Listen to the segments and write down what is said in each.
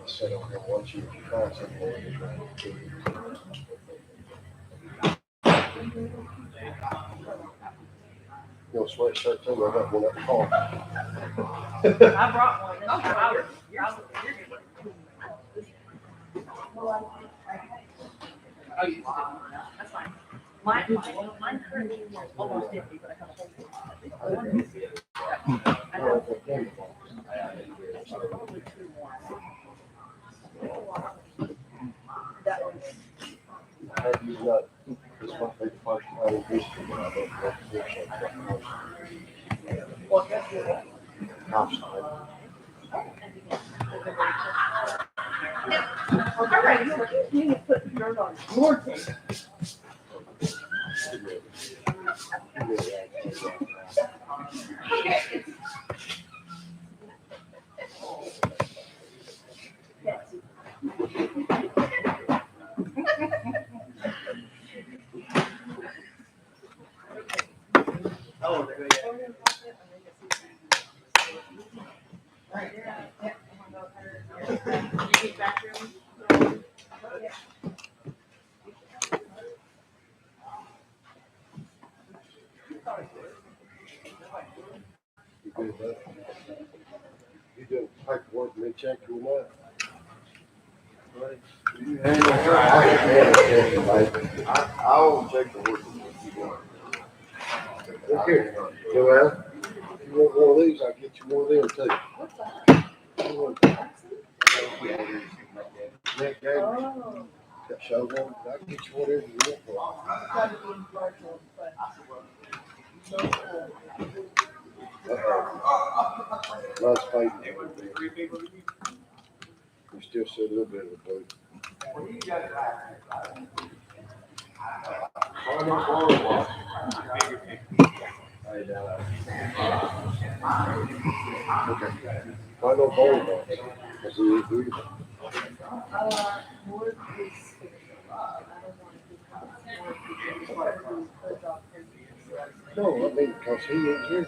sit over here and watch you if you find something. Your sweatshirt too, I got one at the car. I brought one. Oh, you did. That's fine. Mine currently is almost empty, but I have a whole lot. I have probably two more. That was. Have you not? This might be the first time in history that I've ever got a picture of that Well, guess what? house. All right, you need to put dirt on your table. Okay. Oh, there you go. Right, yeah. You need bathroom? You do paperwork and they check you out. I'll check the horses if you want. Look here, Joanne. If you want one of these, I'll get you one of them too. Nick gave me. Oh. That show them. I'll get you whatever you want for. Nice fading. You still see a little bit of the blue. Okay. I know bowling balls. That's a little bit. More is I don't want to do No, I mean, because he ain't here.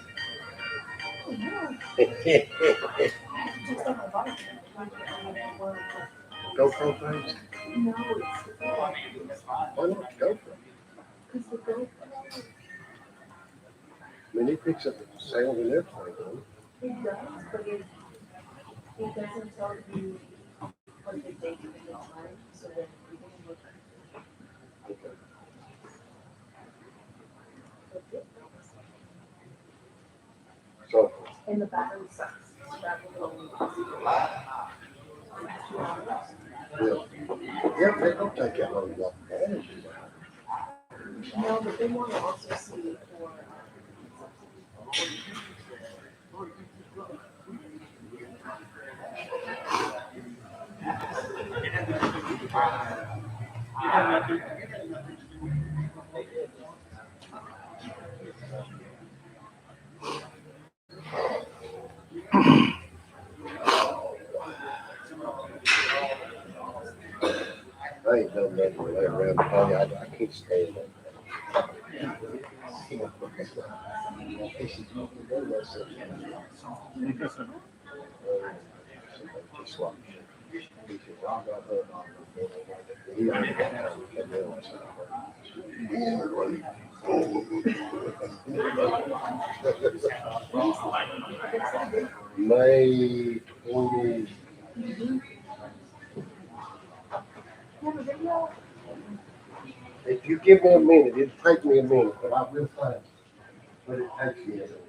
GoPro things? No, Why not GoPro? it's the GoPro. I mean, he picks up the sound and everything, doesn't It does, but it doesn't tell you what the date of the time, so that you can look at it. So, And the battery sucks. That will only last 2 hours. yeah, they don't take that long to walk. No, but they want to also see for. I ain't done nothing to lay around the body. I can't stand it. Just like, he said, "Rob, I love you." He ain't got time to come in. May 20. If you give me a minute, it'll take me a minute, but I will find it. But it takes me a minute.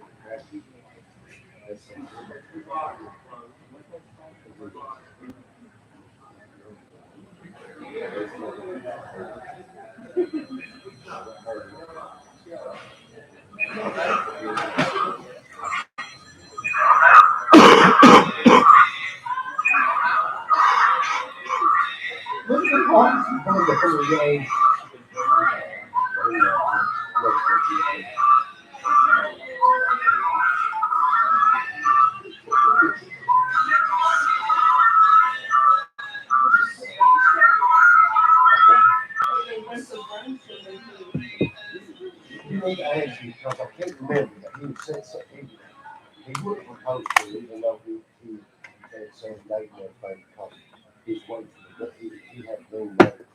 You need to ask you, because I can't remember that he said something. He would propose to, even though he had some date and everything, because He's waiting, he had room there.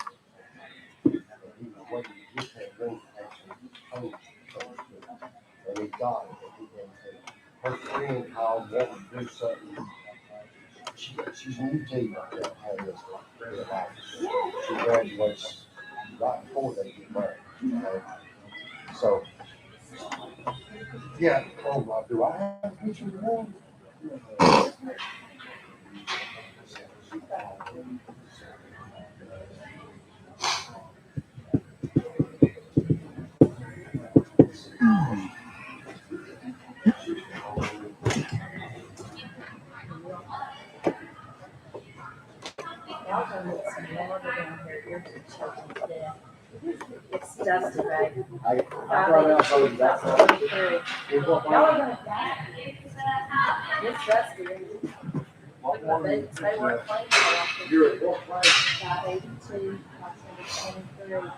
And he was waiting to get that room actually home. And he got it. Her friend called, wanted to do something. She's a new team right now, had this real life. She graduates right before they get married. So, yeah, oh my, do I have a picture of one? Y'all gonna get some water down here. You're just choking to death. It's dusty, right? I brought out those that one. 582, Y'all are gonna die. It's dusty. They weren't playing for a You're at what place? 582, 523.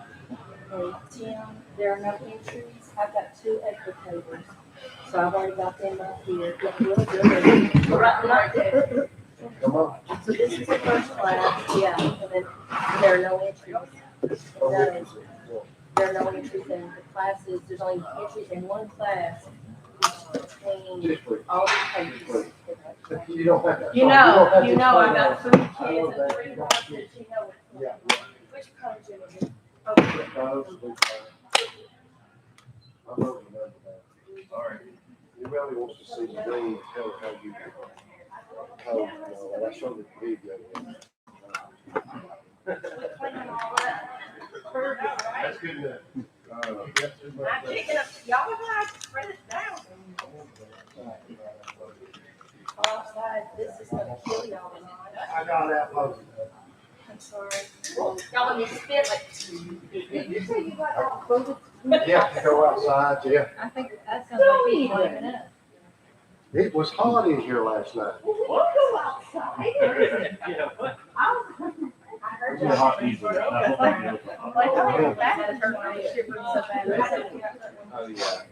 Hey, Tim, there are no entries. I've got 2 equipators. So I've already got them up here. Right there. Come on. So this is the first class, yeah, and then there are no entries. No, there are no entries in the classes, there's only entries in one class between Just wait. all the pages. You don't have to. You know, I explain got 3 that. I know kids and that. 3 horses, you know. Yeah. Which college you in? Okay. I know that. All right. He really wants to see the ring and tell how you code, you know, and I showed him the video. That's good enough. I'm picking up, y'all are gonna have to spread it down. Offside, this is gonna kill y'all tonight. I got that posted. I'm sorry. Y'all want me to spit like. Did you say you got all food? Yeah, to go outside, yeah. I think that sounds like he's blaming us. It was hot in here last night. We'll go outside. I heard It's hot y'all. easily. Like, I went back and heard my shivering so bad. Oh, yeah,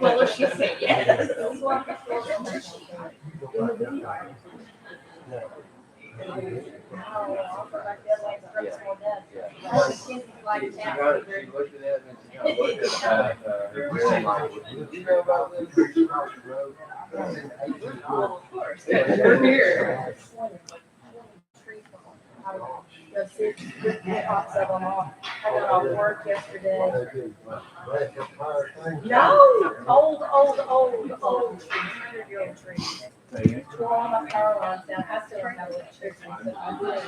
Well, she said yes. She looked at it and she kind of looked at her very like, you know about this? Of course. We're here. I got off work yesterday. No, old 100-year-old trees. Tore all my power lines down. I still don't have electricity, but I do have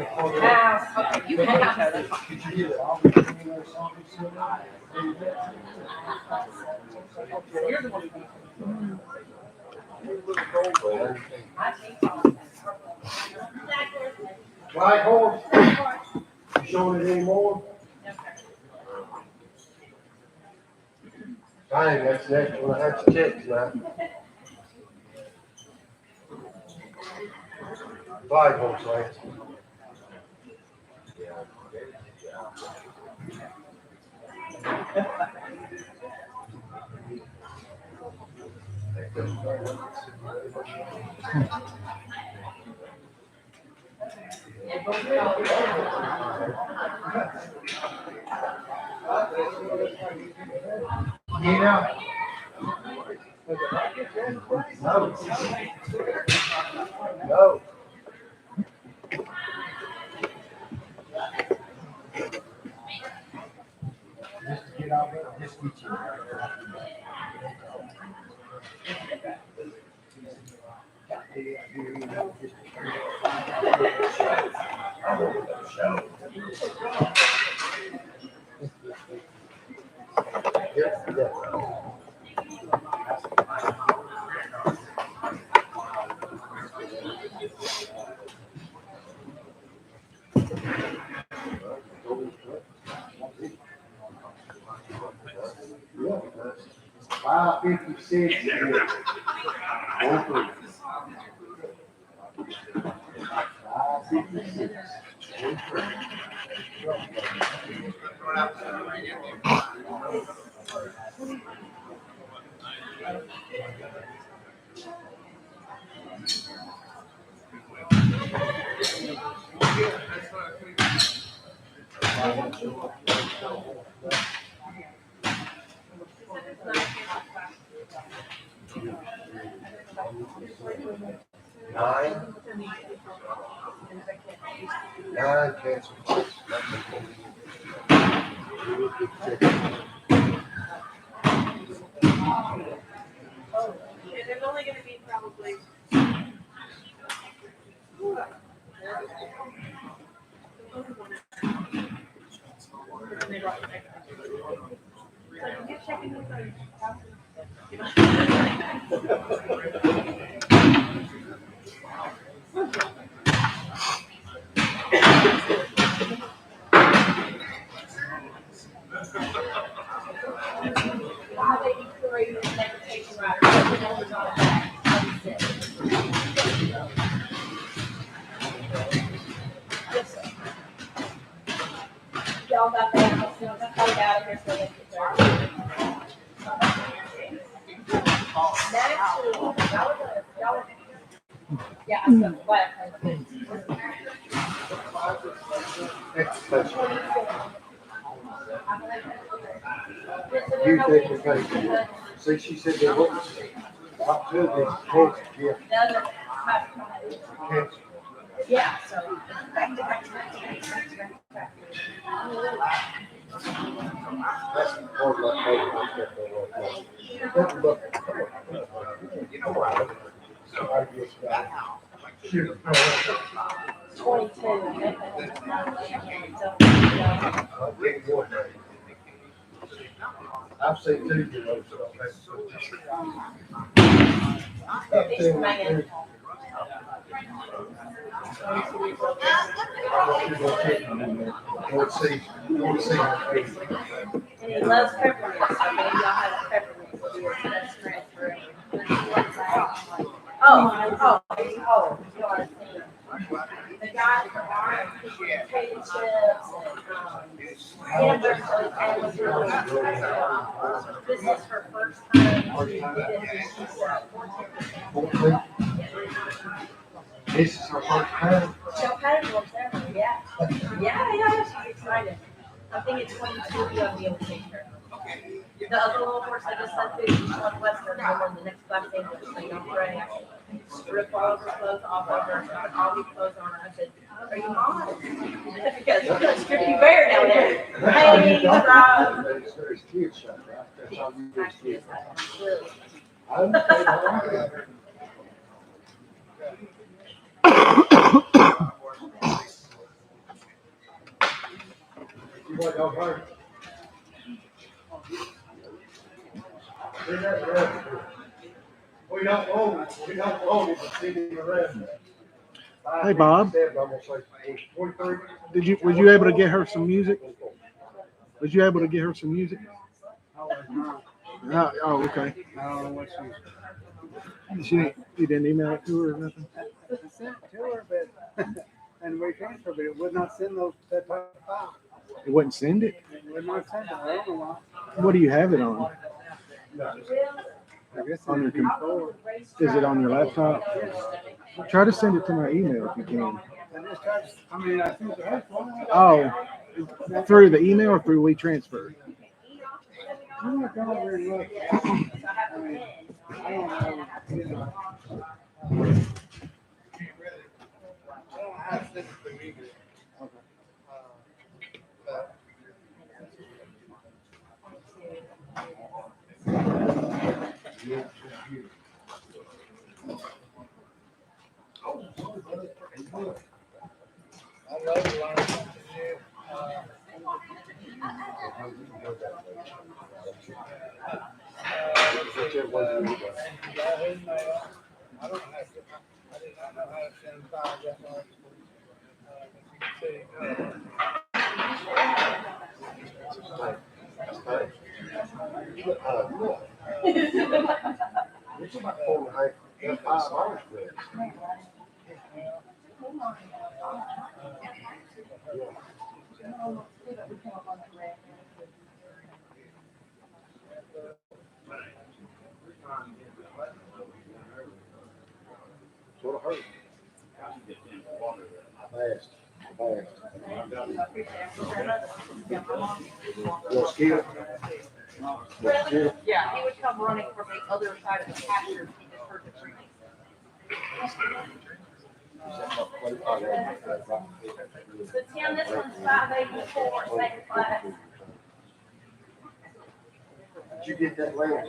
Okay, you have. You're the one. Right horse. You showing it anymore? Dang, that's the next one I have to check tonight. Flag horse, Lance. Yeah. No. No. Just to get out there, just get you. Yes, yes. 5:56. 9. 9 cancel. There's only gonna be probably. Y'all got that, so it's coming out of here so they can start. Yeah, I said, what? Youth education. See, she said they wouldn't. Not to the cancer gift. Cancer. Yeah, so. That's part of my favorite. 22. I've seen 2 zeros. Let's see. And he loves peppermints, so maybe y'all have a peppermint for your best friend forever. Oh, you are the guy at the bar, potato chips and peanut butter and this is her first time. This is her first time. She'll pay for it, yeah. Yeah, she's excited. I think it's 22, you'll be able to take her. The other little horse I just said to, she's on Western, and then the next black thing was like, don't pray. Strip all of her clothes off of her, put all these clothes on her. I said, are you mom? Because we're going to strip you bare down there. Hey, There's kids shop, right? That's how you do kids. You want y'all heard? We don't own it, but see the rest. Hey, Bob. 23. Was you able to get her some music? Was you able to get her some music? Oh, okay. I don't know what You didn't email it to her or nothing? I sent to her, but and we transferred, but it would not send that type of file. It wouldn't send it? It would not send it. I don't know why. What do you have it on? I guess On your it's before. Is it on your laptop? Try to send it to my email if you can. I think it has one. Oh, through the email or through WeTransfer? I'm gonna come over and look. I mean, I don't know. You know. I don't have this for me. I love to learn something new. I don't have to. I did not know how to send files that much. As you can see. No. It's about 4.5, $5 for it. Sort of hurt. Fast. Your skill. Yeah, he would come running from the other side of the pasture. He just heard the screaming. So Tim, this one's 584, second class. Did you get that land?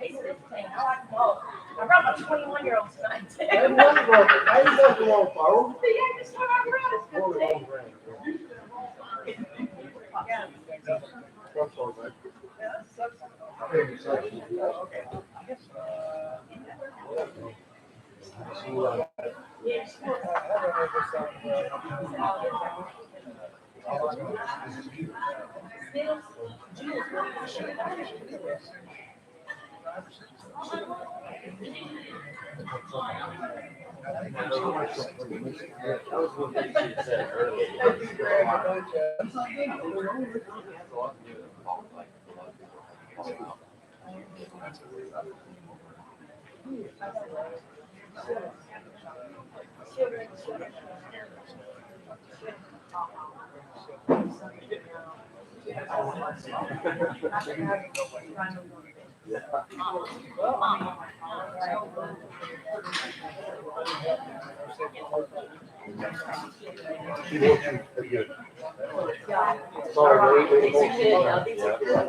He's 15. I like them all. I brought my 21-year-old tonight too. Ain't nothing wrong with it. Ain't nothing wrong with it. The youngest one I brought is 15. That's all right. She wants you to get. Sorry, These are good, though. These are good.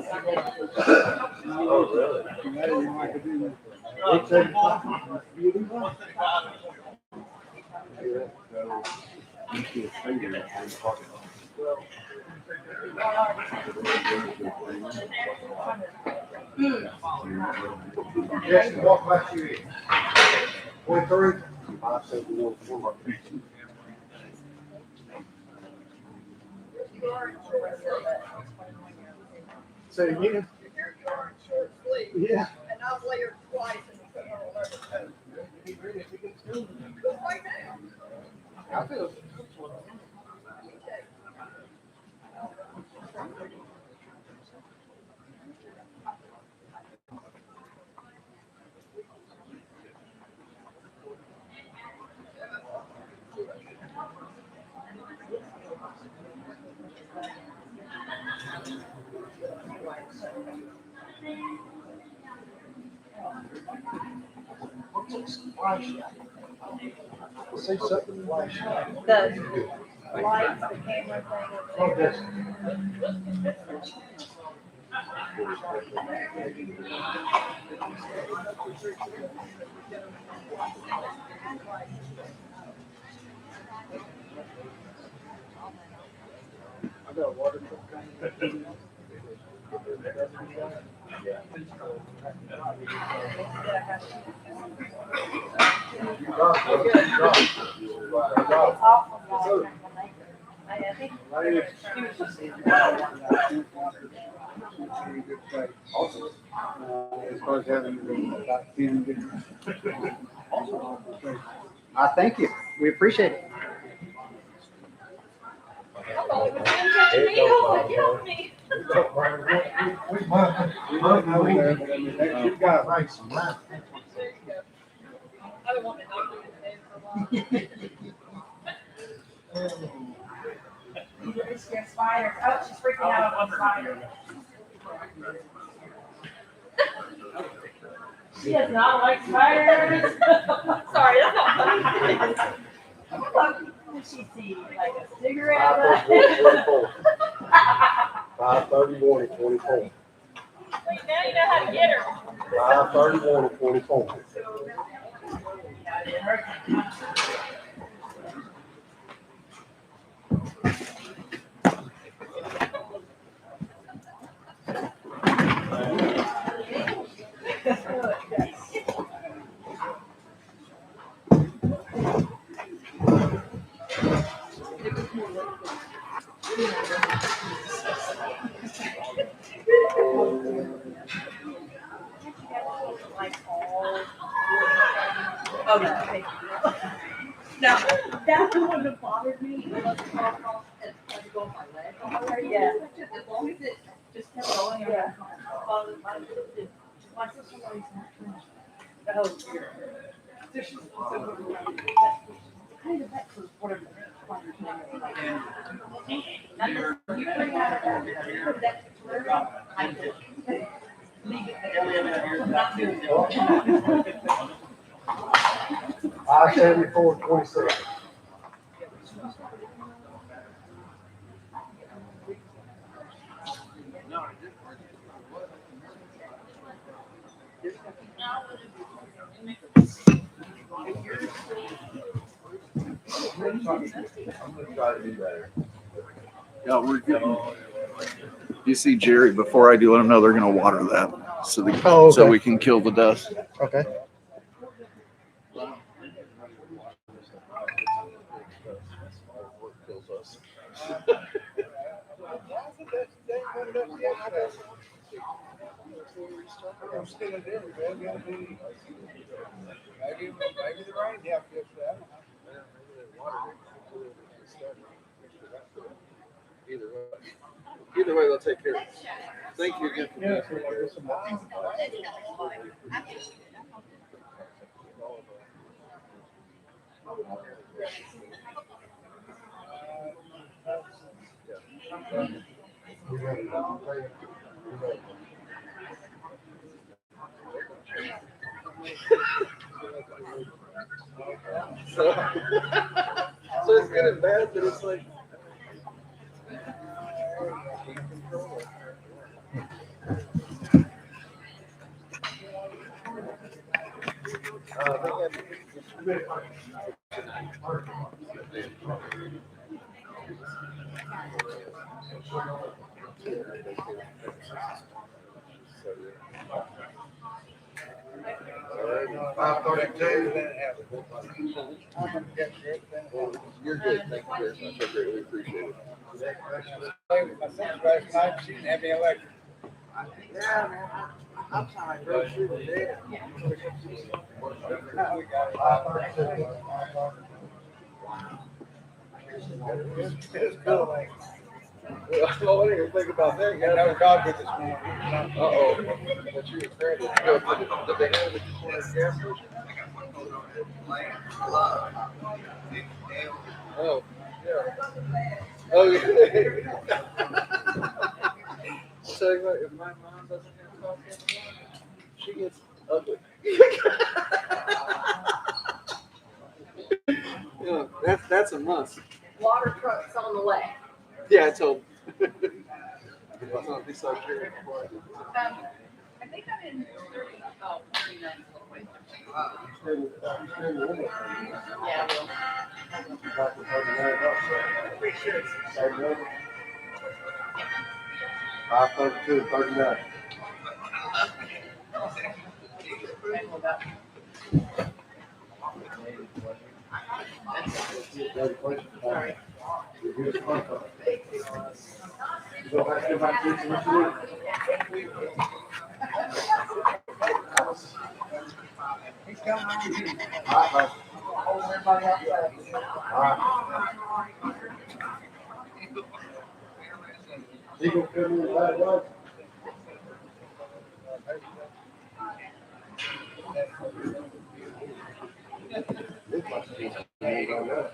Oh, really? Yes, walk back here. 23. I said, one more. Say it again. Yeah. And I'll weigh her twice and put her on her toe. Right now. I feel. Say something flash. The lights, the camera thing. Oh, yes. I got a water truck. As far as having about 10 different. Thank you. We appreciate it. You got right some left. I don't want to know who it is for long. You're scared of spiders. Oh, she's freaking out on spiders. She does not like spiders. Sorry, that's not funny. Did she see like a cigarette? 5:31 and 24. Wait, now you know how to get her. 5:31 and 24. Now, that wouldn't have bothered me unless the car crossed and tried to go on my leg. Yeah. As long as it just kept going, Yeah. my sister always had oh, there's just kind of back for whatever the you bring out that I do. Leave it there. Not doing it. I-74-27. I'm gonna try to do better. Yeah, we're getting. You see Jerry, before I do, let them know they're going to water that so so we can kill the dust. Okay. I'm still in there, man. Maybe the rain helped yesterday. Either way, they'll take care of it. Thank you again. So it's good and bad, but it's like. You're good. Thank you very much. I greatly appreciate it. My sister last night, she didn't have any electric. Yeah, man. I'm trying to go through the day. We got it. It's cool, like. Oh, I didn't even think about that. Yeah, no dog with this morning. Uh-oh. But you were afraid to go to the big end of the corner gas station? Oh, yeah. Oh, yeah. I'll tell you what, if my mom doesn't have coffee in the morning, she gets ugly. Yeah, that's a must. Water truck's on the way. Yeah, I told him. Don't be so sure. I think I'm in 39 away. Yeah, pretty sure it's 532 and 39. sorry. You don't have to go back to what you need. He's coming on. All right, Hold everybody outside. all right. You gonna come in right away? This must be something on that.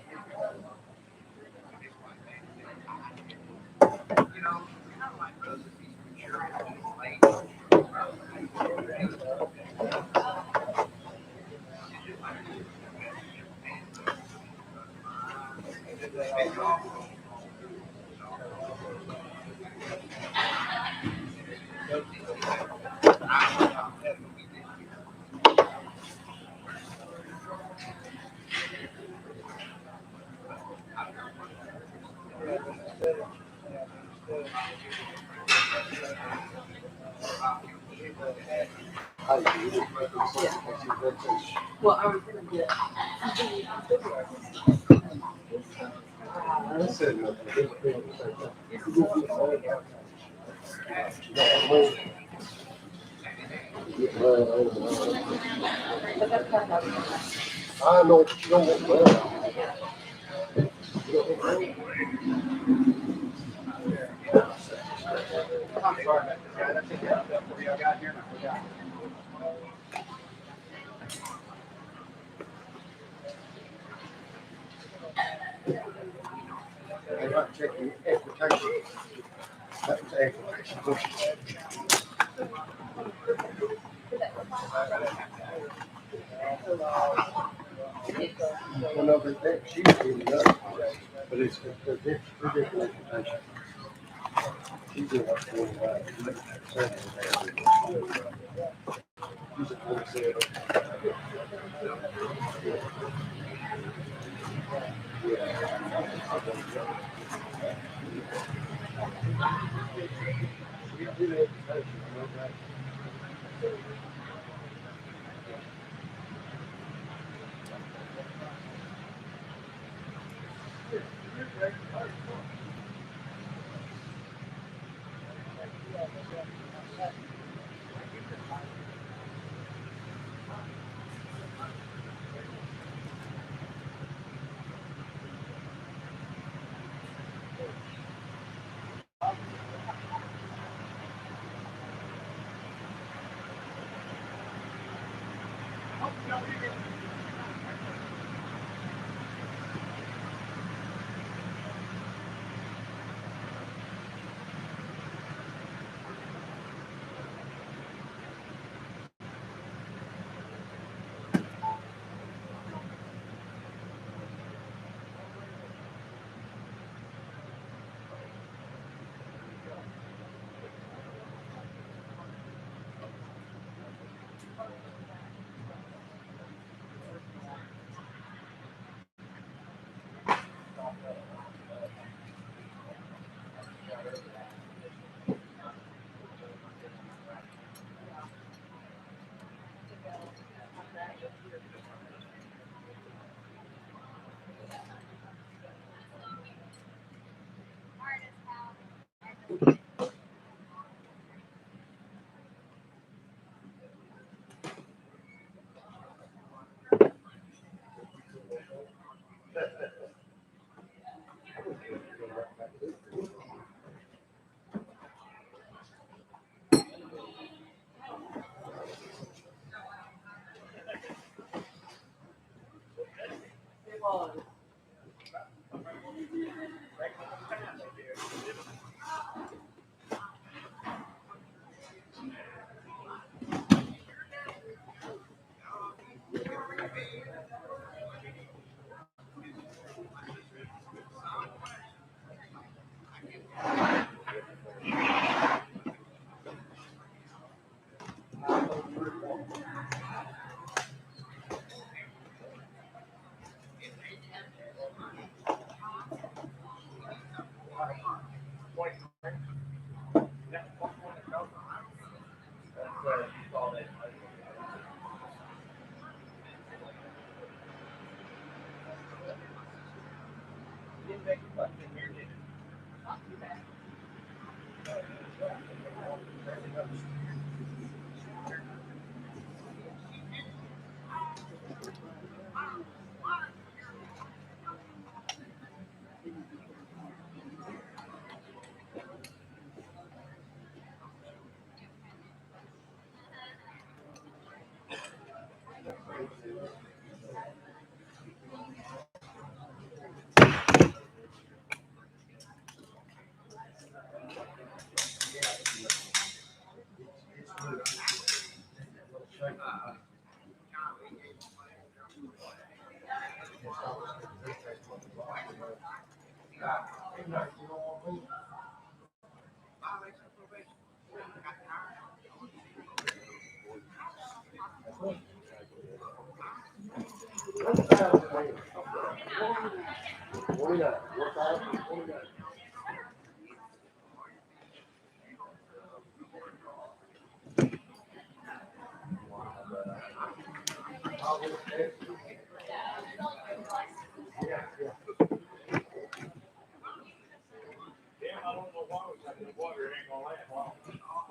Well, I was gonna get. I said nothing. I know, you don't want blood. I'm sorry, guys. I think that's for you. I got here and I forgot. They're not checking equitation. That was equitation. Well, no, but that she's getting up, but it's two different equitation. She's doing what's going right. She's a 47. We do the equitation, no doubt.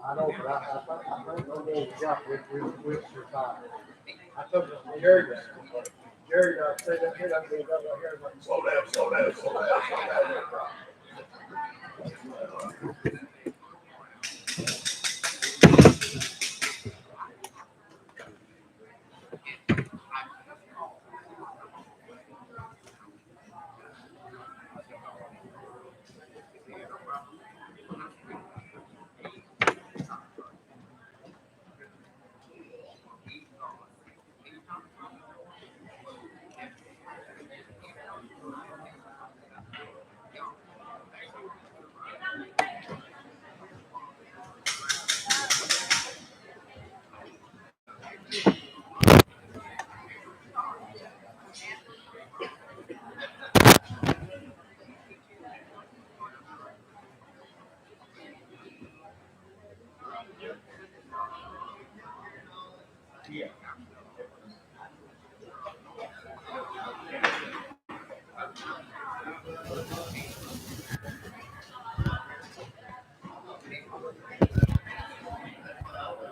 I know, but I think we'll survive. I told Jerry, Here you go. Say that here. That's good. Slow down. Slow down. Slow down. Slow down.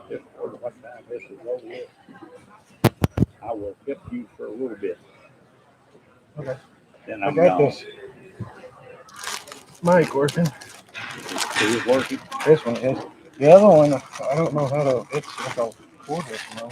Just for what time this is over with, I will tip you for a little bit. Okay. Then I I'm got gone. this mic working. Is it working? This one is. The other one, I don't know how to. It's like a cordless, you know.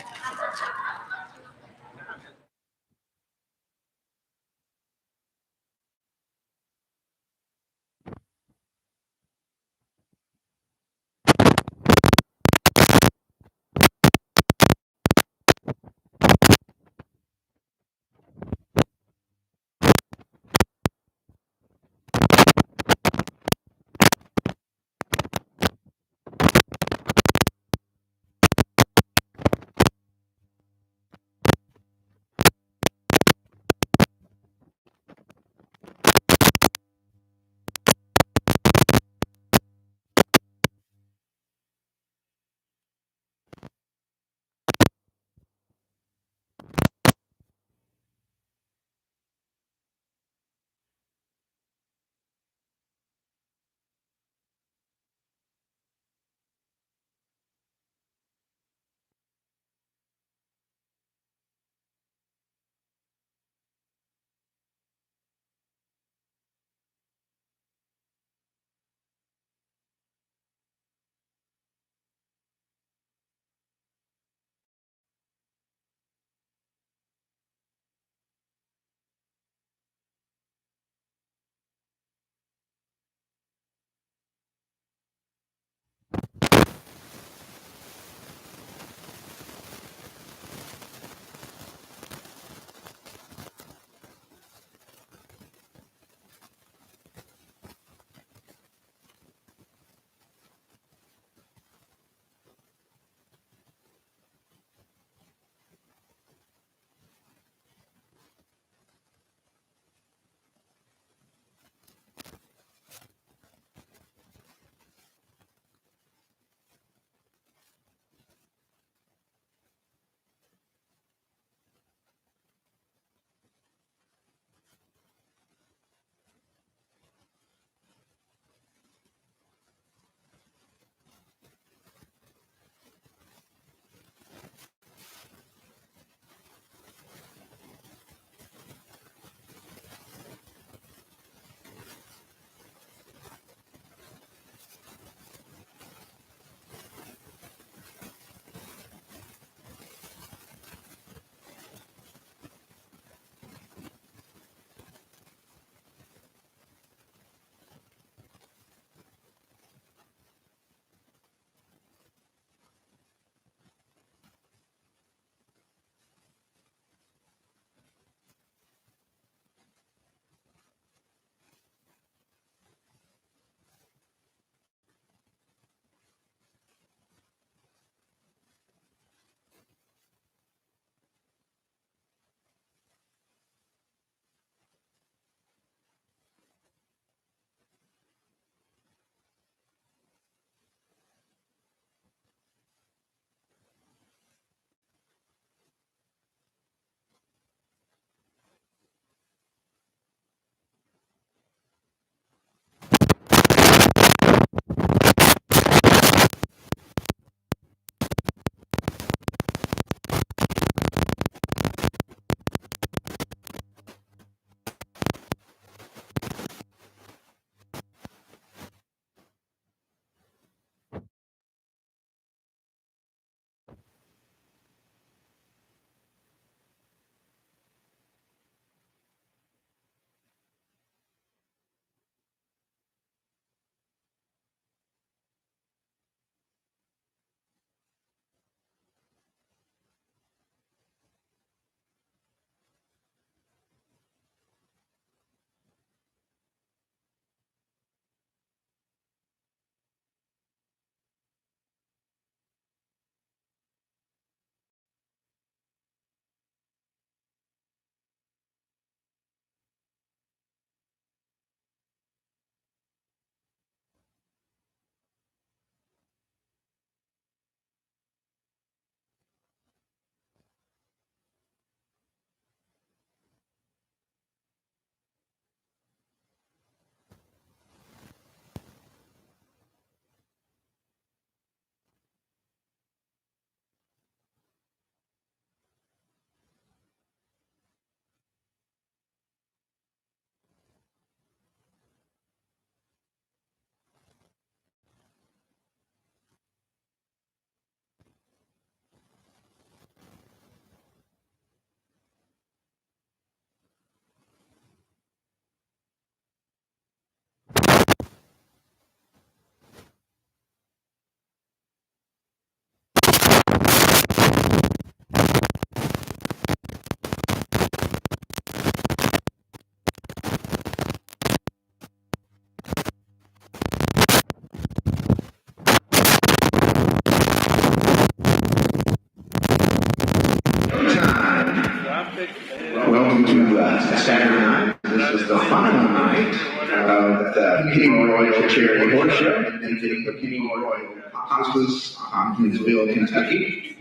the final night of the PENNYROYAL Charity Horse Show and the PENNYROYAL Hospice on Huntsville, Kentucky.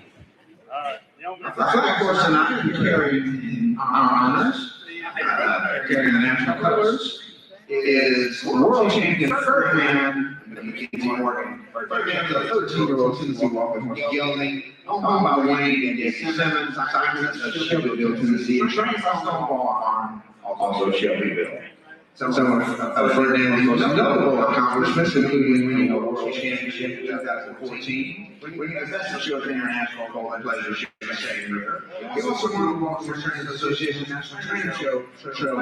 The flag horse tonight is carried in our honors, carrying the national colors, is world champion Ferdinand. Ferdinand is a 13-year-old Tennessee walking horse gelding, owned by Wayne and Jesse Simmons, Simons of Shelbyville, Tennessee, and trained by Stonewall Farm, also Shelbyville. Some of Ferdinand's most notable accomplishments include winning a world championship in 2014, winning the Best of Show International Cold and Pleasure Show the same year. He also won the Baltimore Trainers Association National Training Show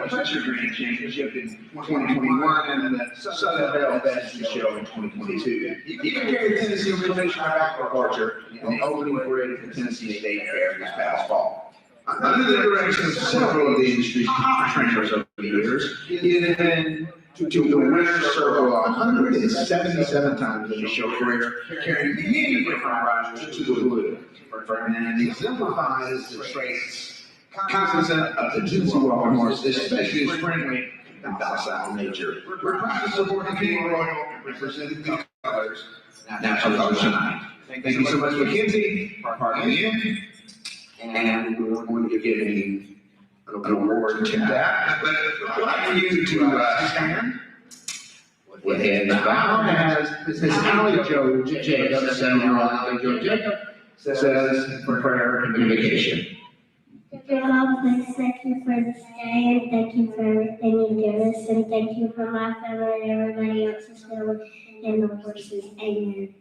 Pleasure Grand Championship in 2021 and the Southern Bell Best of Show in 2022. He even carried the Tennessee Organization of Aquaculture in the opening parade at the Tennessee State Fair this past fall. Under the direction of several of the industry's top trainers over the years, he has been to the winner's circle 177 times in his show career, carrying many different riders to the blue. Ferdinand exemplifies the traits cognizant of the Tennessee walking horse, especially his friendly and docile nature. We're proud to support the PENNYROYAL representing the colors, national colors tonight. Thank you so much, Mackenzie, for parting in. And we're going to be giving an award to that. But I'd like for you to stand with head bowed as Miss Allie Jo Jacob, 7-year-old Allie Jo Jacob, says for prayer and invocation. Dear God, please thank you for this day and thank you for everything you give us and thank you for my family and everybody else's family and the horses. Amen.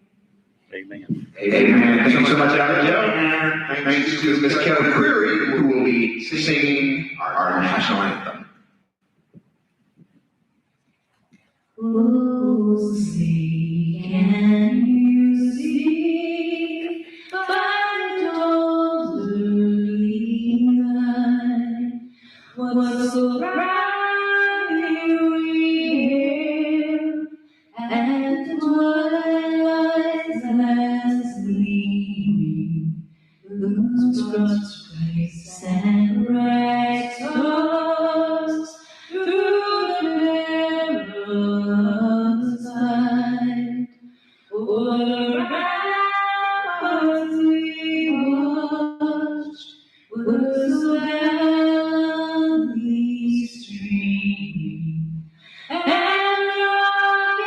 Amen. Amen. Thank you so much, Allie Jo. And thanks to Miss Kelly Creary, who will be singing our national anthem. Oh, see, can you see by the dawn's early light what so brightly revealed at the twilight's last gleaming, whose broad stripes and bright stars through the perilous fight o'er ramparts we watched were so loudly streaming, and rockets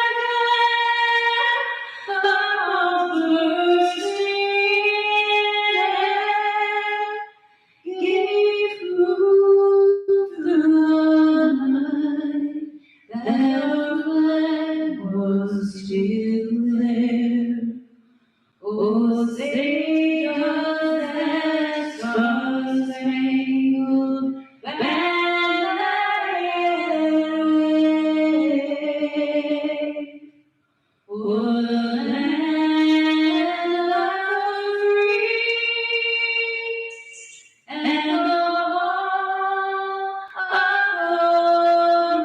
echoed above the bursting air, gave proof through the night that our flag was still there. Oh, say does that star-spangled banner yet wave o'er the land of the free and the home of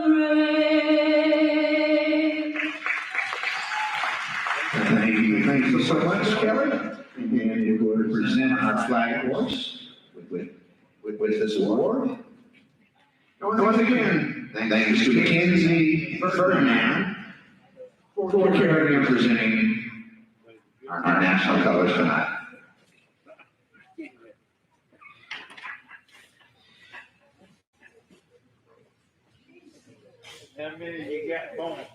the brave. Thank you so much, Kelly. And we're going to present our flag horse with this award. And once again, thanks to Mackenzie Ferdinand for carrying and presenting our national colors tonight. How many you got going?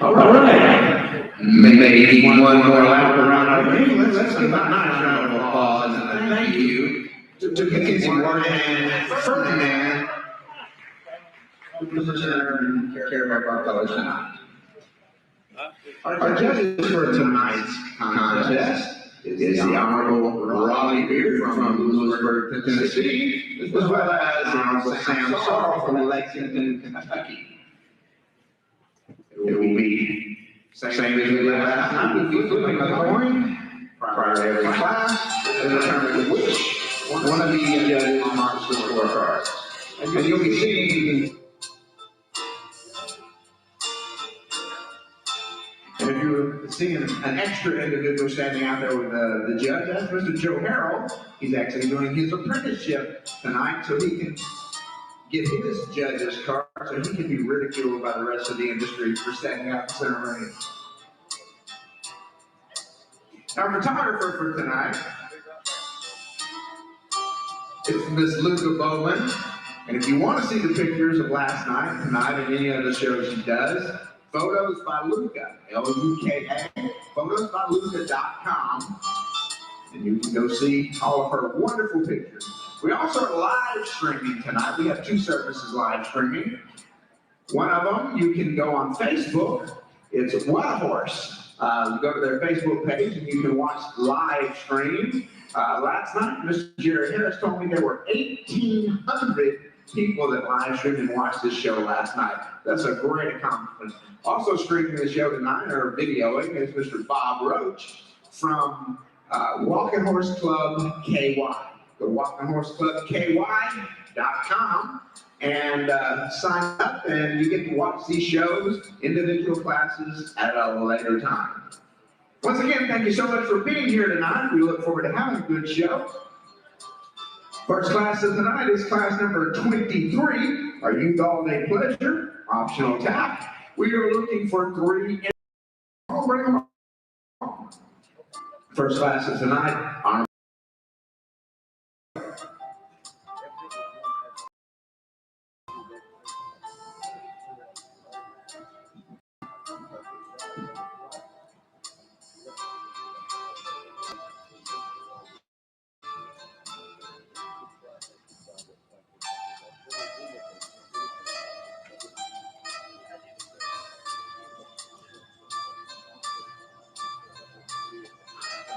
All right. Maybe one more lap around our ring. Let's give a nice round of applause and a thank you to Mackenzie and Ferdinand, who present and carry our colors tonight. Our judges for tonight's contest is the Honorable Raleigh Beard from Lewisburg, Tennessee, as well as the Honorable Sam Sorrell from Lexington, Kentucky. It will be same as we did last night. We'll be flipping a coin prior to every class and determine which one of the judges marks the scorecard. And you'll be seeing, and if you're seeing an extra individual standing out there with the judge, that's Mr. Joe Harrell. He's actually doing his apprenticeship tonight so he can get his judge's card so he can be ridiculed by the rest of the industry for standing out the ceremony. Our photographer for tonight is Miss Luca Bowman. And if you want to see the pictures of last night, tonight, and any other shows she does, Photos by Luca, Luka, photosbyluca.com. And you can go see all of her wonderful pictures. We also are live streaming tonight. We have 2 services live streaming. One of them, you can go on Facebook. It's What a Horse. Go to their Facebook page and you can watch live stream. Last night, Mr. Jerry Harris told me there were 1,800 people that live streamed and watched this show last night. That's a great accomplishment. Also streaming the show tonight or videoing is Mr. Bob Roach from Walking Horse Club KY. Go walkinghorseClubKY.com and sign up, and you get to watch these shows, individual classes at a later time. Once again, thank you so much for being here tonight. We look forward to having a good show. First class of tonight is class number 23, our Youth All Day Pleasure, optional tap. We are looking for 3. Oh, bring them on. First class of tonight, our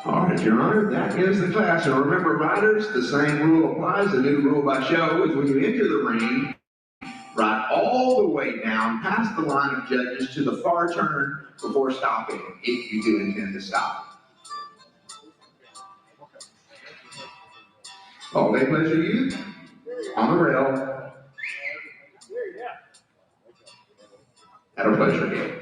All right, Your Honor, that is the class. And remember, riders, the same rule applies. The new rule by show is when you enter the ring, ride all the way down past the line of judges to the far turn before stopping, if you do intend to stop. All Day Pleasure Youth, on the rail, at a pleasure gate.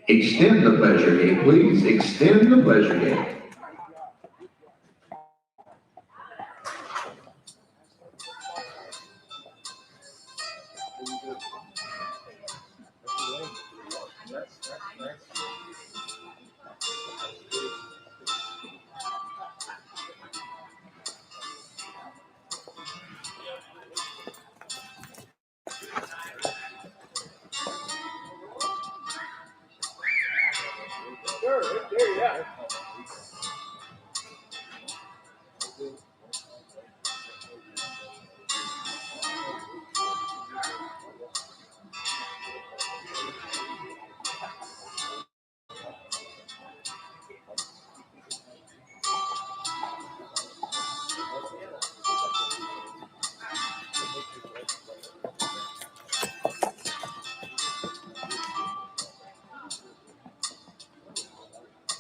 Extend the pleasure gate, please. Extend the pleasure gate.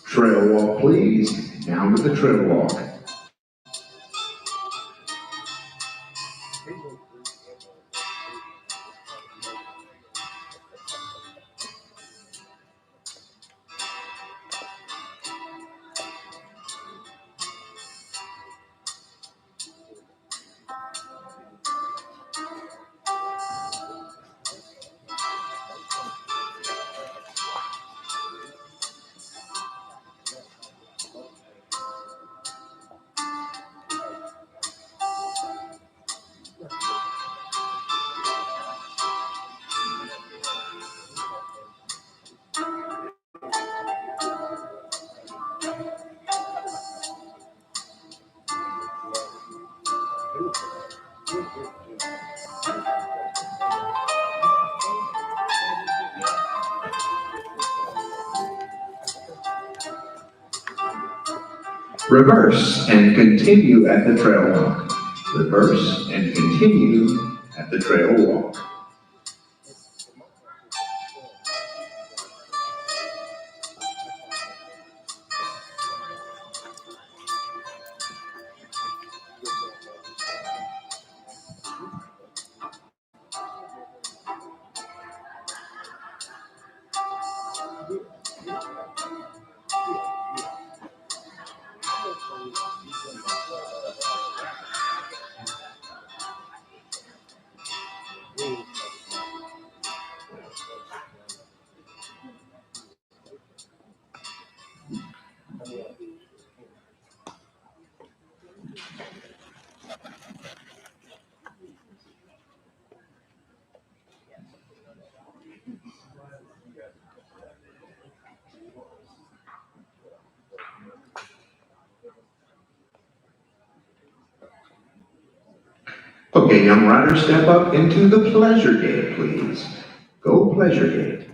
Trail walk, please. Down with the trail walk. Reverse and continue at the trail walk. Reverse and continue at the trail walk. Okay, young riders, step up into the pleasure gate, please. Go pleasure gate.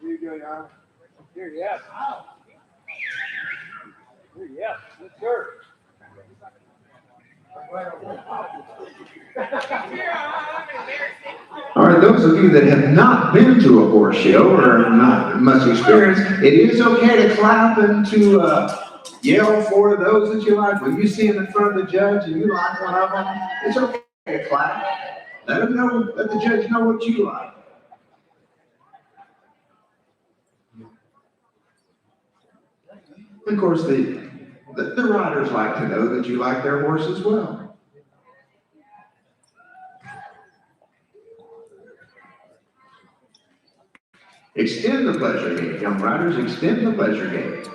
Here you go, Your Honor. Here, yes. Here, yes. Yes, sir. All right, those of you that have not been to a horse show or have not much experience, it is okay to clap and to yell for those that you like. When you see them in front of the judge and you like one of them, it's okay to clap. Let them know, let the judge know what you like. Of course, the riders like to know that you like their horse as well. Extend the pleasure gate, young riders, extend the pleasure gate.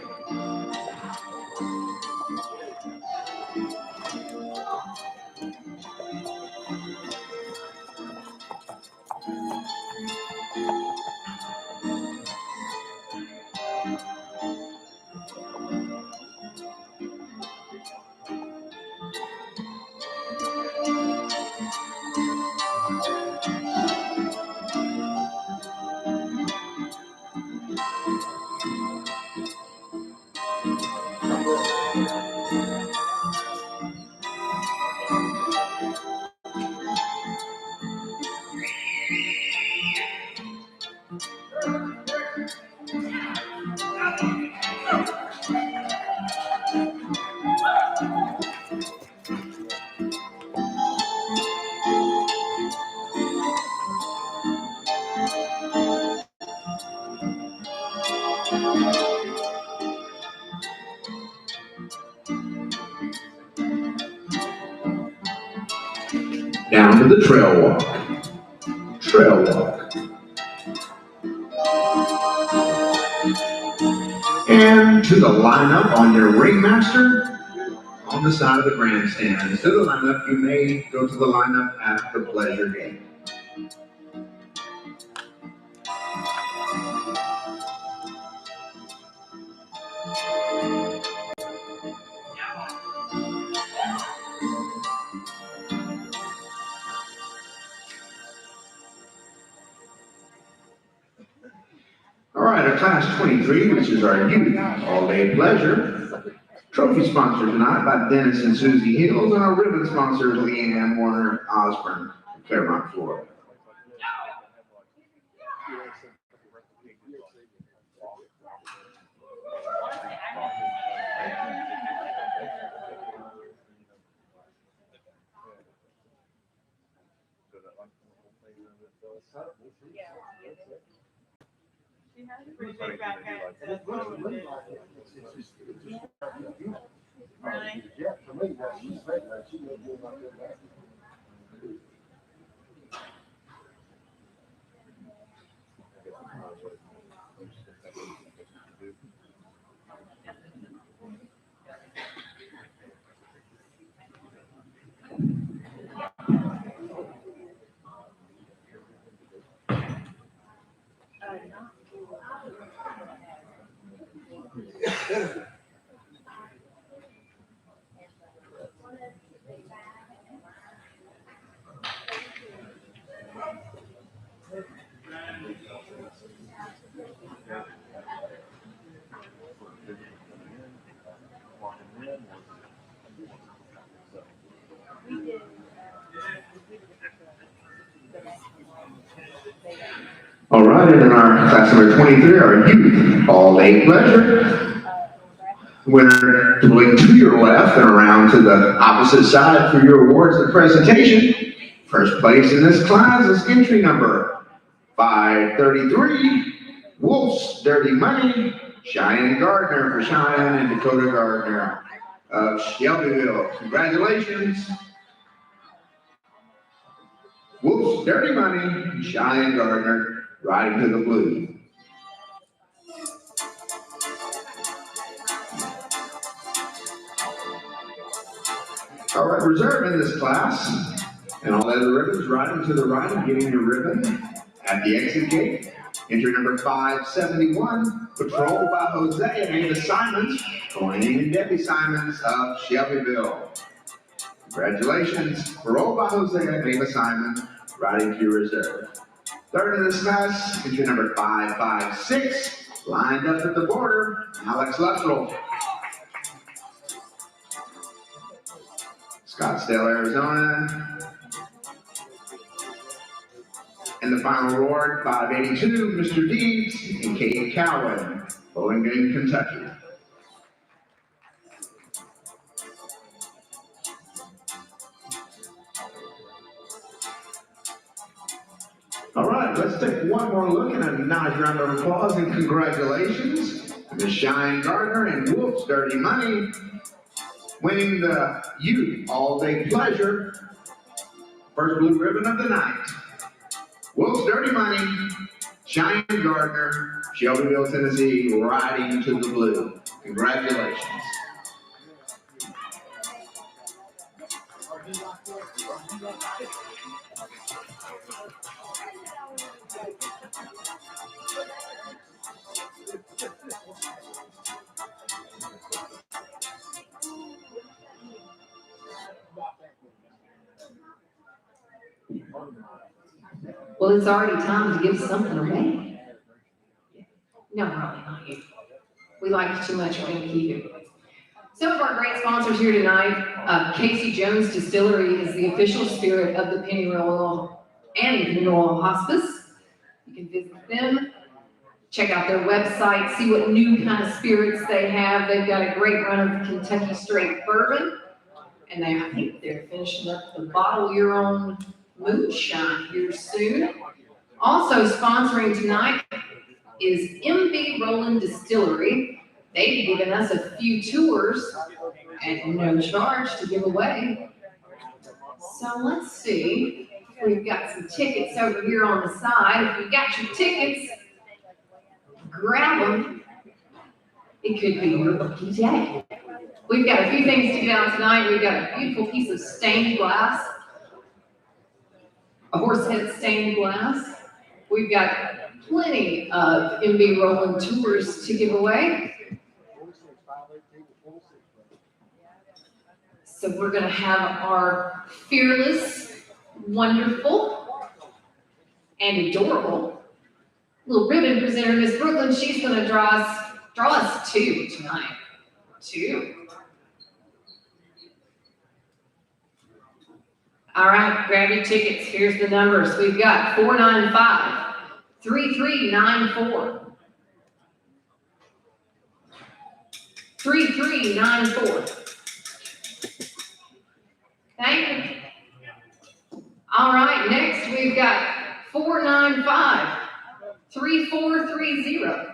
Down to the trail walk. Trail walk. And to the lineup on your ringmaster on the side of the grandstand. Instead of the lineup, you may go to the lineup at the pleasure gate. All right, our class 23, which is our youth all-day pleasure. Trophy sponsored tonight by Dennis and Susie Hills, and our ribbon sponsor is Leanne Warner Osborne, Claremont, Florida. She has a pretty big backpack, so that's what we did. Really? All right, and then our class number 23, our youth all-day pleasure. Winner to blink to your left and around to the opposite side for your awards and presentation. First place in this class is entry number 533, Wolf's Dirty Money, Cheyenne Gardner for Cheyenne and Dakota Gardner of Shelbyville. Congratulations. Wolf's Dirty Money, Cheyenne Gardner, riding to the blue. All right, reserve in this class, and all other ribbons riding to the right and getting your ribbon at the exit gate. Entry number 571, patrolled by Jose and Ava Simons, Wayne and Debbie Simons of Shelbyville. Congratulations, patrolled by Jose and Ava Simons, riding to your reserve. Third in this class, entry number 556, lined up at the border, Alex Luttrell. Scottsdale, Arizona. And the final award, 582, Mr. Deeds and Kate Cowan, Bowling Green, Kentucky. All right, let's take one more look and a nice round of applause and congratulations to Ms. Cheyenne Gardner and Wolf's Dirty Money, winning the Youth All-Day Pleasure, first blue ribbon of the night. Wolf's Dirty Money, Cheyenne Gardner, Shelbyville, Tennessee, riding to the blue. Congratulations. Well, it's already time to give something away. No, really, not you. We like you too much, we're gonna keep you. Some of our great sponsors here tonight, Casey Jones Distillery is the official spirit of the PENNYROYAL and the PENNYROYAL Hospice. You can visit them, check out their website, see what new kind of spirits they have. They've got a great run of Kentucky straight bourbon, and I think they're finishing up the bottle your own moonshine here soon. Also sponsoring tonight is MB Roland Distillery. They've given us a few tours at no charge to give away. So let's see. We've got some tickets over here on the side. If you've got your tickets, grab them. It could be your lucky day. We've got a few things to give out tonight. We've got a beautiful piece of stained glass, a horse head stained glass. We've got plenty of MB Roland tours to give away. So we're gonna have our fearless, wonderful, and adorable little ribbon presenter, Miss Brooklyn. She's gonna draw us two tonight. Two. All right, grab your tickets. Here's the numbers. We've got 495-3394. 3394. Thank you. All right, next we've got 495-3430.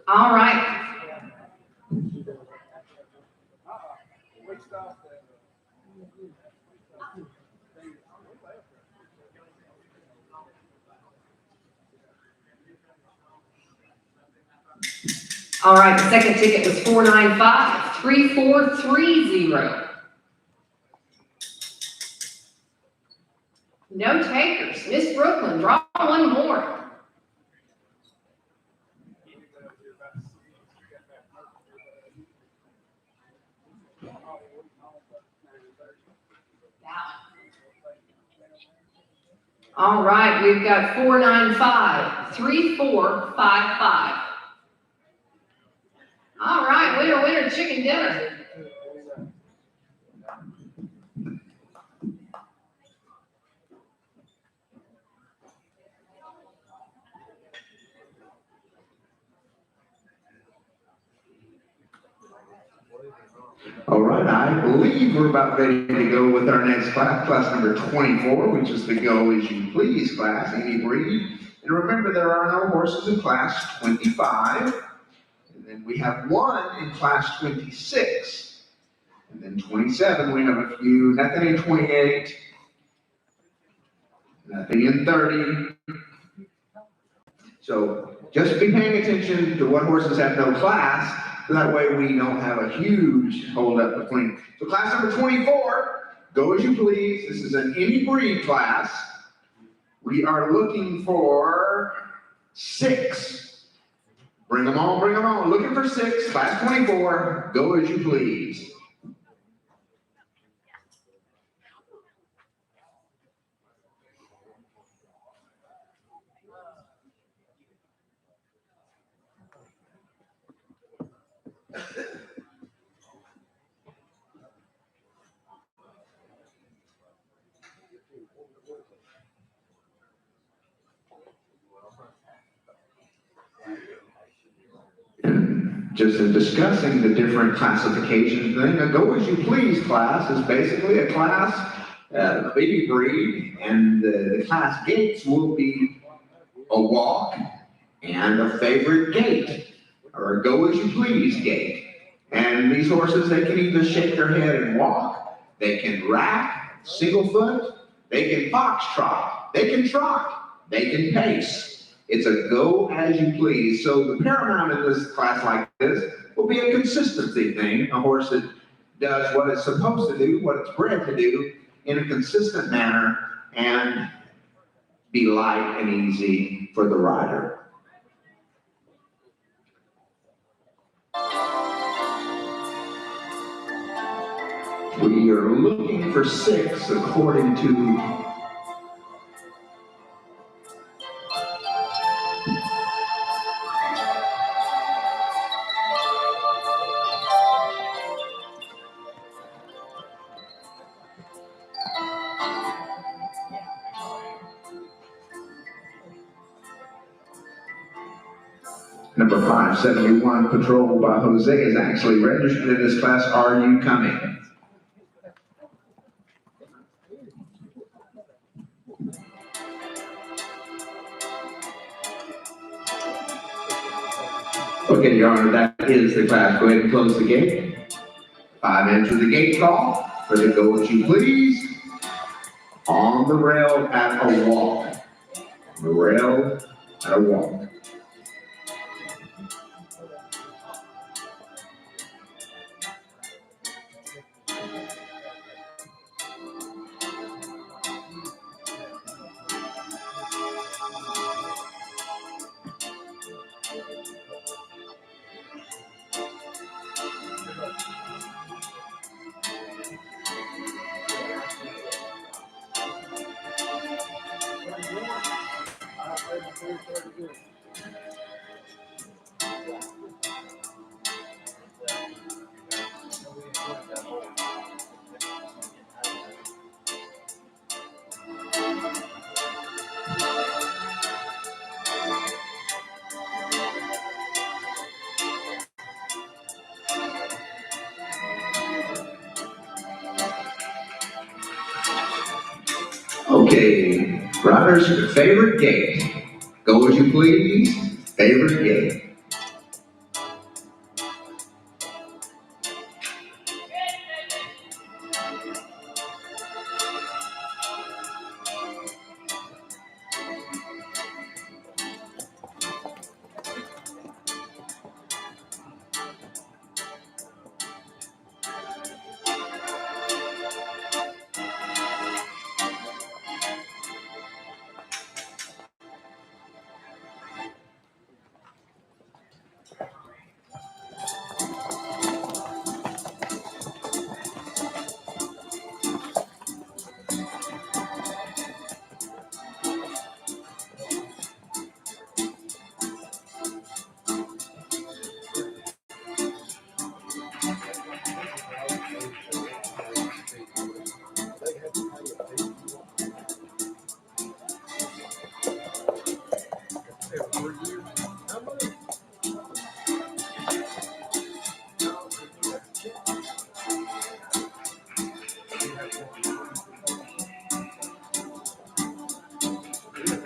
All right. All right, the second ticket was 495-3430. No takers. Miss Brooklyn, draw one more. All right, we've got 495, 3455. All right, winner, winner, chicken dinner. All right, I believe we're about ready to go with our next class, class number 24, which is the Go As You Please class, any breed. And remember, there are no horses in class 25. And then we have one in class 26. And then 27, we have a few, nothing in 28, nothing in 30. So just be paying attention to what horses have no class, so that way we don't have a huge holdup between. So class number 24, Go As You Please. This is an any breed class. We are looking for 6. Bring them on, bring them on. Looking for 6, class 24, Go As You Please. Just in discussing the different classifications thing, a Go As You Please class is basically a class of any breed, and the class gaits will be a walk and a favorite gait, or a Go As You Please gait. And these horses, they can either shake their head and walk, they can rack, single foot, they can foxtrot, they can trot, they can pace. It's a Go As You Please. So the paramount in this class like this will be a consistency thing, a horse that does what it's supposed to do, what it's bred to do, in a consistent manner, and be light and easy for the rider. We are looking for 6 according to number 571, patrolled by Jose, is actually registered in this class. Are you coming? Okay, Your Honor, that is the class. Go ahead and close the gate. 5 enter the gate call for the Go As You Please. On the rail at a walk. On the rail at a walk. Okay, riders, favorite gate. Go As You Please, favorite gate.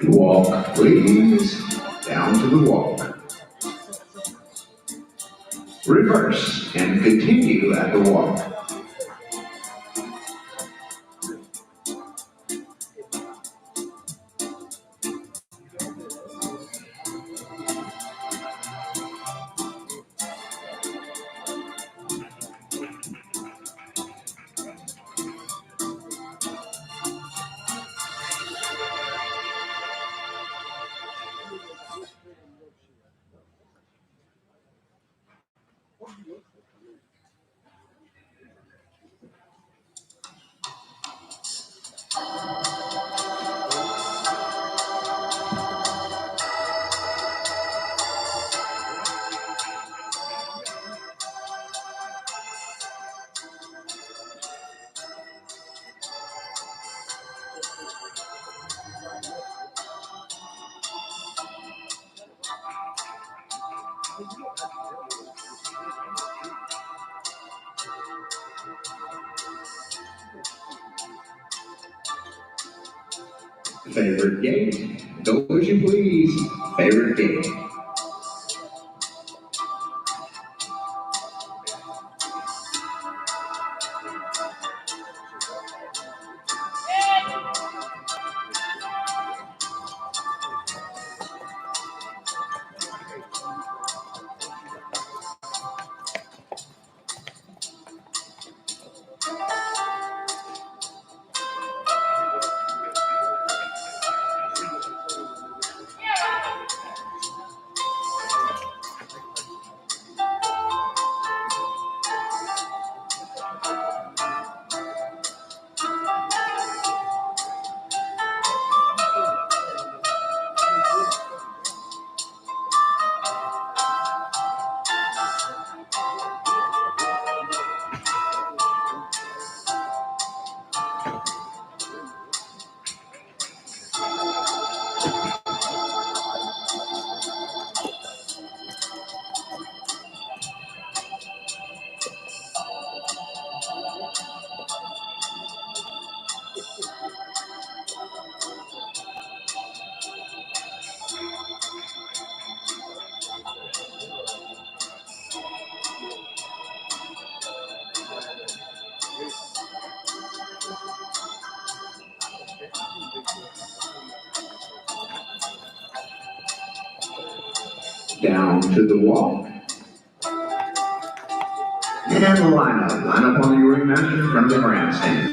Walk, please. Down to the walk. Reverse and continue at the walk. Favorite gate. Go as you please. Favorite gate. Down to the walk. And line up. Line up on your ringmaster in front of the grandstand.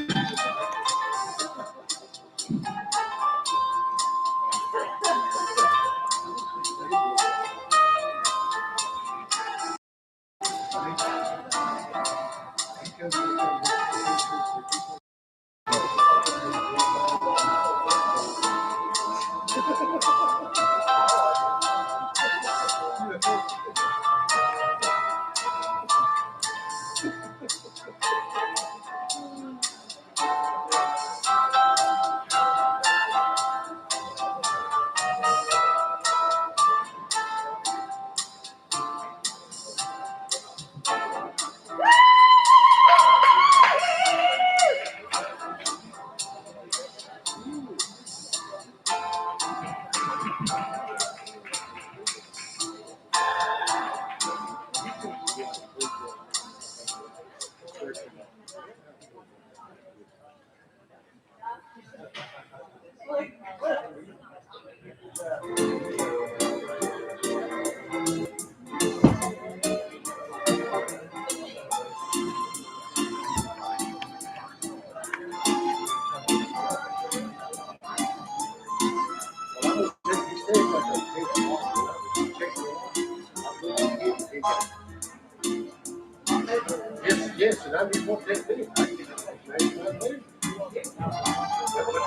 Yes, and I didn't want that thing. I can get that later. But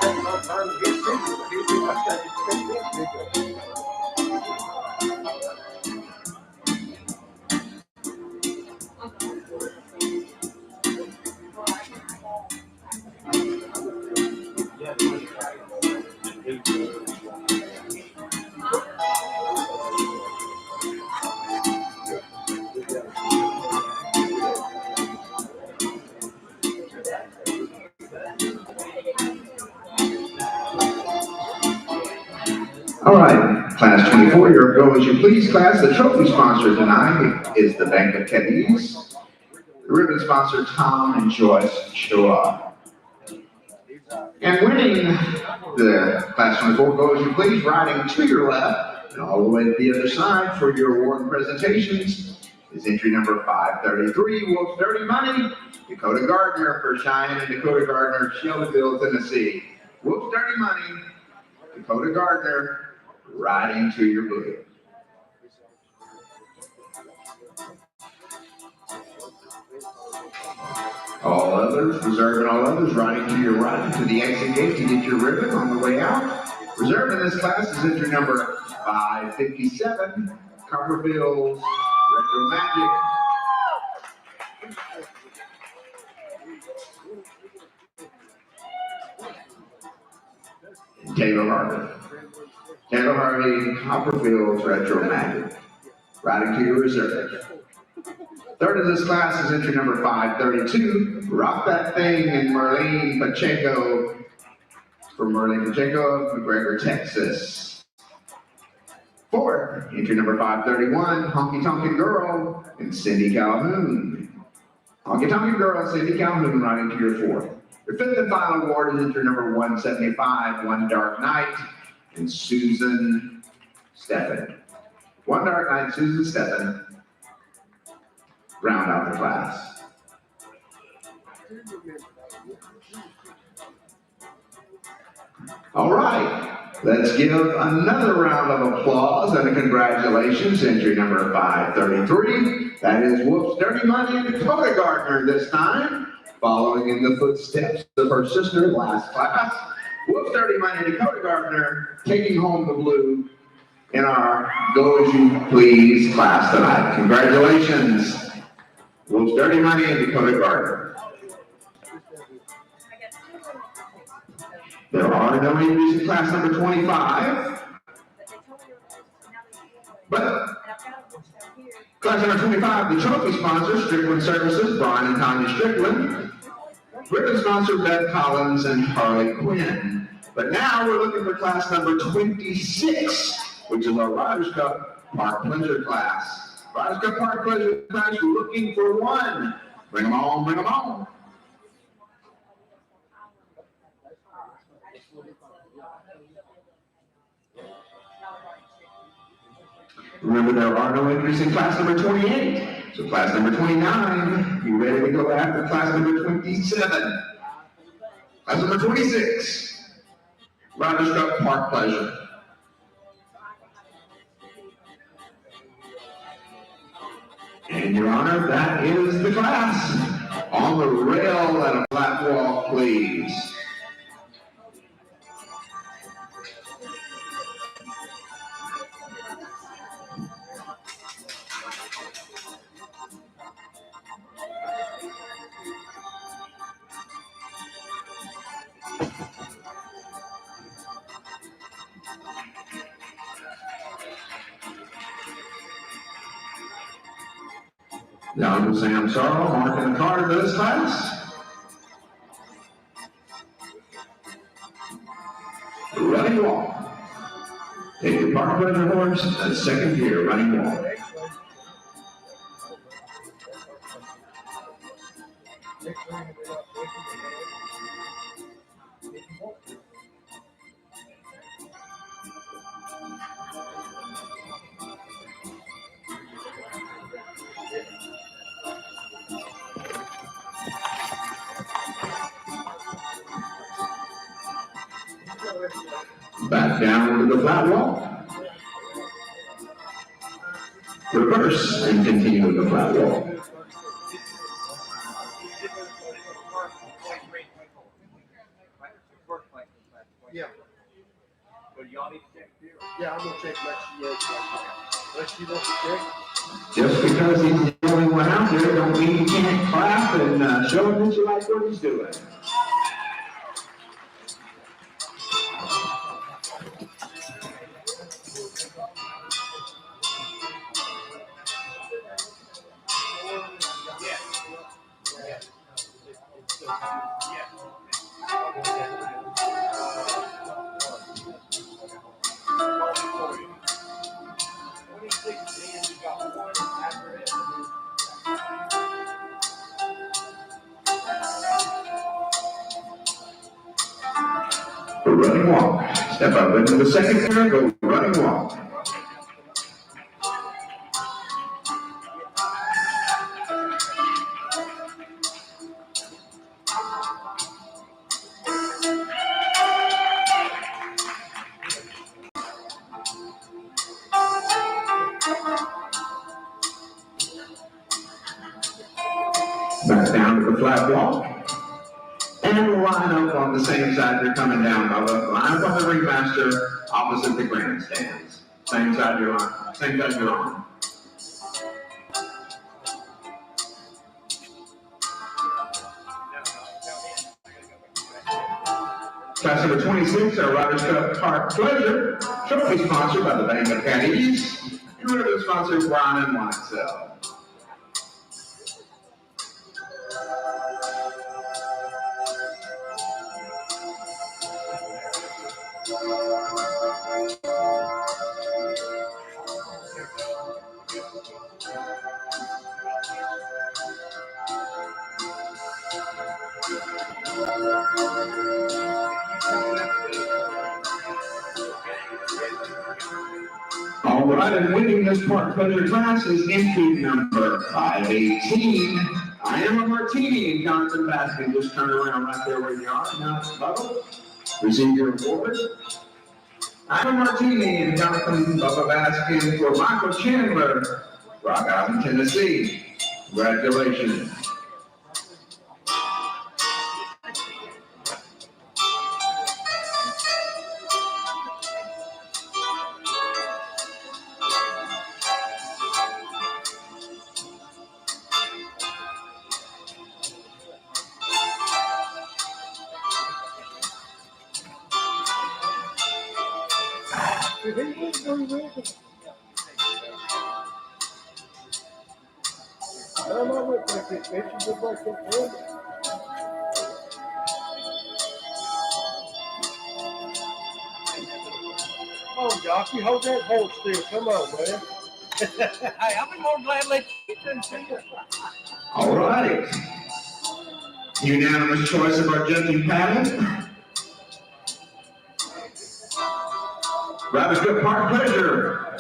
that's not time to get through. I got to take that. All right, class 24, your Go As You Please class. The trophy sponsor tonight is the Bank of Kennedy's. The ribbon sponsor, Tom and Joyce Shaw. And winning the class 24 Go As You Please, riding to your left and all the way to the other side for your award and presentations is entry number 533, Wolf's Dirty Money, Dakota Gardner for Cheyenne and Dakota Gardner, Shelbyville, Tennessee. Wolf's Dirty Money, Dakota Gardner, riding to your blue. All others, reserving all others, riding to your right to the exit gate to get your ribbon on the way out. Reserving this class is entry number 557, Copperfield's Retro Magic. Taylor Harvey. Taylor Harvey, Copperfield's Retro Magic. Riding to your reserve. Third of this class is entry number 532, Rock That Thing, and Marlene Pacheco from Marlene Pacheco of McGregor, Texas. Fourth, entry number 531, Honky Tonkin' Girl and Cindy Calhoun. Honky Tonkin' Girl and Cindy Calhoun riding to your fourth. Your fifth and final award is entry number 175, One Dark Night and Susan Steffen. One Dark Night, Susan Steffen. Round out the class. All right, let's give another round of applause and a congratulations. Entry number 533. That is Wolf's Dirty Money and Dakota Gardner this time, following in the footsteps of her sister last class. Wolf's Dirty Money and Dakota Gardner taking home the blue in our Go As You Please class tonight. Congratulations. Wolf's Dirty Money and Dakota Gardner. There are no entries in class number 25. But class number 25, the trophy sponsor, Strickland Services, Brian and Tanya Strickland. Ribbon sponsor, Beth Collins and Harley Quinn. But now we're looking for class number 26, which is our Riders Cup Park Pleasure class. Riders Cup Park Pleasure class, we're looking for one. Bring them on, bring them on. Remember, there are no entries in class number 28. So class number 29, you ready to go after class number 27? Class number 26, Riders Cup Park Pleasure. And Your Honor, that is the class. On the rail and a flat wall, please. The Honorable Sam Sorrell marking the card for this class. Running wall. Take your Park Pleasure horse and second gear, running wall. Back down to the flat wall. Reverse and continue with the flat wall. Yeah. Yeah, I'm gonna check unless you want to check. Just because he's the only one out there, don't mean you can't clap and show him that you like what he's doing. Running walk. Step up into the second pair, go running walk. Back down to the flat walk. And line up on the same side you're coming down, Bubba. Line up on the ringmaster, opposite the grandstands. Same side you're on. Same side you're on. Class number 26, our Riders Cup Park Pleasure, trophy sponsored by the Bank of Pennies, and ribbon sponsors Brian and Whitesell. All right, and winning this Park Pleasure class is entry number 518. I am a Martini and Jonathan Baskin. Just turn around right there where you are. Now, Bubba, receive your award. I'm a Martini and Jonathan Bubba Baskin for Michael Chandler, Rock Island, Tennessee. Congratulations. Oh, Josh, you hold that horse still. Come on, man. Hey, I'll be more glad to let you do it. All right. Unanimous choice of our judging panel. Riders Cup Park Pleasure.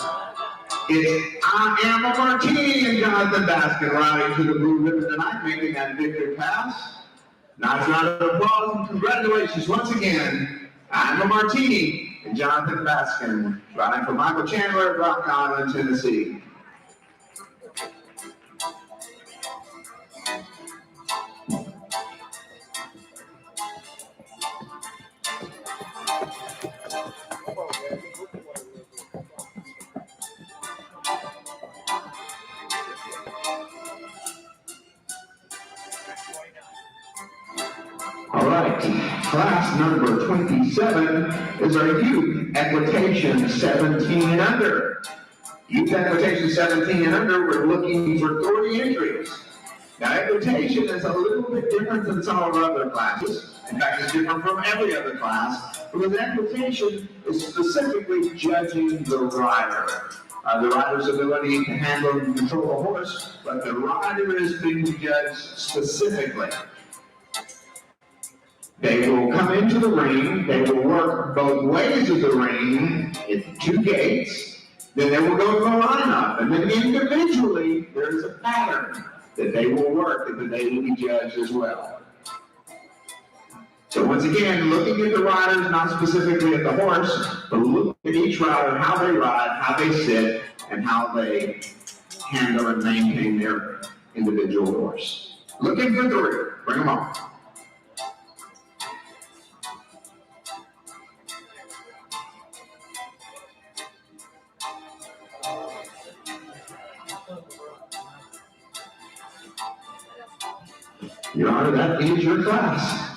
It's I Am a Martini and Jonathan Baskin riding to the blue ribbon tonight, making that victory pass. Nice round of applause and congratulations once again. I'm a Martini and Jonathan Baskin riding for Michael Chandler, Rock Island, Tennessee. All right, class number 27 is our youth equitation 17 and under. Youth equitation 17 and under, we're looking for 30 entries. Now, equitation is a little bit different than some of our other classes. In fact, it's different from every other class, because equitation is specifically judging the rider. The rider's ability to handle and control a horse, but the rider is being judged specifically. They will come into the ring, they will work both ways of the ring in 2 gates, then they will go to the lineup, and then individually, there is a pattern that they will work and that they will be judged as well. So once again, looking at the riders, not specifically at the horse, but looking at each rider, how they ride, how they sit, and how they handle and maintain their individual horse. Looking for 3, bring them on. Your Honor, that is your class.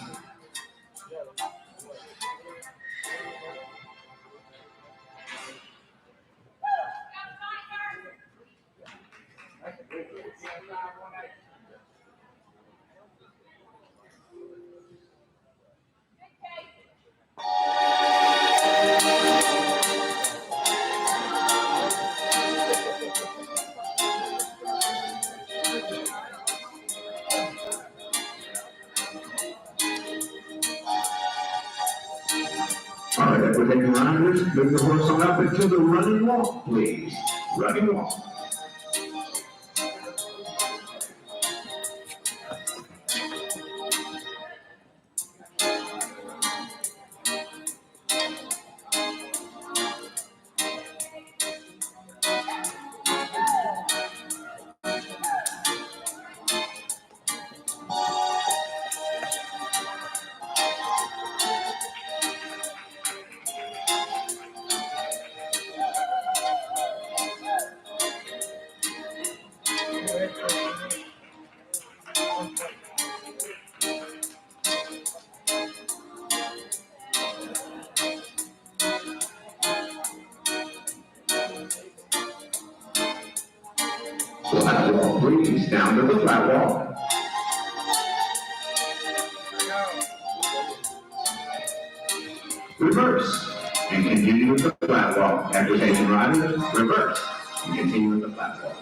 All right, equitation riders, move the horse on up into the running walk, please. Running walk. Flat walk, please, down to the flat walk. Reverse, and continue with the flat walk. Equitation riders, reverse, and continue with the flat walk.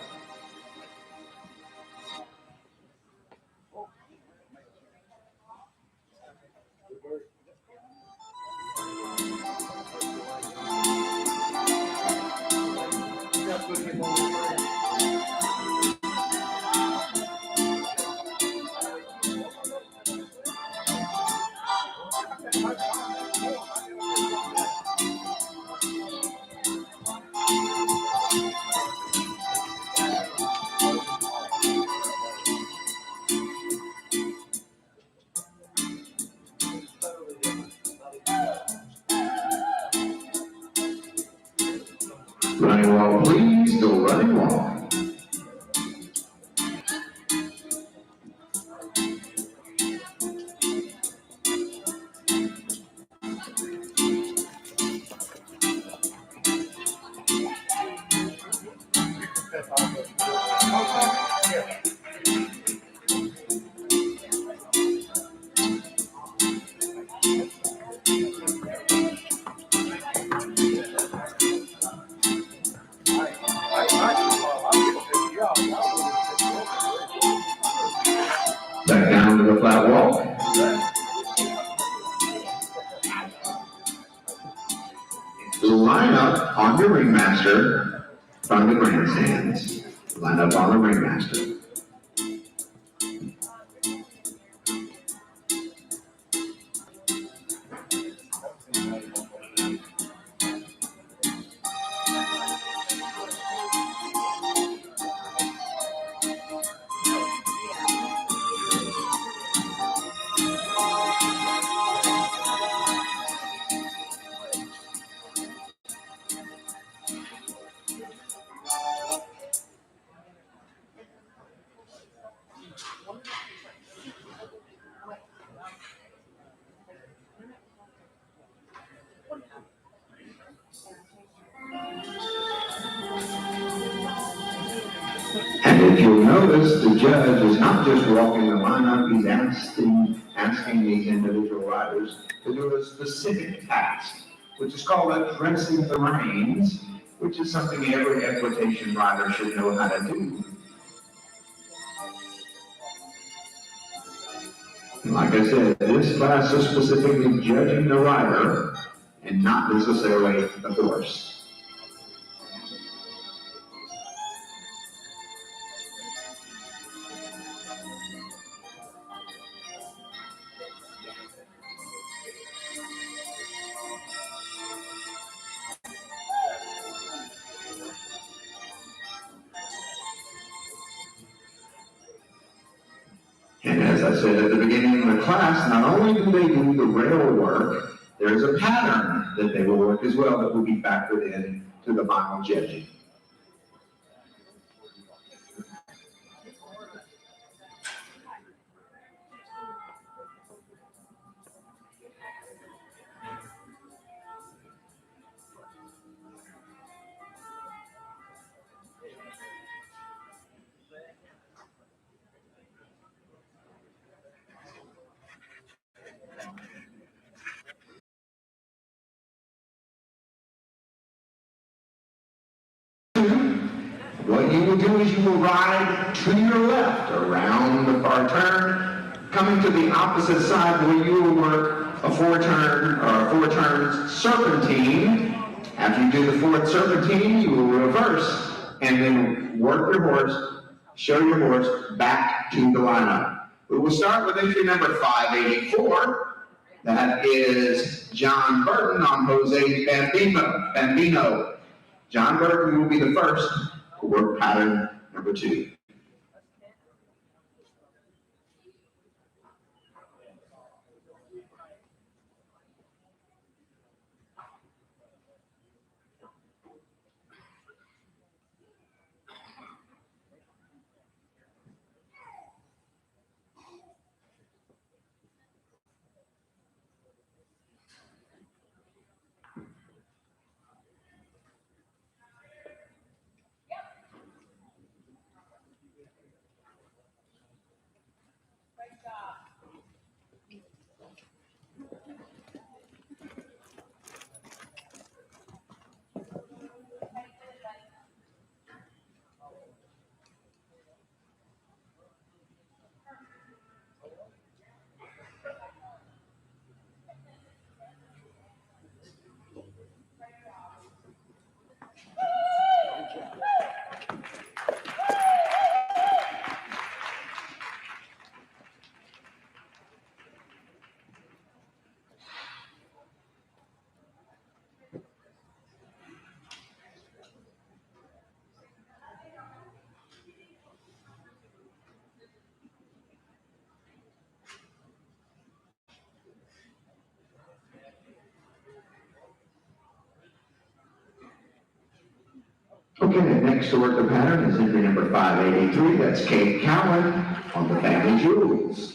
Running walk, please, go running walk. Back down to the flat walk. Line up on your ringmaster from the grandstands. Line up on the ringmaster. And if you'll notice, the judge is not just walking the lineup, he's asking these individual riders to do a specific task, which is called addressing the reins, which is something every equitation rider should know how to do. And like I said, this class is specifically judging the rider and not necessarily the horse. And as I said at the beginning of the class, not only do they do the rail work, there's a pattern that they will work as well that will be factored in to the final judging. What you will do is you will ride to your left around the far turn, coming to the opposite side where you will work a four turns serpentine. After you do the fourth serpentine, you will reverse and then work your horse, show your horse back to the lineup. We will start with entry number 584. That is John Burton on Jose Bambino. John Burton will be the first to work pattern number 2. Okay, next to work the pattern is entry number 583. That's Kate Cowan on the Family Jewels.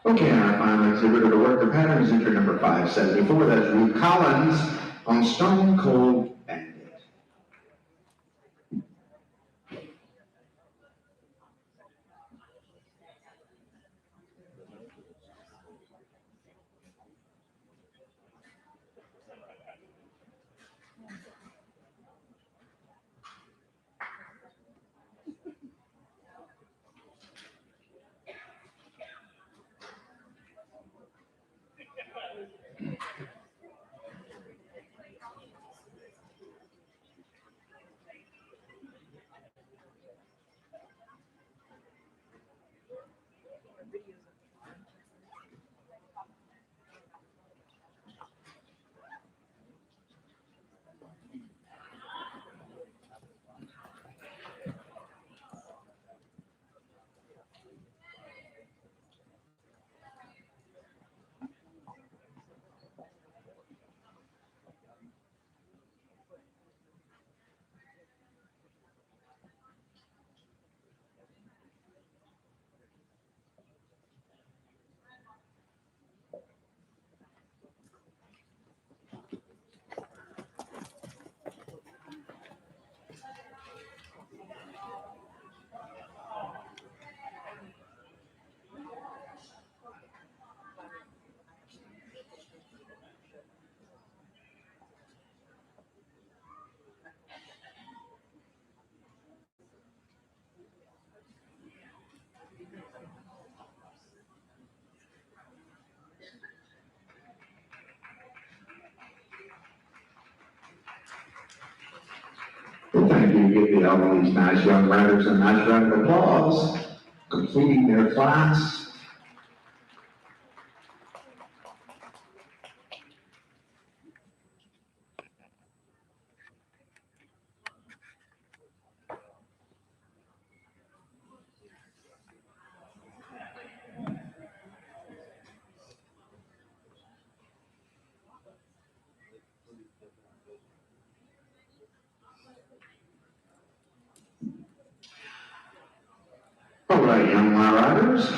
Okay, our final exhibitor to work the pattern is entry number 574. That's Ruth Collins on Stone Cold Bandit. Well, thank you. Give all these nice young riders a nice round of applause, completing their class. All right, young riders.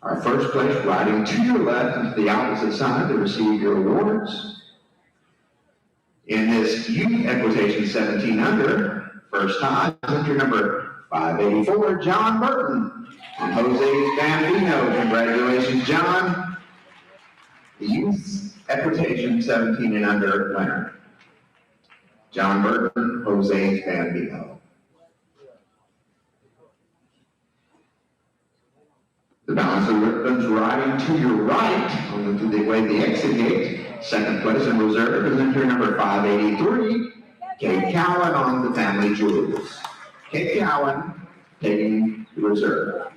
Our first place riding to your left and to the opposite side to receive your awards. In this youth equitation 17 under, first time, entry number 584, John Burton and Jose Bambino. Congratulations, John. The youth equitation 17 and under winner. John Burton, Jose Bambino. The balance of ribbons riding to your right, on the way the exit gate. Second place in reserve is entry number 583, Kate Cowan on the family jewels. Kate Cowan taking the reserve.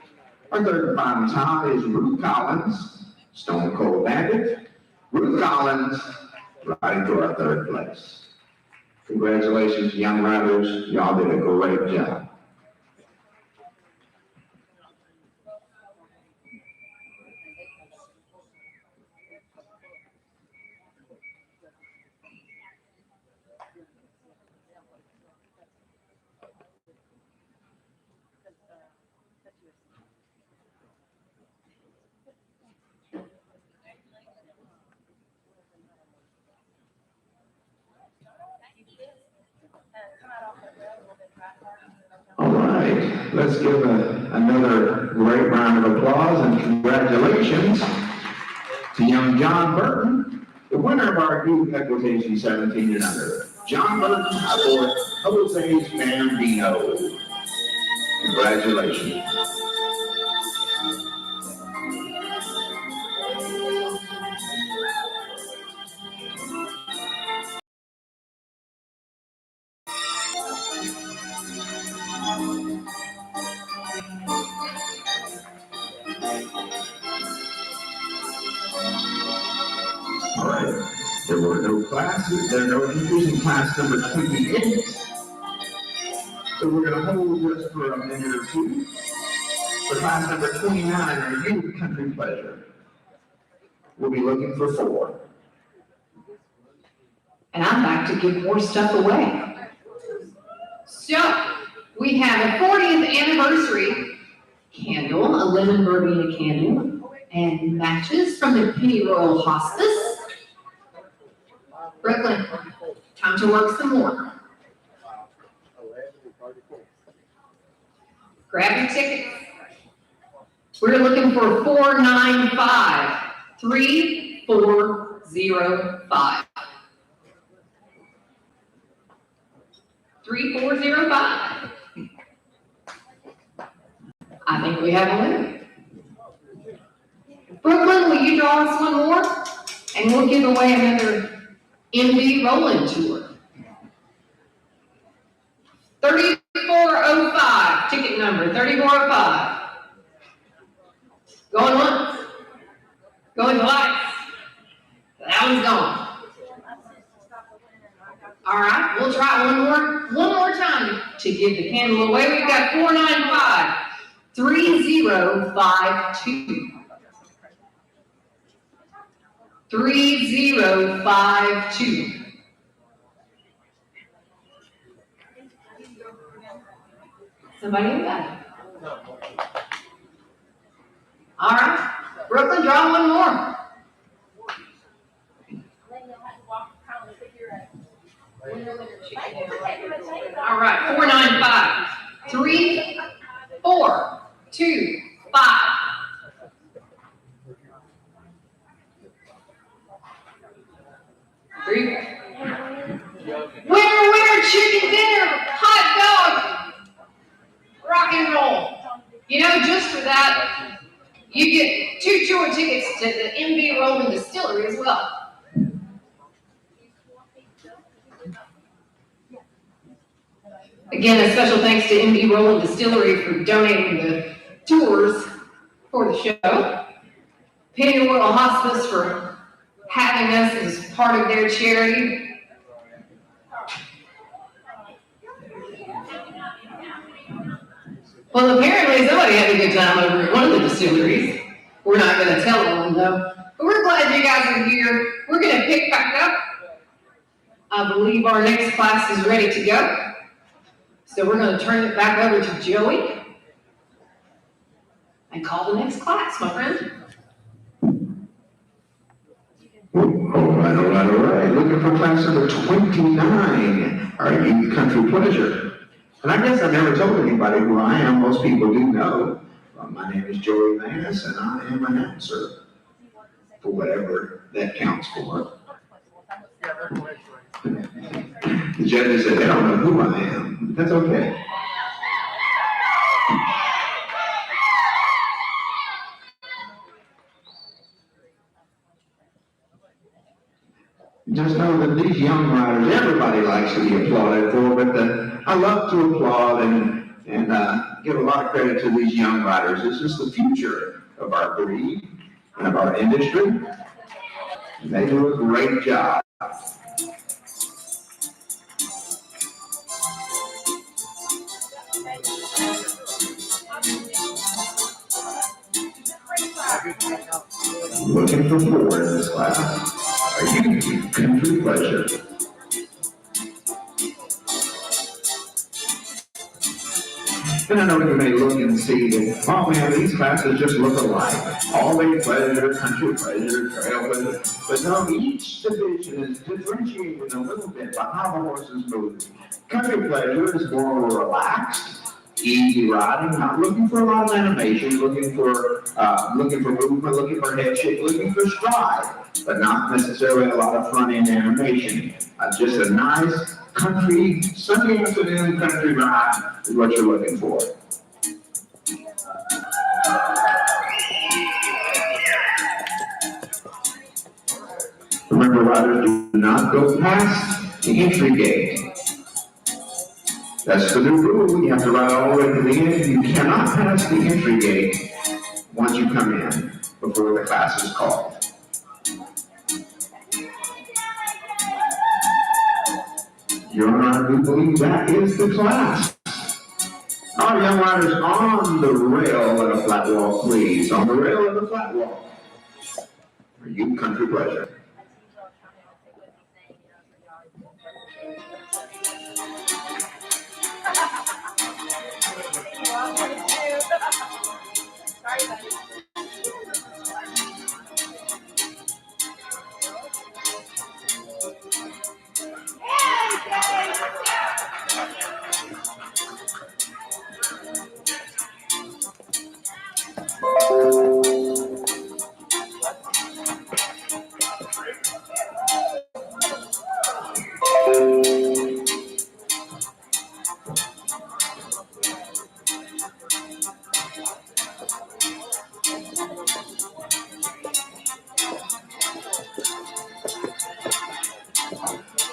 Our third and final tie is Ruth Collins, Stone Cold Bandit. Ruth Collins riding to our third place. Congratulations, young riders. Y'all did a great job. All right, let's give another great round of applause and congratulations to young John Burton, the winner of our youth equitation 17 and under. John Burton aboard Jose's Bambino. Congratulations. All right, there were no classes, there are no entries in class number 28. So we're going to hold this for a minute or two. For class number 29, our youth country pleasure. We'll be looking for 4. And I'd like to give more stuff away. So, we have a 40th anniversary candle, a lemon verbena candle, and matches from the PENNYROYAL Hospice. Brooklyn, time to work some more. Grab your ticket. We're looking for 495, 3405. 3405. I think we have a winner. Brooklyn, will you draw us one more? And we'll give away another MD Roland tour. 3405, ticket number 3405. Going once. Going twice. That one's gone. All right, we'll try one more time to give the candle away. We've got 495, 3052. 3052. Somebody in that? All right, Brooklyn, draw one more. All right, 495, 3425. Winner, chicken dinner, hot dog, rock and roll. You know, just for that, you get 2 tour tickets to the MB Roland Distillery as well. Again, a special thanks to PENNYROYAL Distillery for donating the tours for the show. PENNYROYAL Hospice for having us as part of their charity. Well, apparently somebody had a good time over at one of the distilleries. We're not going to tell them though. But we're glad you guys are here. We're going to pick back up. I believe our next class is ready to go. So we're going to turn it back over to Joey and call the next class, my friend. All right. Looking for class number 29, our youth country pleasure. And I guess I've never told anybody who I am. Most people do know. My name is Joey Manis, and I am an announcer for whatever that counts for. The judges said they don't know who I am. That's okay. Just know that these young riders, everybody likes to be applauded for, but I love to applaud and give a lot of credit to these young riders. This is the future of our breed and of our industry. And they do a great job. Looking for 4 in this class. Are you country pleasure? And I know you may look and see that, oh man, these classes just look alike. All day pleasure, country pleasure, trail pleasure. But no, each division is differentiated a little bit by how the horses move. Country pleasure is more relaxed, easy riding, not looking for a lot of animation, looking for movement, looking for head shake, looking for stride, but not necessarily a lot of front end animation. Just a nice country, Sunday afternoon country ride is what you're looking for. Remember, riders do not go past the entry gate. That's the new rule. You have to ride all the way to the end. You cannot pass the entry gate once you come in before the class is called. Your Honor, we believe that is the class. Our young riders on the rail at a flat walk, please. On the rail at a flat walk. For you, country pleasure.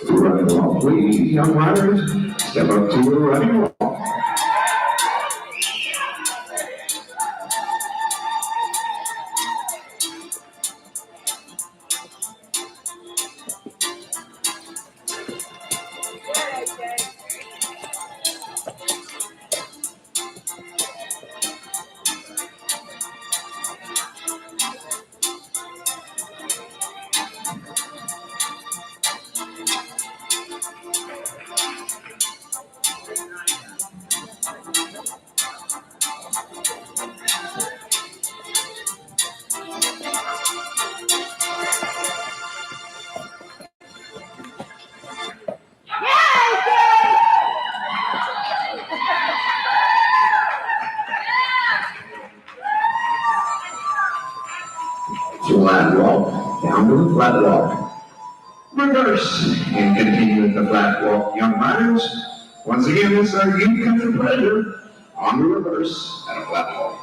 Running wall, please, young riders, step up to the running wall. Flat walk, down to the flat walk. Reverse and continue with the flat walk, young riders. Once again, this is our youth country pleasure on the reverse at a flat walk.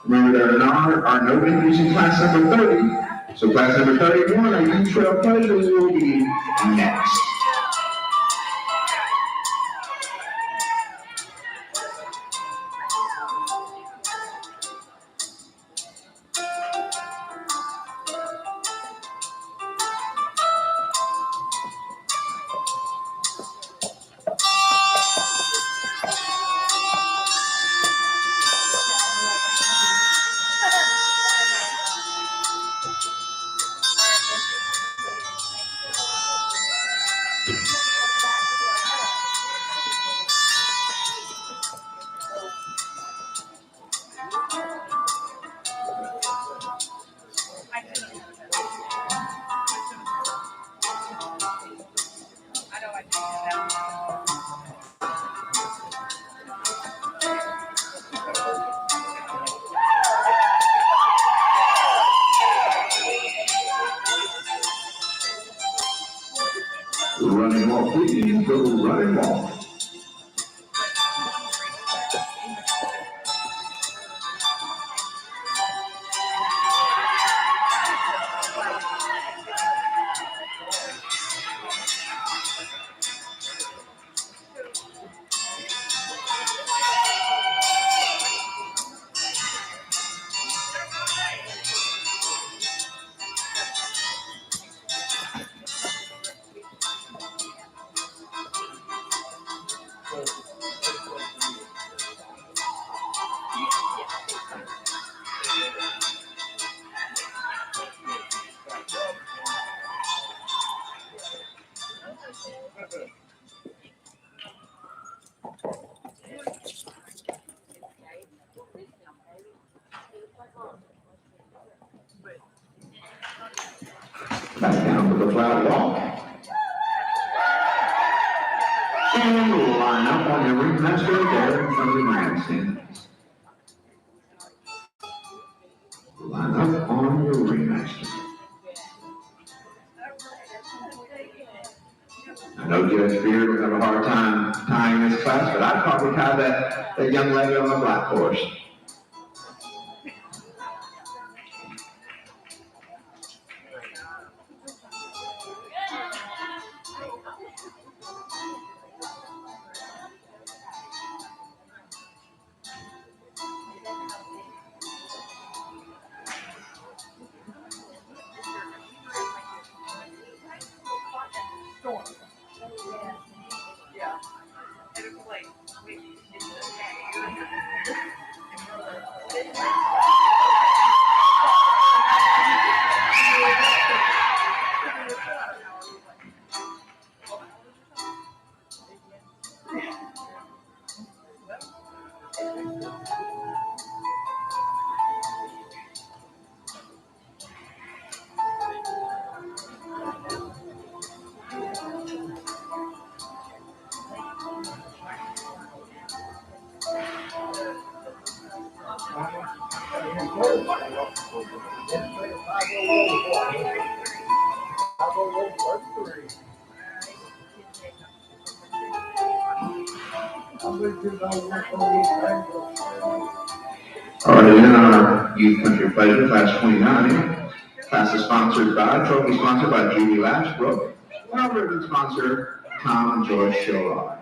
Remember, there are no entries in class number 30, so class number 31, our youth trail pleasures will be next. Running walk, please, go running walk. Back down to the flat walk. And line up on your ringmaster there in front of the grandstand. Line up on your ringmaster. I know Judge Beard will have a hard time tying this class, but I'd probably tie that young lady on the black horse. All right, in our Youth Country Pleasure, Class 29. Class is sponsored by, trophy sponsored by Judy Lashbrook. Our ribbon sponsor, Tom and Joyce Showrod.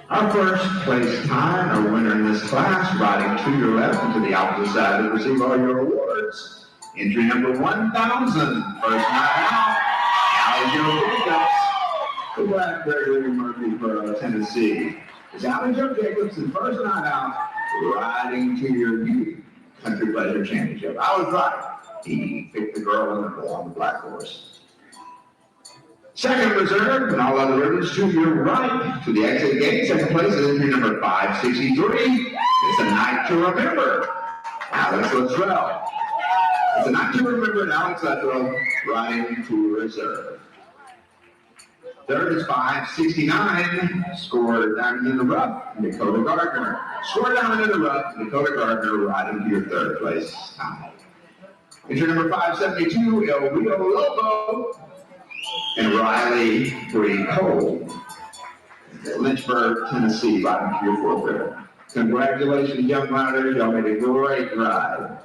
Our first place tie, our winner in this class, riding to your left and to the opposite side to receive all your awards. Entry number 1,000, first night out, Allie Jo Jacobs, the Blackberry Murfreesboro, Tennessee. It's Allie Jo Jacobs, the first night out, riding to your Youth Country Pleasure Championship. I was right. He picked the girl on the black horse. Second reserve, and all other ribbons to your right, to the exit gate. Second place is entry number 563. It's a night to remember. Alex Luttrell. It's a night to remember, and Alex Luttrell riding to reserve. Third is 569. Scored down in the rough, Dakota Gardner. Scored down in the rough, Dakota Gardner riding to your third place tie. Entry number 572, El Rio Lobo. And Riley Bree Cole, Lynchburg, Tennessee, riding to your fourth there. Congratulations, young riders. Y'all made a great ride.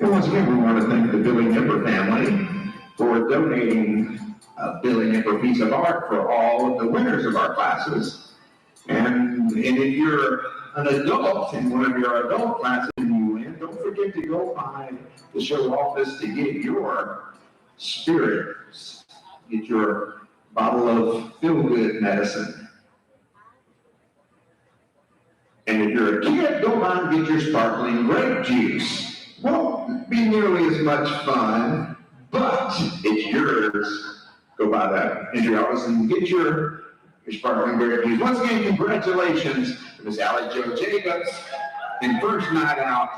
And once again, we want to thank the Billy Nipper family for donating a Billy Nipper piece of art for all of the winners of our classes. And if you're an adult in one of your adult classes and you win, don't forget to go by the show office to get your spirits, get your bottle of feel-good medicine. And if you're a kid, go by and get your sparkling grape juice. Won't be nearly as much fun, but it's yours. Go by that entry office and get your sparkling grape juice. Once again, congratulations to Miss Allie Jo Jacobs. And first night out,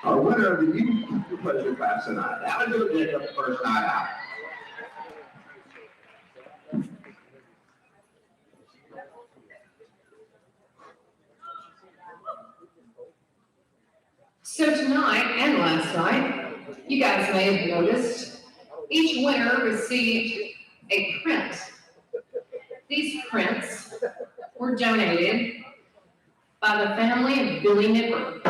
Our winner of the youth pleasure class tonight, Alexander Jacob, first night out. So tonight and last night, you guys may have noticed, each winner received a print. These prints were donated by the family of Billy Nipper.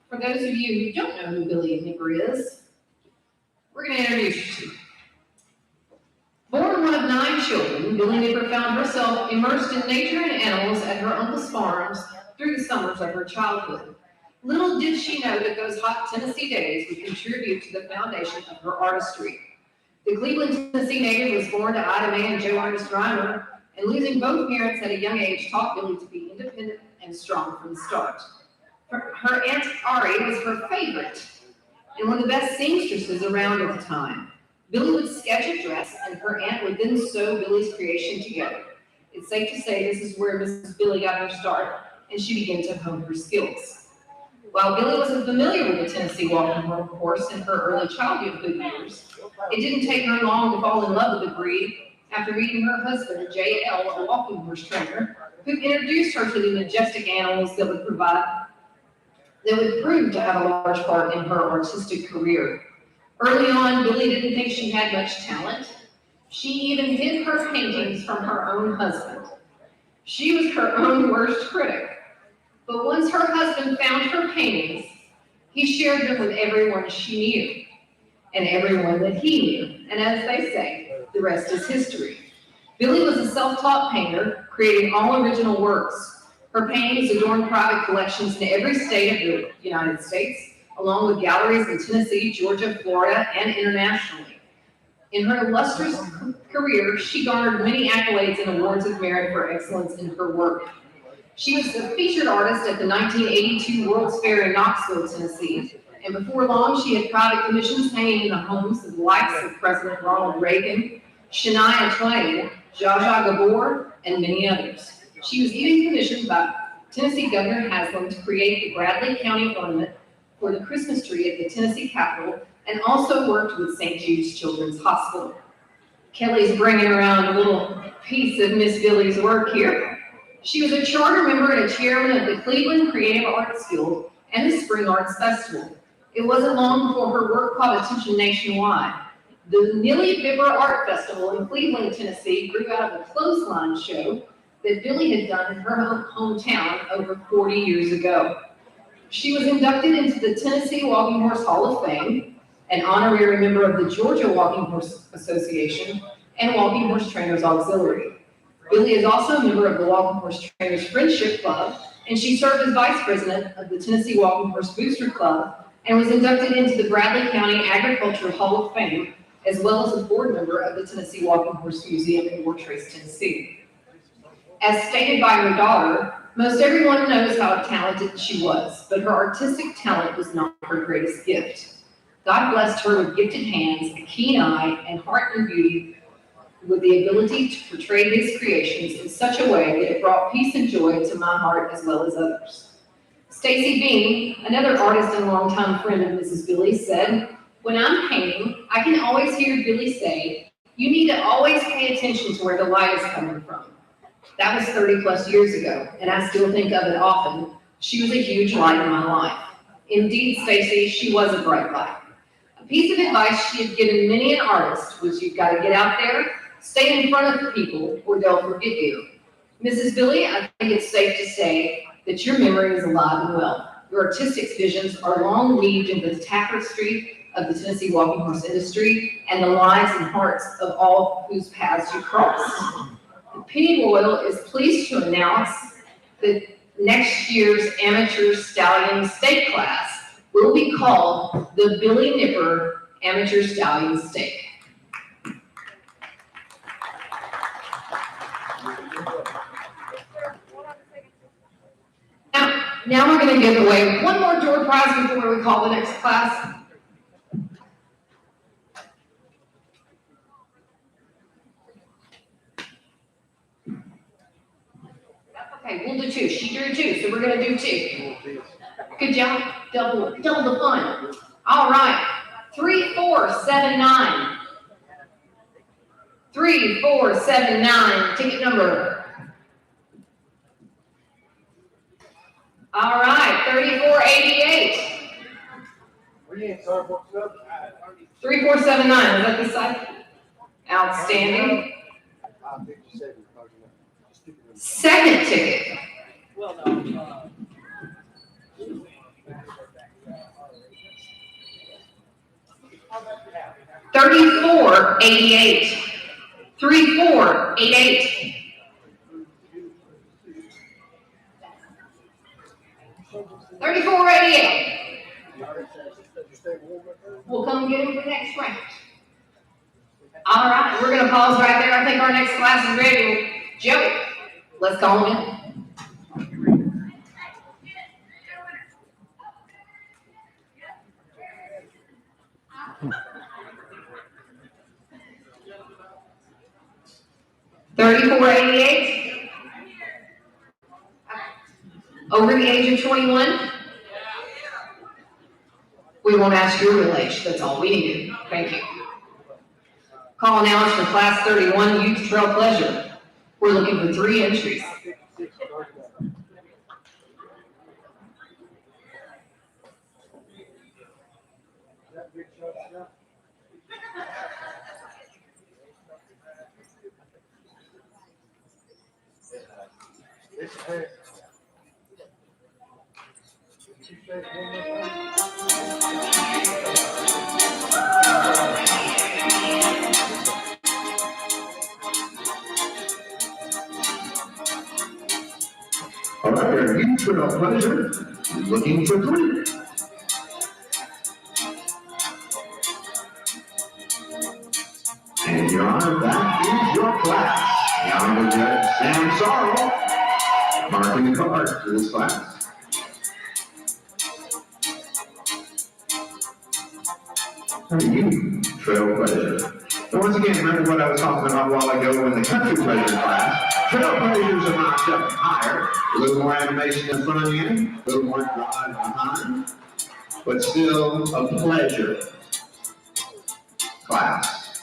For those of you who don't know who Billy Nipper is, we're going to introduce you to. Born one of 9 children, Billy Nipper found herself immersed in nature and animals at her uncle's farms through the summers of her childhood. Little did she know that those hot Tennessee days would contribute to the foundation of her artistry. The Cleveland, Tennessee native was born to Ida Mae and Joe Ernest Reimer, and losing both parents at a young age taught Billy to be independent and strong from the start. Her Aunt Ari was her favorite and one of the best seamstresses around at the time. Billy would sketch a dress, and her aunt would then sew Billy's creation together. It's safe to say this is where Mrs. Billy got her start, and she began to hone her skills. While Billy wasn't familiar with the Tennessee walking horse in her early childhood years, it didn't take her long to fall in love with the breed after meeting her husband, J.L., a walking horse trainer, who introduced her to the majestic animals that would prove to have a large part in her artistic career. Early on, Billy didn't think she had much talent. She even hid her paintings from her own husband. She was her own worst critic. But once her husband found her paintings, he shared them with everyone she knew and everyone that he knew. And as they say, the rest is history. Billy was a self-taught painter, creating all original works. Her paintings adorn private collections in every state of the United States, along with galleries in Tennessee, Georgia, Florida, and internationally. In her illustrious career, she garnered many accolades and awards of merit for excellence in her work. She was the featured artist at the 1982 World's Fair in Knoxville, Tennessee, and before long she had private commissions hanging in the homes of the likes of President Ronald Reagan, Shania Twain, Zsa Zsa Gabor, and many others. She was even commissioned by Tennessee Governor Haslam to create the Bradley County ornament for the Christmas tree at the Tennessee Capitol, and also worked with St. Jude's Children's Hospital. Kelly's bringing around a little piece of Miss Billy's work here. She was a charter member and a chairman of the Cleveland Creative Arts Guild and the Spring Arts Festival. It wasn't long before her work caught attention nationwide. The Nilly Bibber Art Festival in Cleveland, Tennessee grew out of a clothesline show that Billy had done in her hometown over 40 years ago. She was inducted into the Tennessee Walking Horse Hall of Fame, an honorary member of the Georgia Walking Horse Association, and Walking Horse Trainers Auxiliary. Billy is also a member of the Walking Horse Trainers Friendship Club, and she served as vice president of the Tennessee Walking Horse Booster Club and was inducted into the Bradley County Agricultural Hall of Fame, as well as a board member of the Tennessee Walking Horse Museum in Wartrace, Tennessee. As stated by her daughter, most everyone knows how talented she was, but her artistic talent was not her greatest gift. God blessed her with gifted hands, a keen eye, and heart and beauty, with the ability to portray his creations in such a way that it brought peace and joy to my heart as well as others. Stacy Bean, another artist and longtime friend of Mrs. Billy, said, "When I'm painting, I can always hear Billy say, 'You need to always pay attention to where the light is coming from.' That was 30 plus years ago, and I still think of it often. She was a huge light in my life." Indeed, Stacy, she was a bright light. A piece of advice she had given many an artist was, you've got to get out there, stay in front of the people, or they'll forget you. Mrs. Billy, I think it's safe to say that your memory is alive and well. Your artistic visions are long weaved into the tapestry of the Tennessee walking horse industry and the lives and hearts of all whose paths you cross. The Pennyroyal is pleased to announce that next year's Amateur Stallion Stake class will be called the Billy Nipper Amateur Stallion Stake. Now we're going to give away one more door prize before we call the next class. Okay, we'll do two. She drew two, so we're going to do two. Good job. Double the fun. All right. 3479. 3479. Ticket number. All right. 3488. 3479. Is that the side? Outstanding. Second ticket. Well, no. 3488. 3488. 3488. We'll come get him for the next round. All right, we're gonna pause right there. I think our next class is ready. Joey, let's call him in. $34.88. Over the age of 21. We won't ask your real age. That's all we need. Thank you. Call announced for Class 31 Youth Trail Pleasure. We're looking for 3 entries. All right, there, you trail pleasure, looking for 3. And Your Honor, that is your class. The Honorable Judge Sam Sorrell, marking the card for this class. You trail pleasure. So once again, remember what I was talking about a while ago in the country pleasure class. Trail pleasures are notched up higher, a little more animation in front of you, a little more drive behind, but still a pleasure class.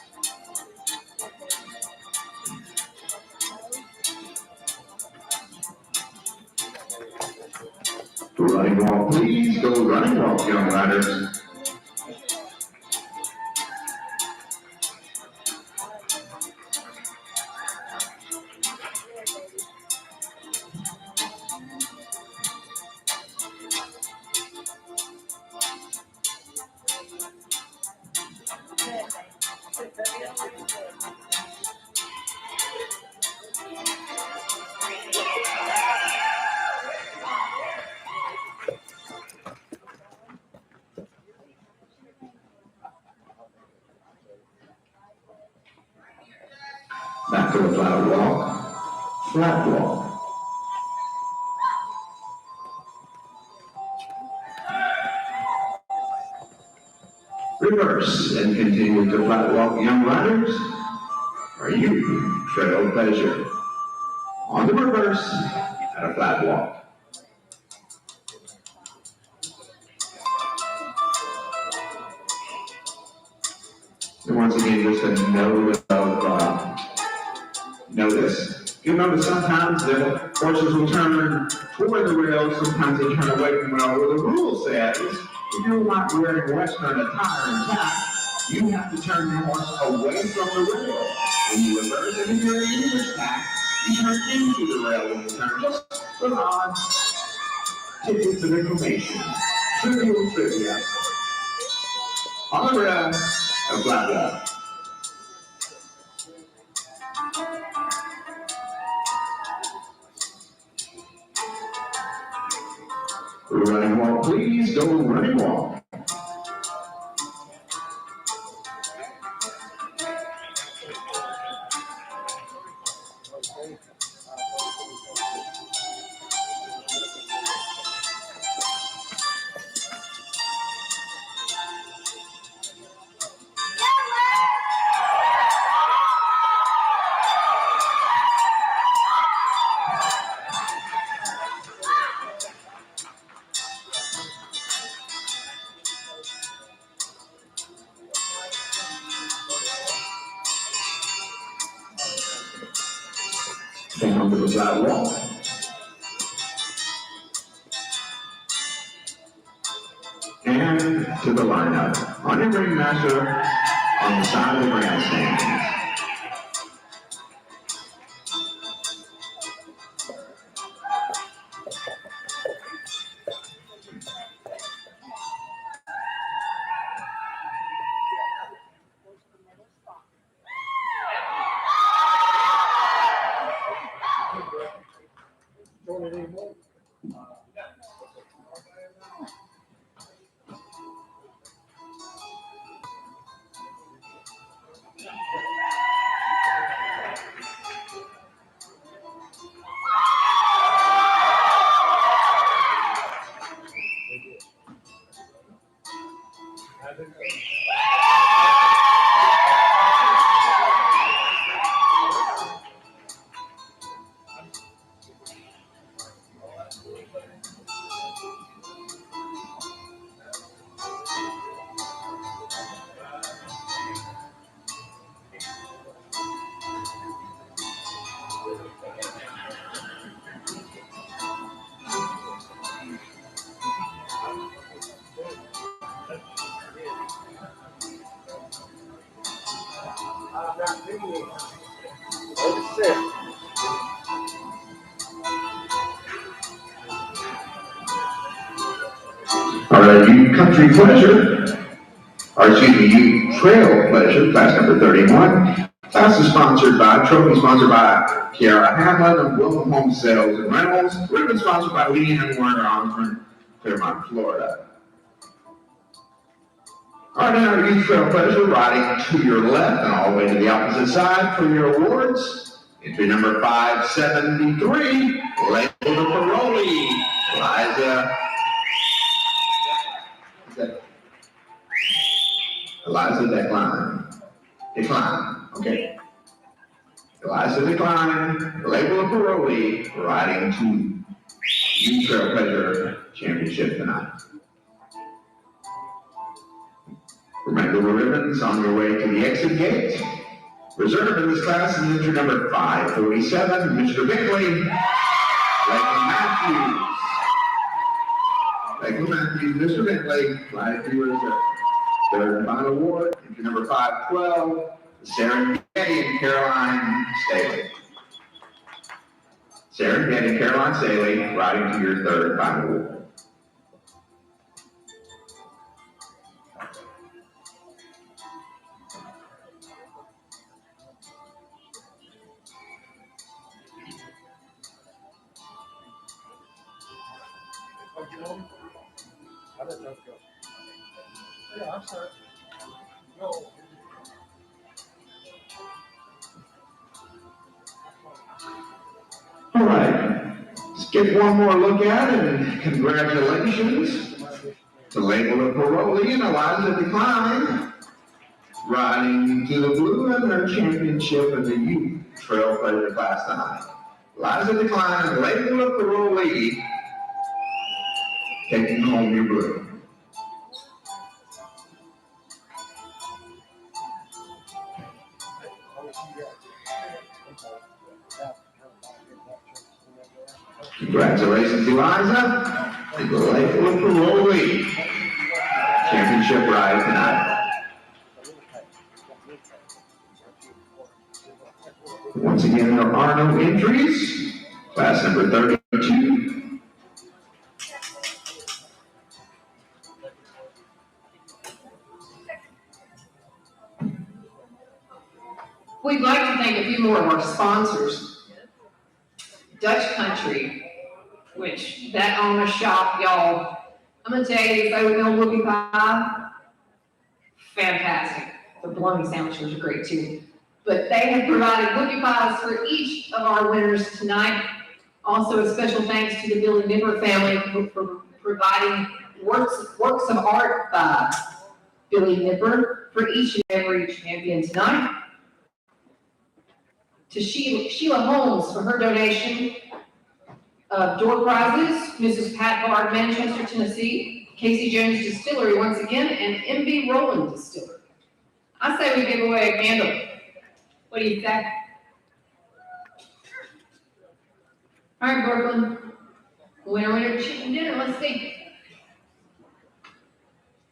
Running walk, please. Go running walk, young riders. Back to the flat walk. Flat walk. Reverse and continue to flat walk, young riders. Are you trail pleasure? On the reverse at a flat walk. And once again, just a note of notice. You notice sometimes the horses will turn toward the rail, sometimes they turn away from the rail. Well, the rule says if you're not wearing Western attire and tack, you have to turn your horse away from the rail. When you reverse, and if you're in English tack, you turn into the rail when you turn. Just some odd tidbits of information. Trivial trivia. On the rail, a flat walk. Running walk, please. Go running walk. Down to the flat wall. And to the lineup. On your ringmaster on the side of the grandstand. All right, you country pleasure, or excuse me, you trail pleasure, class number 31. Class is sponsored by, trophy sponsored by Kiara Hamlin of Welcome Home Sales and Rentals. Ribbon sponsored by Lee and Warner Osborne, Fairmont, Florida. All right, now you trail pleasure, riding to your left and all the way to the opposite side for your awards. Entry number 573, labeled the Paroli, Eliza Decline, okay. Eliza Decline, label of Paroli, riding to You Trail Pleasure Championship tonight. Remember the ribbons on your way to the exit gate. Reserved in this class is entry number 547, Mr. Bingley, Lakeland Matthews, Mr. Bingley, flag to reserve. Third and final award, entry number 512, Sarah Getty and Caroline Staley. Sarah Getty and Caroline Staley, riding to your third and final award. All right, let's get one more look at it, and congratulations to Label of Paroli and Eliza Decline, riding to the blue in their championship in the youth trail pleasure class tonight. Eliza Decline and Label of Paroli taking home your blue. Congratulations, Eliza, and the Lakeland Paroli championship ride tonight. Once again, there are no entries. Class number 32. We'd like to thank a few more of our sponsors. Dutch Country, which that own a shop, y'all. I'm gonna tell you, if they would know whoopie pie, fantastic. The bologna sandwiches are great too. But they have provided whoopie pies for each of our winners tonight. Also, a special thanks to the Billy Nipper family for providing works of art by Billy Nipper for each and every champion tonight. To Sheila Holmes for her donation of door prizes, Mrs. Pat Bard, Manchester, Tennessee, Casey Jones Distillery once again, and MB Rowland Distillery. I say we give away a candle. What do you think? All right, Brooklyn. Winner, chicken dinner. Let's see.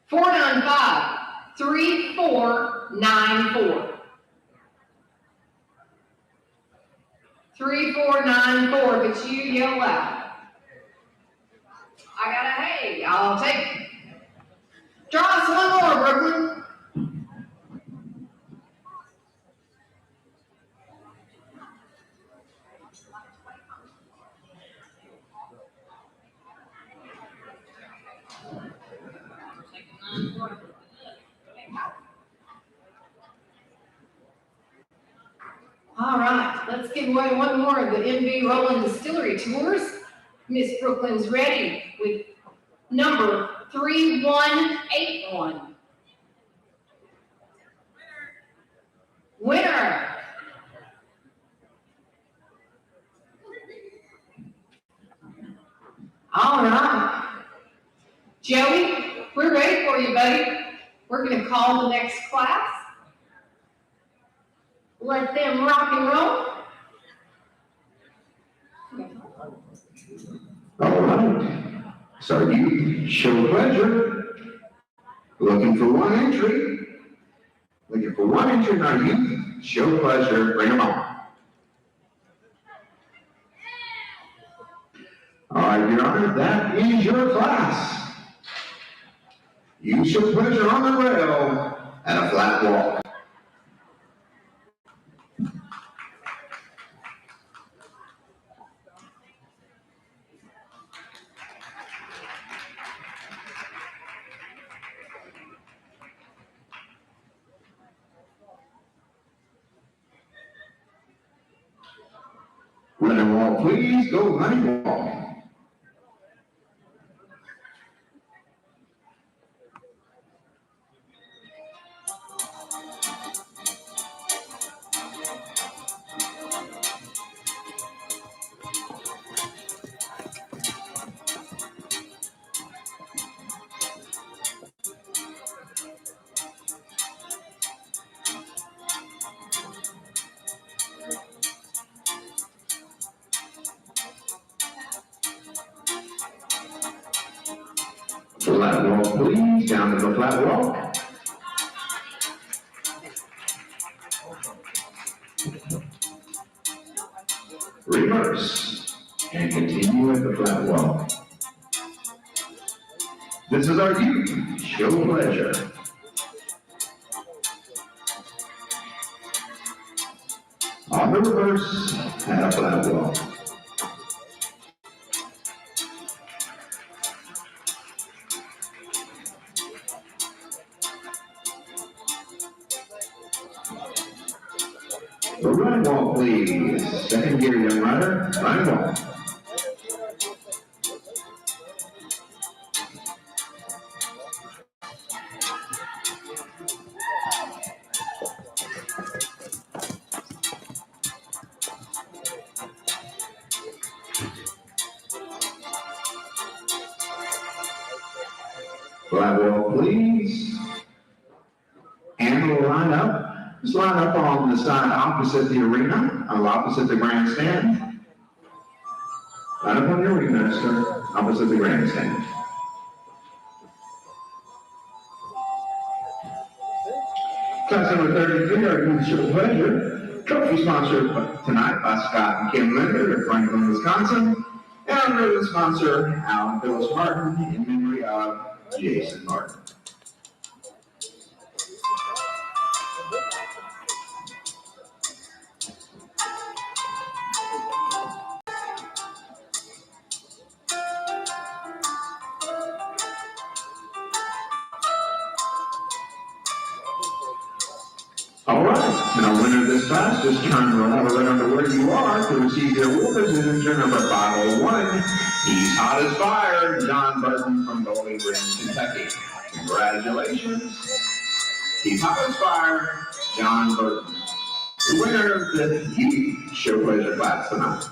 495-3494. 3494, but you yell loud. I got a hey, I'll take it. Draw us one more, Brooklyn. All right, let's give away one more of the MV Roland Distillery tours. Miss Brooklyn's ready with number 3181. Winner. All right. Joey, we're ready for you, buddy. We're going to call the next class. Let them rock and roll. All right. So you show pleasure. Looking for one entry. Looking for one entry in our youth. Show pleasure. Bring them on. All right, Your Honor, that is your class. You show pleasure on the rail and a flat walk. Running wall, please. Go running wall. Flat walk, please. Down to the flat walk. Reverse. And continue at the flat walk. This is our youth. Show pleasure. On the reverse and a flat walk. The run walk, please. Second gear, young rider. Run walk. Flat walk, please. And we'll line up. Just line up on the side opposite the arena, opposite the grandstand. Line up on the arena, sir, opposite the grandstand. Class number 33, our youth show pleasure. Trophy sponsored tonight by Scott and Kim Linder of Franklin, Wisconsin. And our ribbon sponsor, Alan Phyllis Martin, in memory of Jason Martin. All right, now winner of this class, just turn around under where you are to receive your awards. Is enter number 501. He's hot as fire, John Burton from Bowling Green, Kentucky. Congratulations. He's hot as fire, John Burton. The winner of the youth show pleasure class tonight.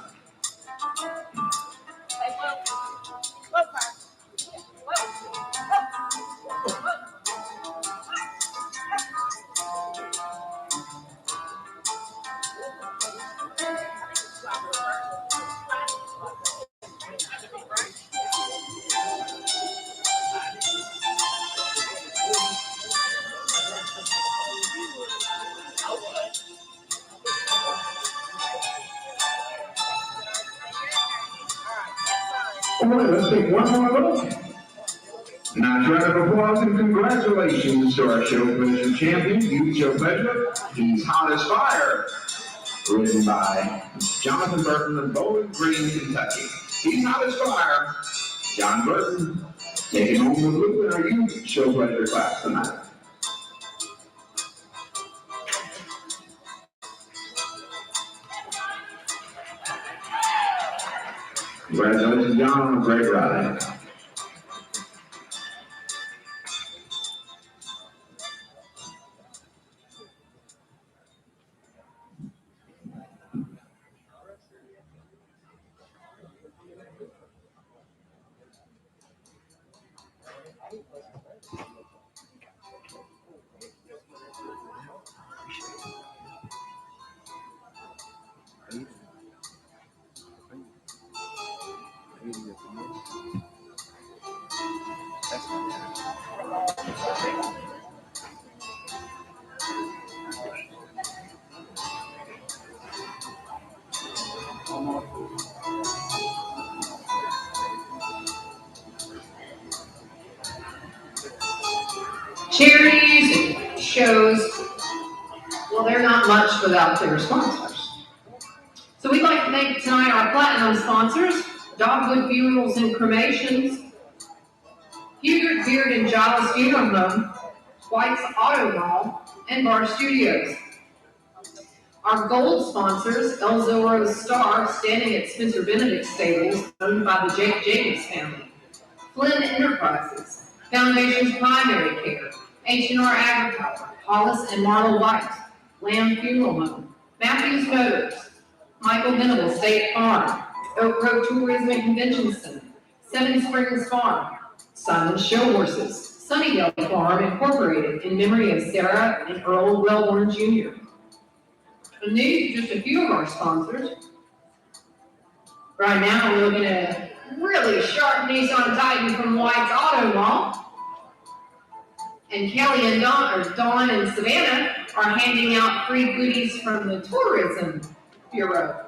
more, let's take one more look. Now, a round of applause and congratulations to our show pleasure champion, Youth Show Pleasure. He's hot as fire. Written by Jonathan Burton of Bowling Green, Kentucky. He's hot as fire. John Burton, taking home the blue in our Youth Show Pleasure class tonight. Congratulations, John, on a great ride. Charities, shows, well, they're not much without their sponsors. So we'd like to thank tonight our platinum sponsors, Dogwood Funerals and Cremations, Hubert Beard and Giles Funeral Home, White's Auto Mall, and Bar Studios. Our gold sponsors, El Zorro's Star, standing at Spencer Benedict Stables, owned by the Jake Jacobs family, Flynn Enterprises, Foundation's Primary Care, H&R Agriculture, Hollis and Marla White, Lamb Funeral Home, Matthews Motors, Michael Venable State Farm, Oak Grove Tourism and Convention Center, Seven Springs Farm, Simon's Show Horses, Sunnydale Farm Incorporated in memory of Sarah and Earl Wellborn Jr. And these are just a few of our sponsors. Right now we're looking at a really sharp Nissan Titan from White's Auto Mall. And Kelly and Dawn and Savannah are handing out free goodies from the Tourism Bureau.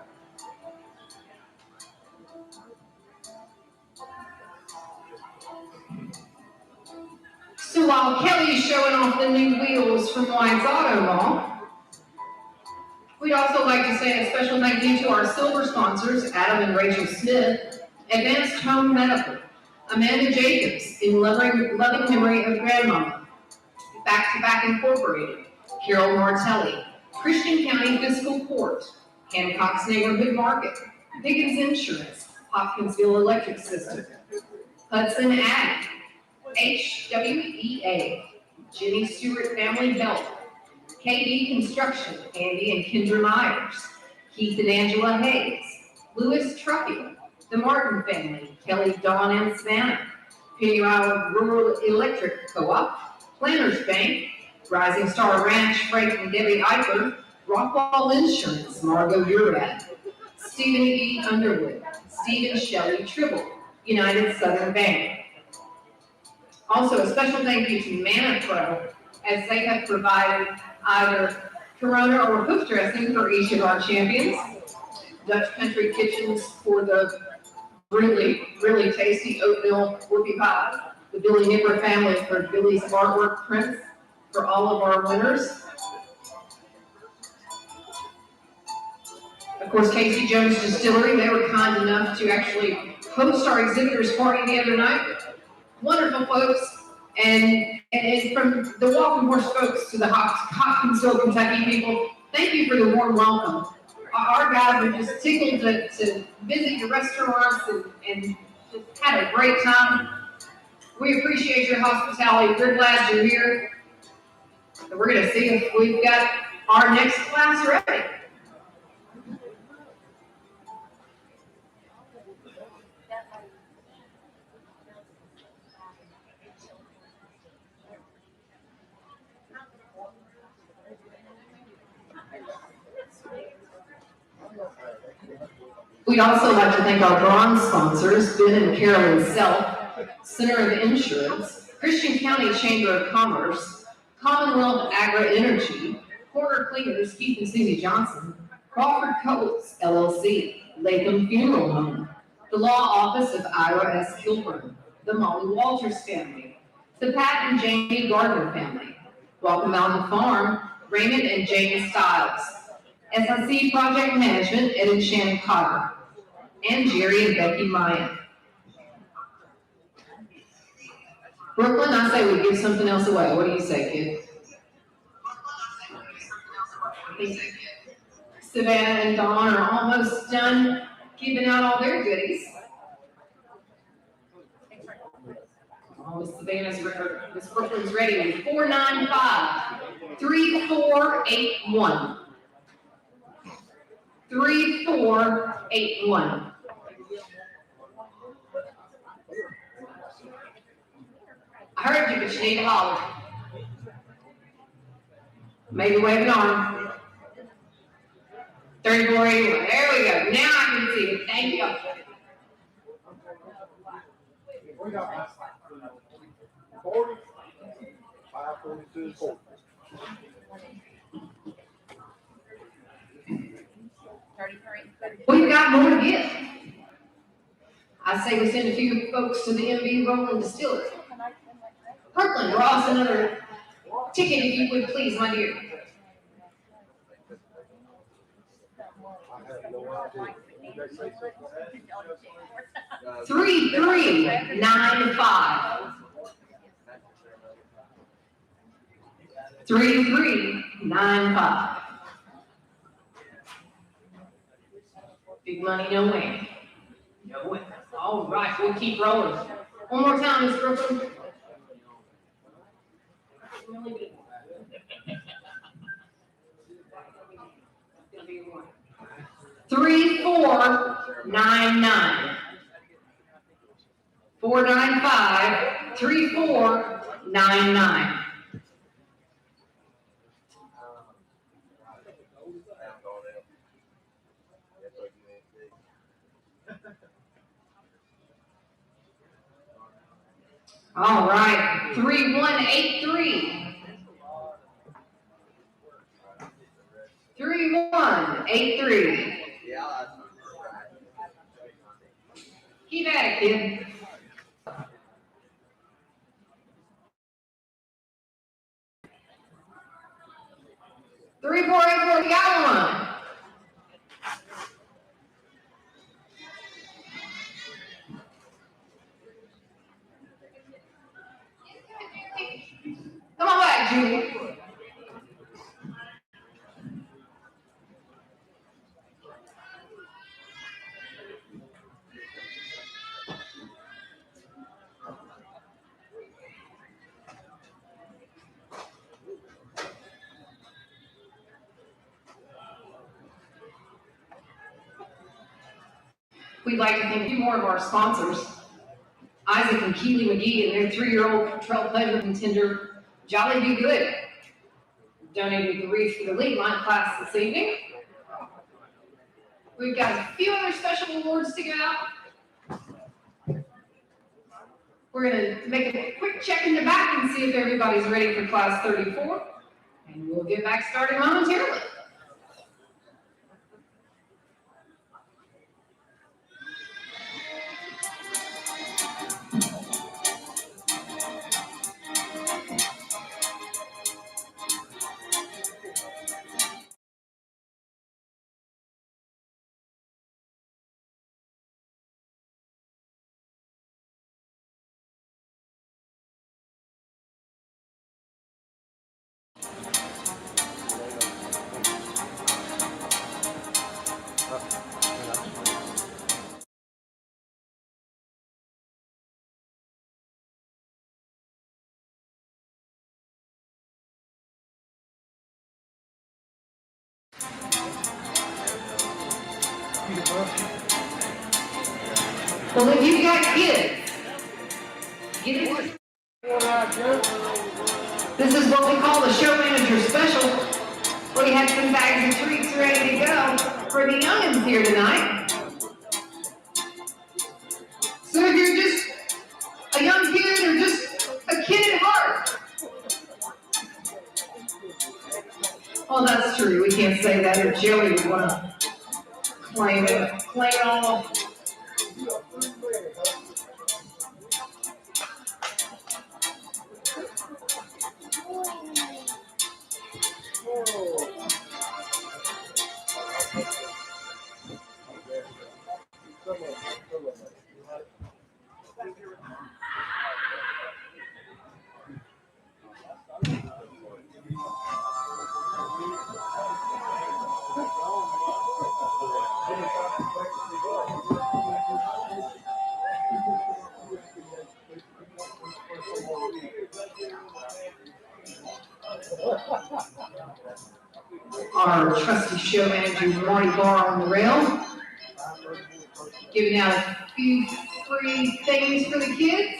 So while Kelly's showing off the new wheels from White's Auto Mall, we'd also like to say a special thank you to our silver sponsors, Adam and Rachel Smith, Advanced Home Medical, Amanda Jacobs, in loving memory of Grandmama, Back to Back Incorporated, Carol Martelli, Christian County Fiscal Court, Hancock's Neighborhood Market, Dickens Insurance, Hopkinsville Electric System, Hudson Ag, HWEA, Jenny Stewart Family Health, KD Construction, Andy and Kendra Myers, Keith and Angela Hayes, Lewis Trucking, the Martin family, Kelly, Dawn and Savannah, PENNYROYAL Rural Electric Co-op, Planners Bank, Rising Star Ranch, Frank and Debbie Eichler, Rockwall Insurance, Margot Urad, Stephen E. Underwood, Steve and Shelley Tribble, United Southern Bank. Also, a special thank you to Mana Pro, as they have provided either Corona or hoof dressing for each of our champions, Dutch Country Kitchens for the really, really tasty oatmeal whoopie pie, the Billy Nipper family for Billy's artwork prints for all of our winners. Of course, Casey Jones Distillery, they were kind enough to actually host our exhibitors party the other night. Wonderful folks, and from the Walking Horse folks to the Hopkinsville, Kentucky people, thank you for the warm welcome. Our guys are just tickled to visit your restaurants and just had a great time. We appreciate your hospitality. We're glad you're here. And we're going to see if we've got our next class ready. We'd also like to thank our bronze sponsors, Ben and Carolyn Self, Center of Insurance, Christian County Chamber of Commerce, Commonwealth Agri Energy, Porter Cleaners, Keith and Susie Johnson, Crawford Coates, LLC, Latham Funeral Home, the Law Office of Ira S. Kilburn, the Molly Walters family, the Pat and Jamie Gardner family, Walker Mountain Farm, Raymond and Jane Stiles, SIC Project Management, Ed and Shannon Cotter, and Jerry and Becky Meyer. Brooklyn, I say we give something else away. What do you say, kid? Savannah and Dawn are almost done giving out all their goodies. Oh, Miss Savannah's ready. Miss Brooklyn's ready. 495-3481. 3481. I heard you, but you need to holler. Maybe wave an arm. 3481. There we go. Now I can see it. Thank you. We got 40, 542, 40. We've got more to give. I say we send a few folks to the MB Rolling Distillery. Brooklyn, draw us another ticket if you would please, my dear. I have no idea. 3395. 3395. Big money, no win. No win. All right, we'll keep rolling. One more time, Miss Brooklyn. 3499. 495-3499. All right, 3183. 3183. Keep at it, kid. Three, four, eight, four, got one. Come on back, Julie. We'd like to thank a few more of our sponsors. Isaac and Keely McGee and their 3-year-old trail pleasure contender, Jolly Be Good, donated the wreath for the lead line class this evening. We've got a few other special awards to give out. We're going to make a quick check in the back and see if everybody's ready for class 34, and we'll get back started momentarily. Well, if you've got kids, get it. This is what we call the show manager special. We have some bags of treats ready to go for the youngins here tonight. So if you're just a young kid or just a kid at heart. Well, that's true. We can't say that, or Joey would want to claim it all. Our trusty show manager, Marty Barr on the rail, giving out a few free things for the kids.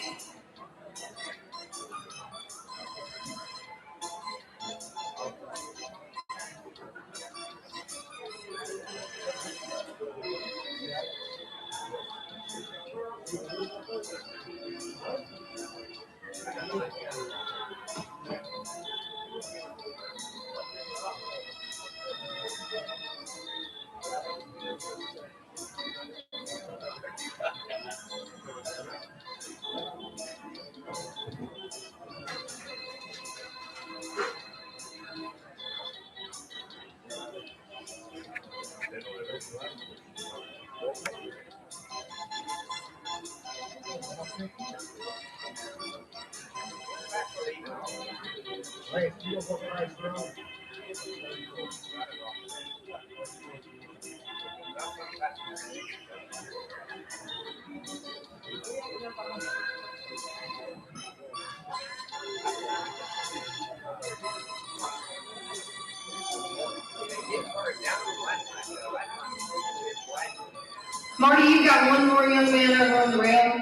Marty, you got one more young man over on the rail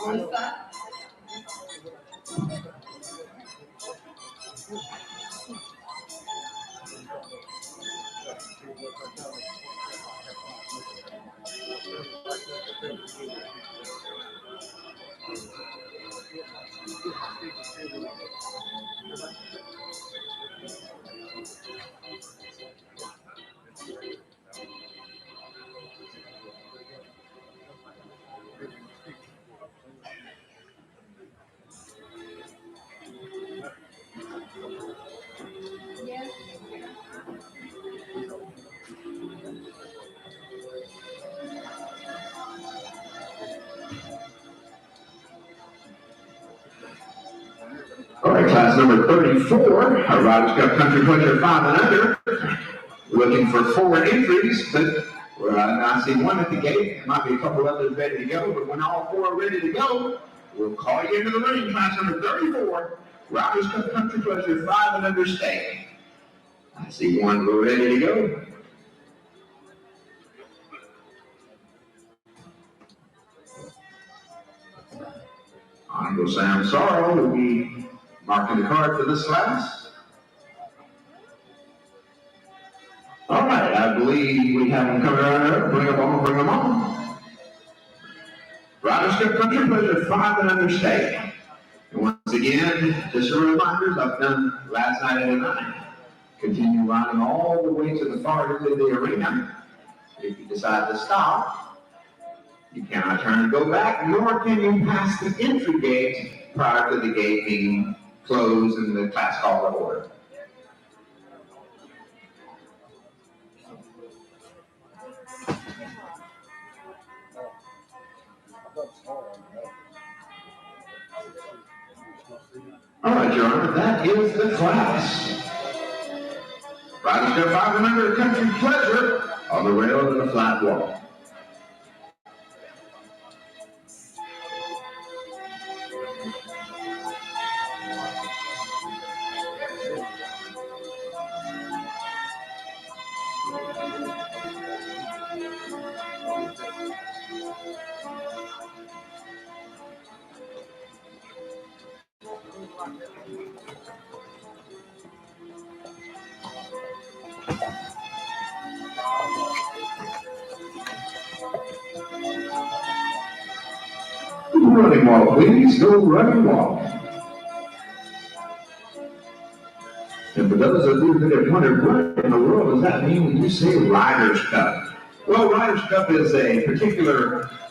on the side. All right, class number 34, Riders Cup Country Pleasure 5 and under. Looking for 4 entries, but I see one at the gate. There might be a couple others ready to go, but when all 4 are ready to go, we'll call you into the ring. Class number 34, Riders Cup Country Pleasure 5 and under stake. I see one ready to go. Honorable Sam Sorrow will be marking the card for this class. All right, I believe we have them coming right up. Bring them on, bring them on. Riders Cup Country Pleasure 5 and under stake. And once again, just a reminder, I've done last night and tonight. Continue riding all the way to the far end of the arena. If you decide to stop, you cannot turn and go back, nor can you pass the entry gate prior to the gate being closed and the class call to order. All right, Your Honor, that is the class. Riders Cup 5 and under Country Pleasure on the rail to the flat wall. Running wall, please go running wall. And for those of you that have wondered, what in the world does that mean when you say Riders Cup? Well, Riders Cup is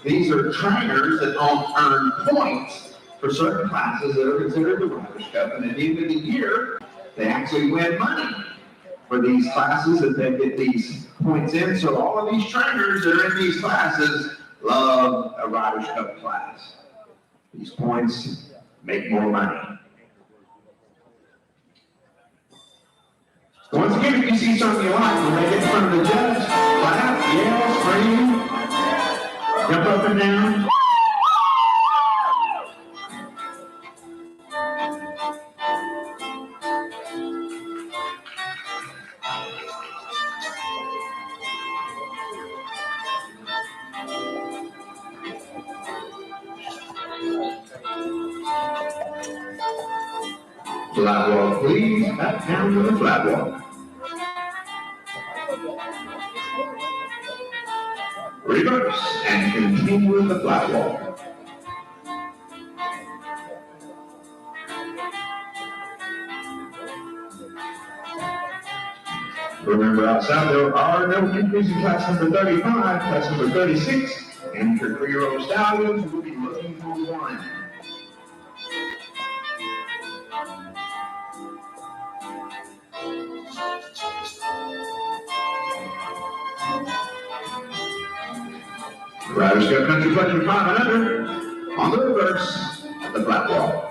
these are trainers that earn points for certain classes that are considered the Riders Cup. And at the end of the year, they actually win money for these classes that they get these points in. So all of these trainers that are in these classes love a Riders Cup class. These points make more money. Once again, if you see something you like, when they get in front of the judge, clap, yell, scream, jump up and down. Flat walk, please. Back down to the flat walk. Reverse and continue with the flat walk. Remember, outside there are no entries in class number 35, class number 36, and your 3-year-old stallions will be looking for one. Riders Cup Country Pleasure 5 and under on the reverse at the flat wall.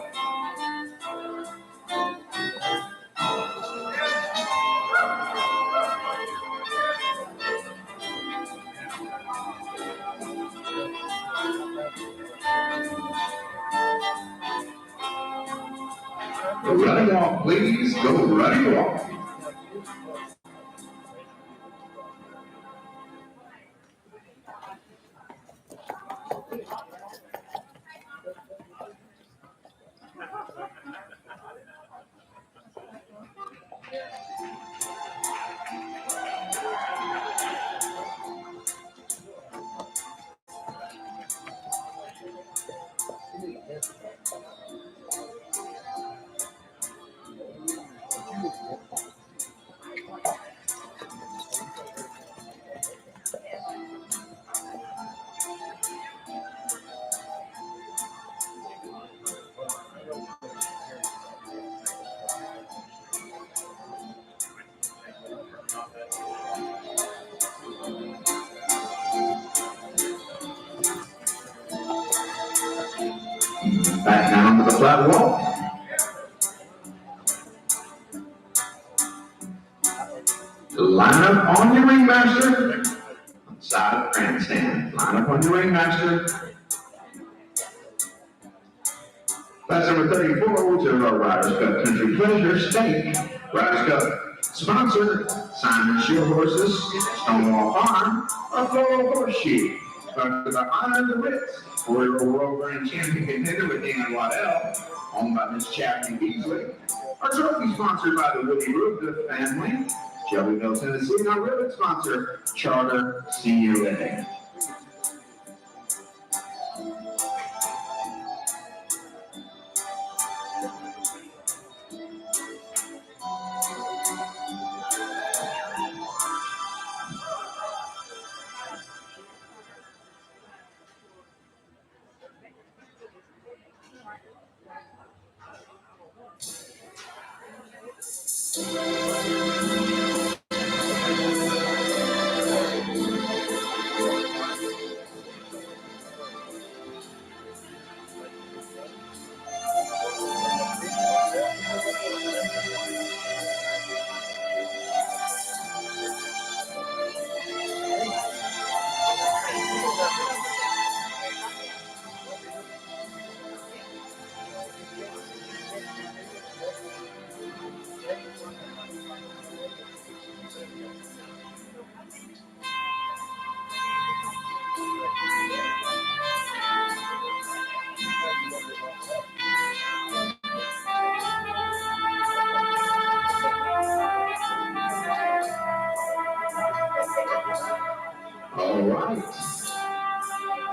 Go running walk, please. Go running walk. Back down to the flat wall. Line up on your ringmaster. Side of grandstand. Line up on your ringmaster. Class number 34, which is our Riders Cup Country Pleasure State. Riders Cup sponsor, Simon Shield Horses, Stonewall Farm, Buffalo Horseshoe. Sponsored by Honor the Ritz, 4-year-old world grand champion contender with Dan Waddell, owned by Miss Chapman Beasley. Our trophy sponsored by the Woody Rubda family, Shelbyville, Tennessee, and our ribbon sponsor, Charter Senior Living. All right.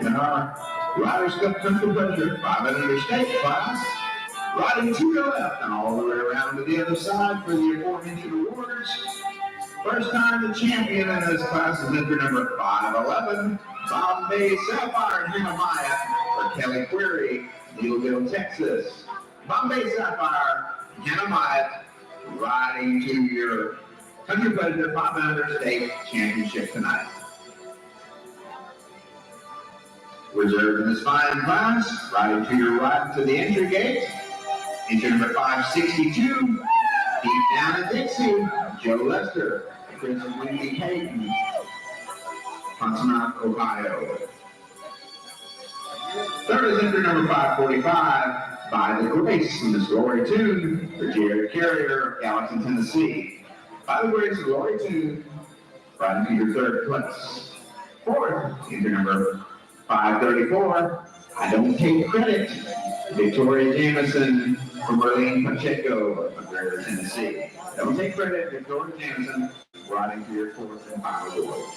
In our Riders Cup Country Pleasure 500 state class, riding to your left and all the way around to the other side for the aforementioned awards. First time the champion in this class is entry number 511, Bombay Sapphire and Nehemiah for Kelly Query, Neelville, Texas. Bombay Sapphire, Nehemiah, riding to your Country Pleasure 500 state championship tonight. Reserved in this fine class, riding to your right to the entry gate, entry number 562, deep down at Dixie, Joe Lester, Prince of Wendy Hayden, Pontotoc, Ohio. Third is entry number 545, By the Grace, Miss Lori Toon, for Jared Carrier, Gallatin, Tennessee. By the Grace, Lori Toon, riding to your third place. Fourth, entry number 534, I Don't Take Credit, Victoria Jameson from Marlene Pacheco of Greater Tennessee. Don't take credit to George Jansen riding to your fourth and final award.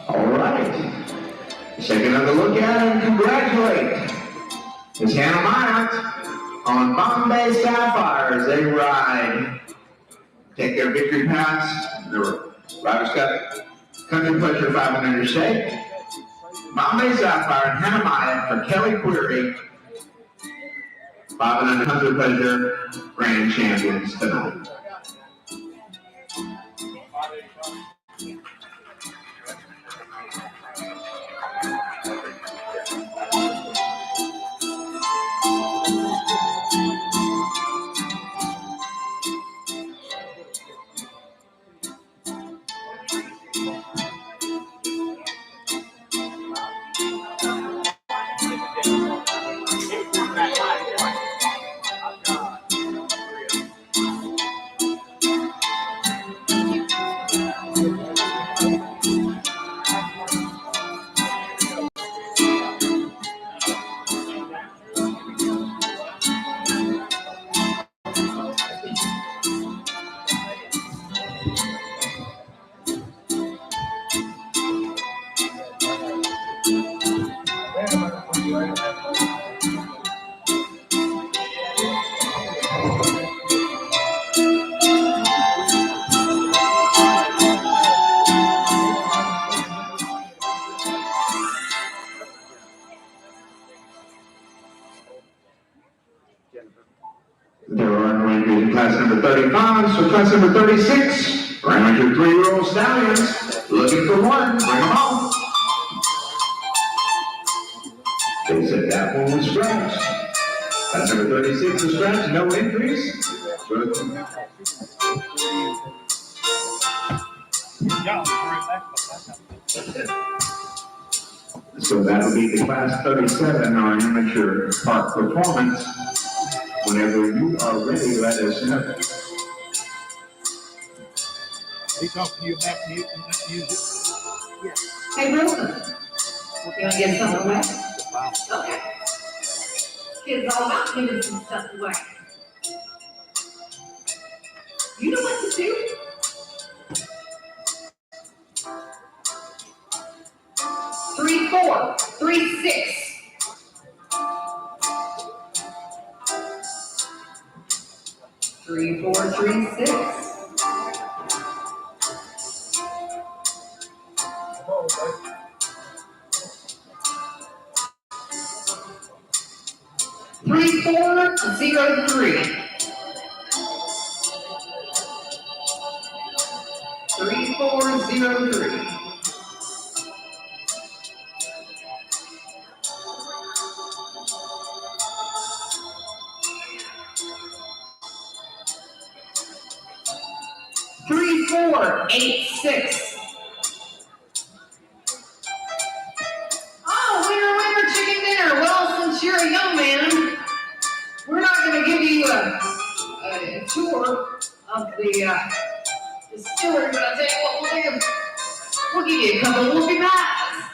All right. Take another look at and congratulate Ms. Hannah Myatt on Bombay Sapphires. They ride, take their victory pass. The Riders Cup Country Pleasure 500 Interstate. Bombay Sapphire and Hannah Myatt for Kelly Query, 500 Country Pleasure Grand Champions tonight. There are rangers in class number 35, so class number 36, ranger 3-year-old stallions, looking for one, bring them on. They said that one was scratched. Class number 36 is scratched, no entries. So that would be the class 37, our amateur park performance. Whenever you are ready, let us know. He talked to you about music? Hey, Wilson, you want to give something away? Okay. Kids all about giving some stuff away. You know what to do? Three, 4, 3, 6. Three, 4, 3, 6. Three, 4, 0, 3. 3, 4, 0, 3. Three, 4, 8, 6. Oh, winner, chicken dinner. Well, since you're a young man, we're not going to give you a tour of the distillery, but I'll tell you what we'll do. We'll give you a couple of whoopie pies.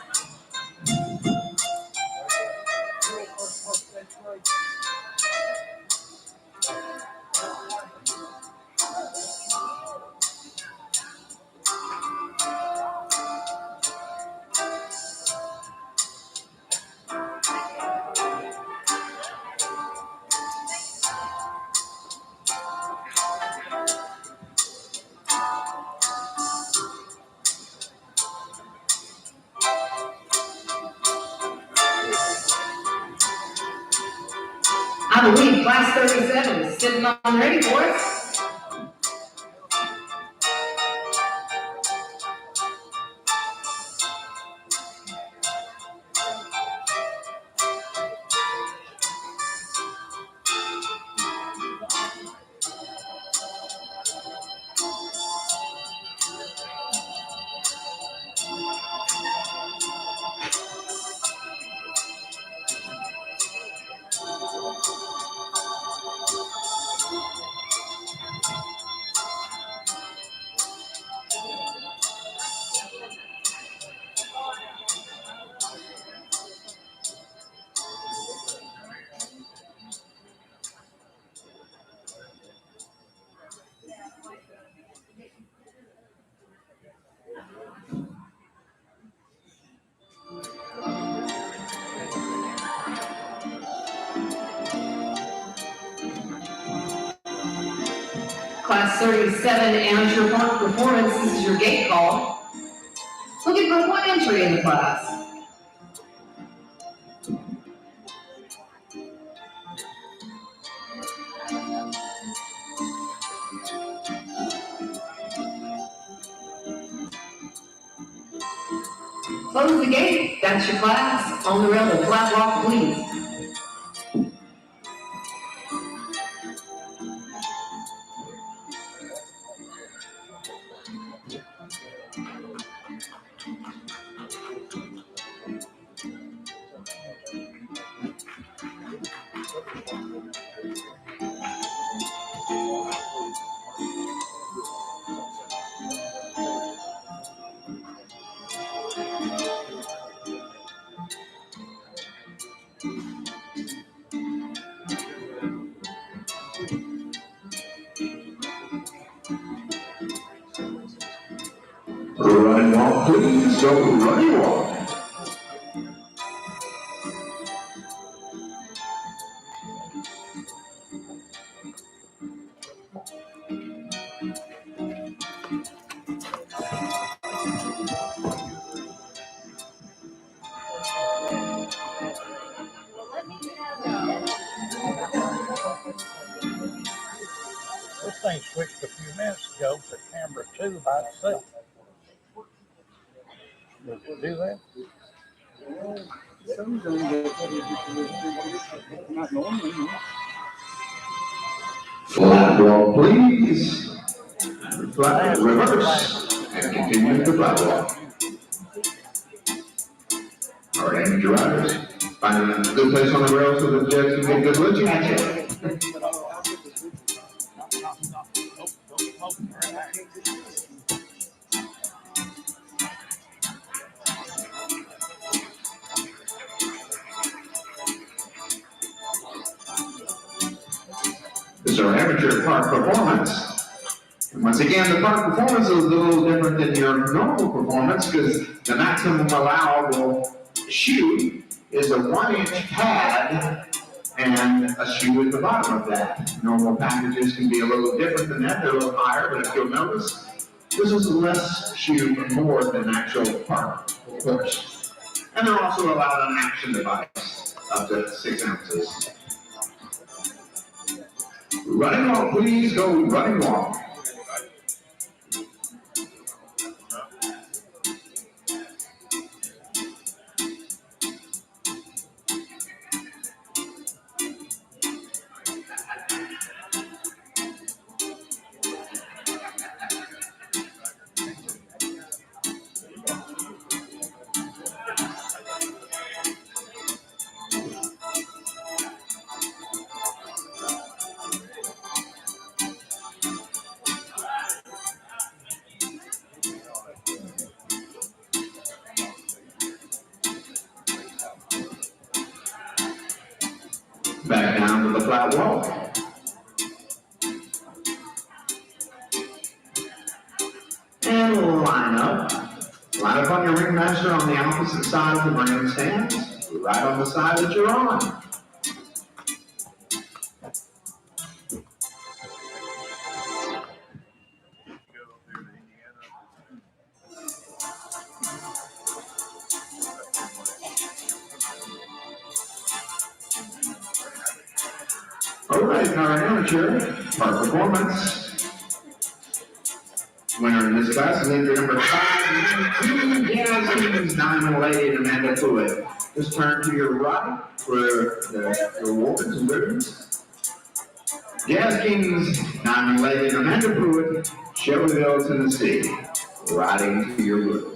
I believe class 37 is sitting on ready for us. Class 37 amateur park performance, this is your gate call. Looking for one entry in the class. Close the gate, that's your class. On the rail to flat walk, please. Running walk, please. Go running walk. This thing switched a few minutes ago to camera 2 by itself. Does it do that? Not normally. No. Flat walk, please. Flat reverse. And continue to flat walk. All right, and drivers. Finding a good place on the rail so the judge can get a good look at you. This is our amateur park performance. And once again, the park performance is a little different than your normal performance because the maximum allowable shoe is a 1-inch pad and a shoe at the bottom of that. Normal packages can be a little different than that, they're a little higher, but if you'll notice, this is less shoe but more than actual park push. And they're also allowed an action device up to 6 ounces. Running walk, please go running walk. Back down to the flat walk. And line up. Line up on your ringmaster on the opposite side of the grandstands, right on the side that you're on. All right, our amateur park performance. Winner in this class is entry number 5, Jazz Kings, Diamond Lady, and Amanda Pruitt. Just turn to your right for the rewards and ribbons. Jazz Kings, Diamond Lady, and Amanda Pruitt, Shelbyville, Tennessee. Riding to your good.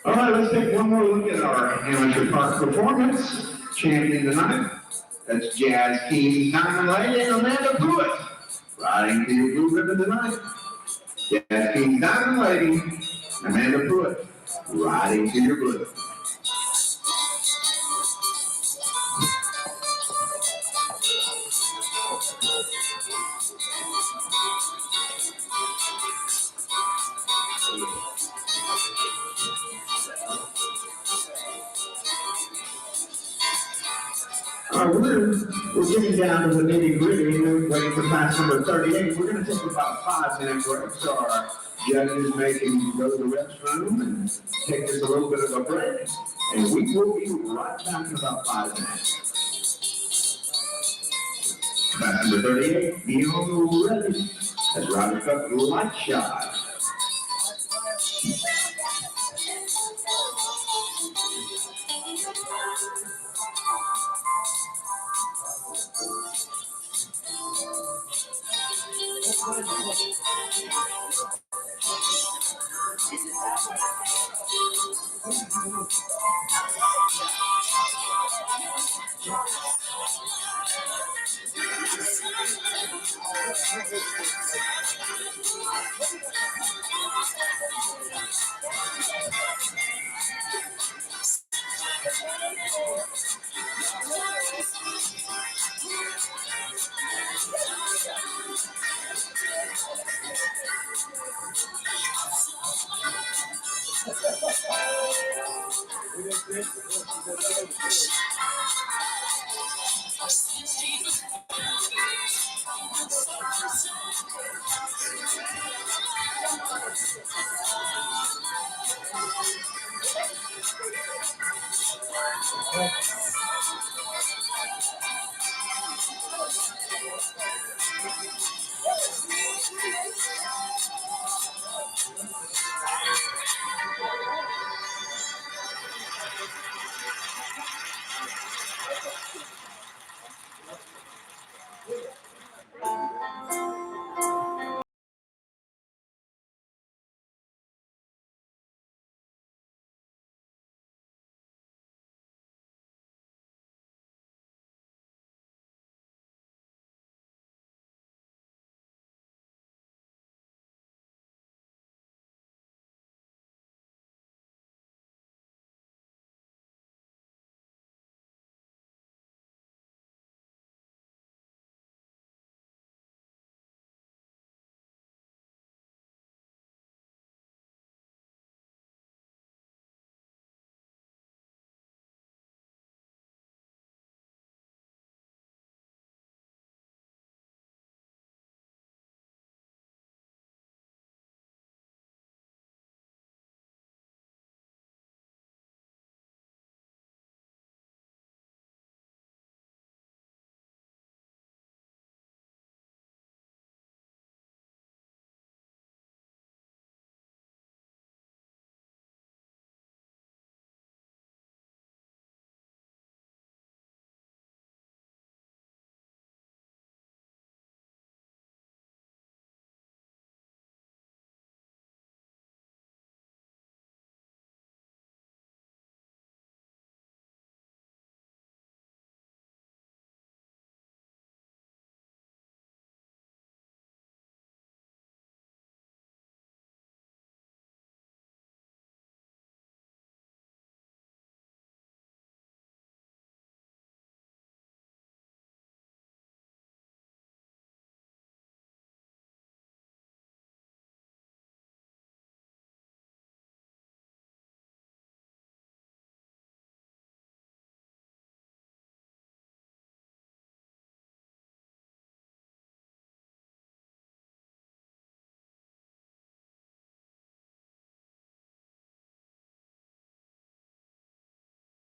All right, let's take one more look at our amateur park performance. Champion tonight, that's Jazz King Diamond Lady and Amanda Pruitt. Riding to your blue ribbon tonight. Jazz King Diamond Lady, Amanda Pruitt. Riding to your blue. We're getting down to the nitty gritty, waiting for class number 38. We're going to take about a 5-minute break, so our judges may can go to the restroom and take us a little bit of a break. And we will be right back in about 5 minutes. Class number 38, be on the ready. As Roger Cup light shot.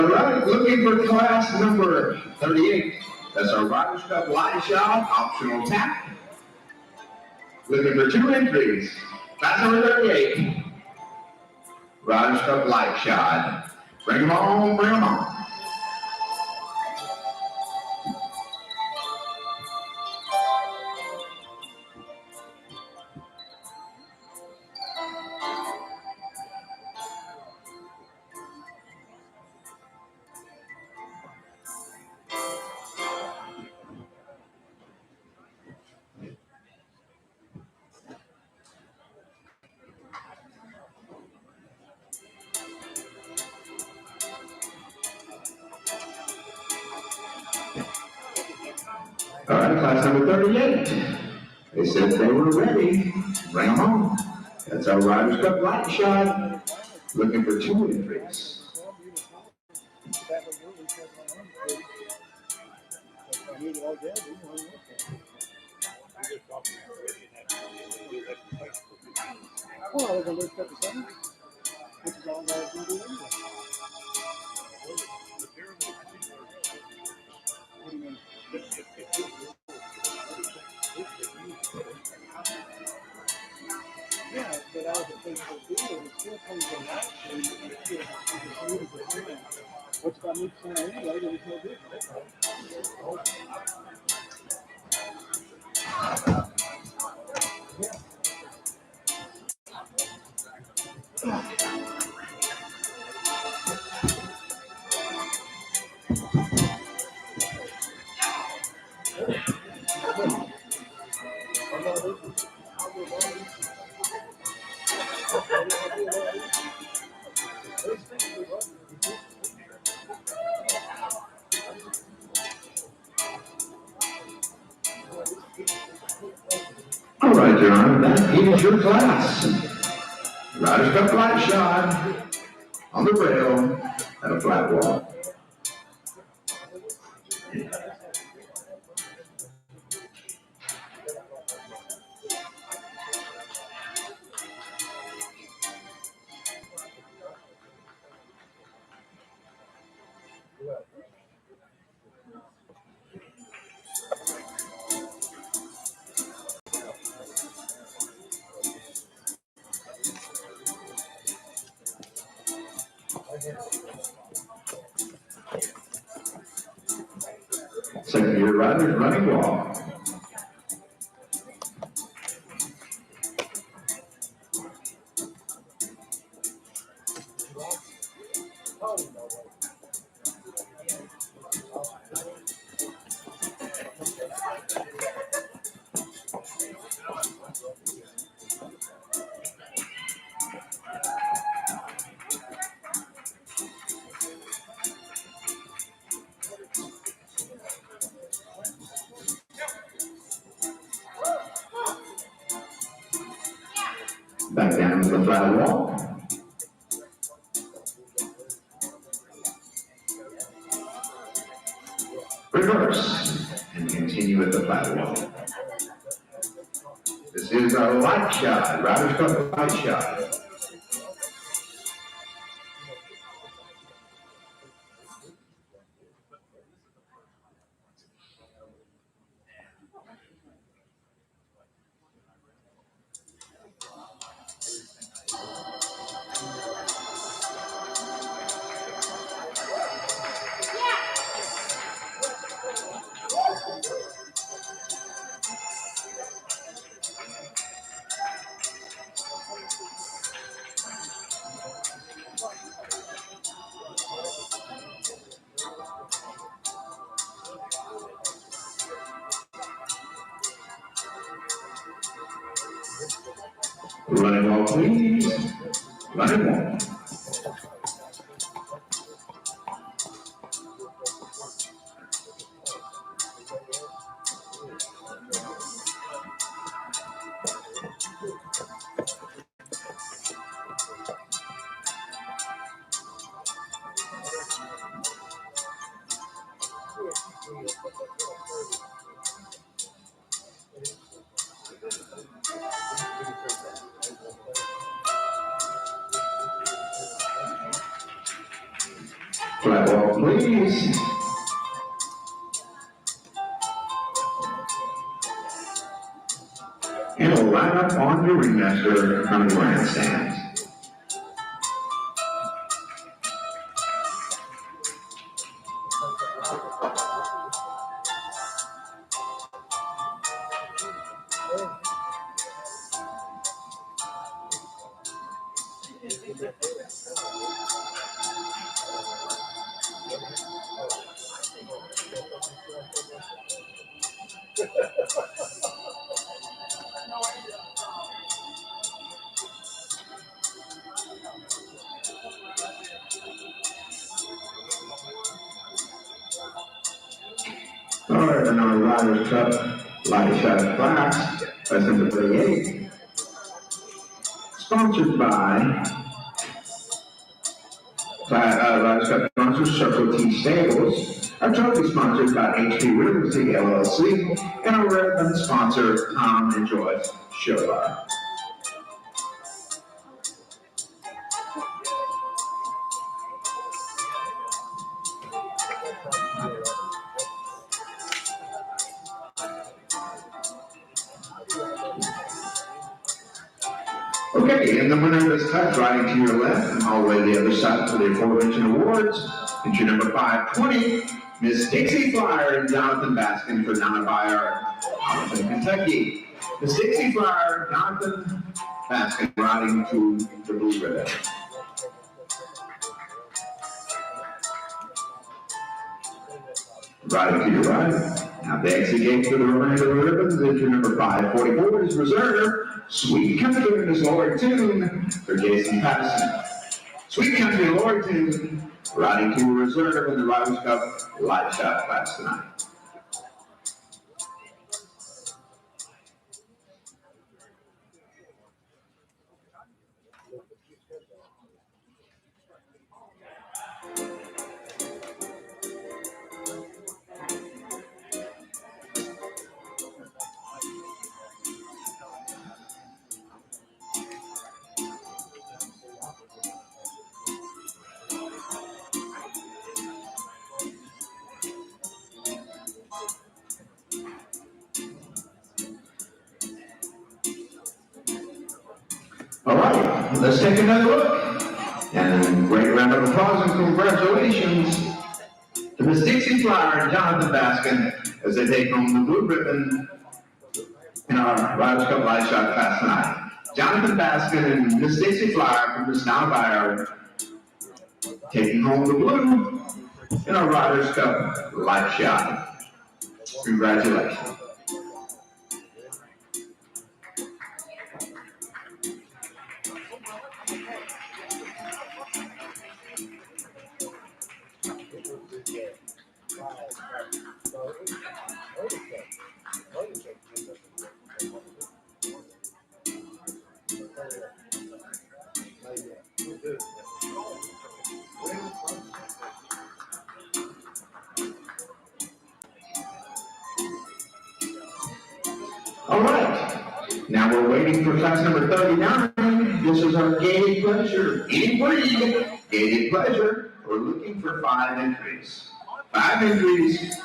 All right, looking for class number 38. That's our Riders Cup light shot, optional tap. Looking for 2 entries. Class number 38. Riders Cup light shot. Bring them on, bring them on. All right, class number 38. They said they were ready. Bring them home. That's our Riders Cup light shot. Looking for 2 entries. Yeah, but I was a physical deal, it still comes to life, and it's still a beautiful thing. What's got me saying anyway, there was no difference. All right, Your Honor, that is your class. Riders Cup light shot on the rail at a flat wall. Second year riders running wall. Back down to the flat wall. Reverse and continue at the flat wall. This is our light shot, Riders Cup light shot. Running wall, please. Running wall. Flat wall, please. And we'll line up on your ringmaster on the grandstand. All right, and our Riders Cup Light Shot Class, class number 38. Sponsored by Riders Cup sponsor Circle T Stables. Our trophy sponsored by HP Realty LLC, and our ribbon sponsor Tom and Joyce Showbar. Okay, and the winner of this class, riding to your left and all the way to the other side for the aforementioned awards, entry number 520, Miss Dixie Flyer and Jonathan Baskin for Donna Bayard, Arlington, Kentucky. Miss Dixie Flyer, Jonathan Baskin, riding to the blue ribbon. Riding to your right. Now the exit gate for the remainder of the ribbons, entry number 544 is reserved. Sweet Country, Miss Lori Tune for Jason Patterson. Sweet Country, Lori Tune, riding to reserve in the Riders Cup Light Shot class tonight. All right, let's take another look. And great round of applause and congratulations to Miss Dixie Flyer and Jonathan Baskin as they take home the blue ribbon in our Riders Cup Light Shot class tonight. Jonathan Baskin and Miss Dixie Flyer from Miss Donna Bayard taking home the blue in our Riders Cup Light Shot. Congratulations. All right, now we're waiting for class number 39. This is our Gated Pleasure. Gated Pleasure. We're looking for 5 entries. 5 entries.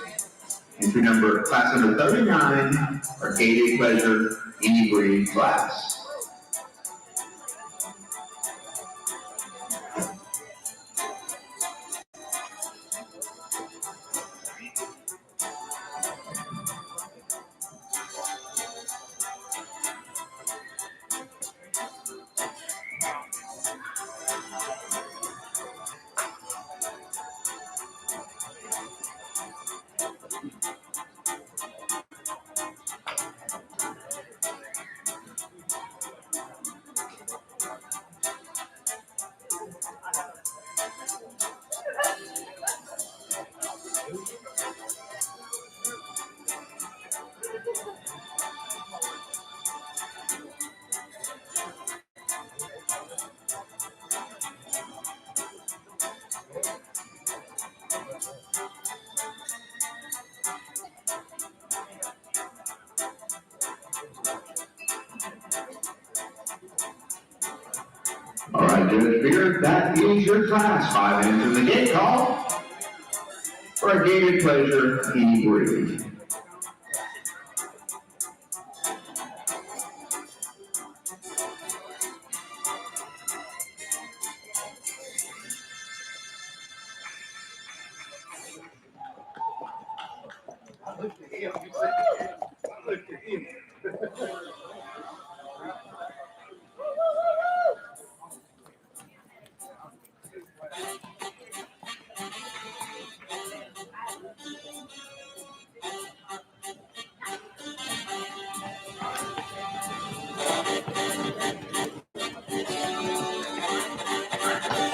Entry number, class number 39, our Gated Pleasure Any Breed class. All right, Judge Beard, that is your class. 5 enter the gate call for a Gated Pleasure Any Breed.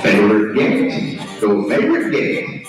Favorite gate, go favorite gate.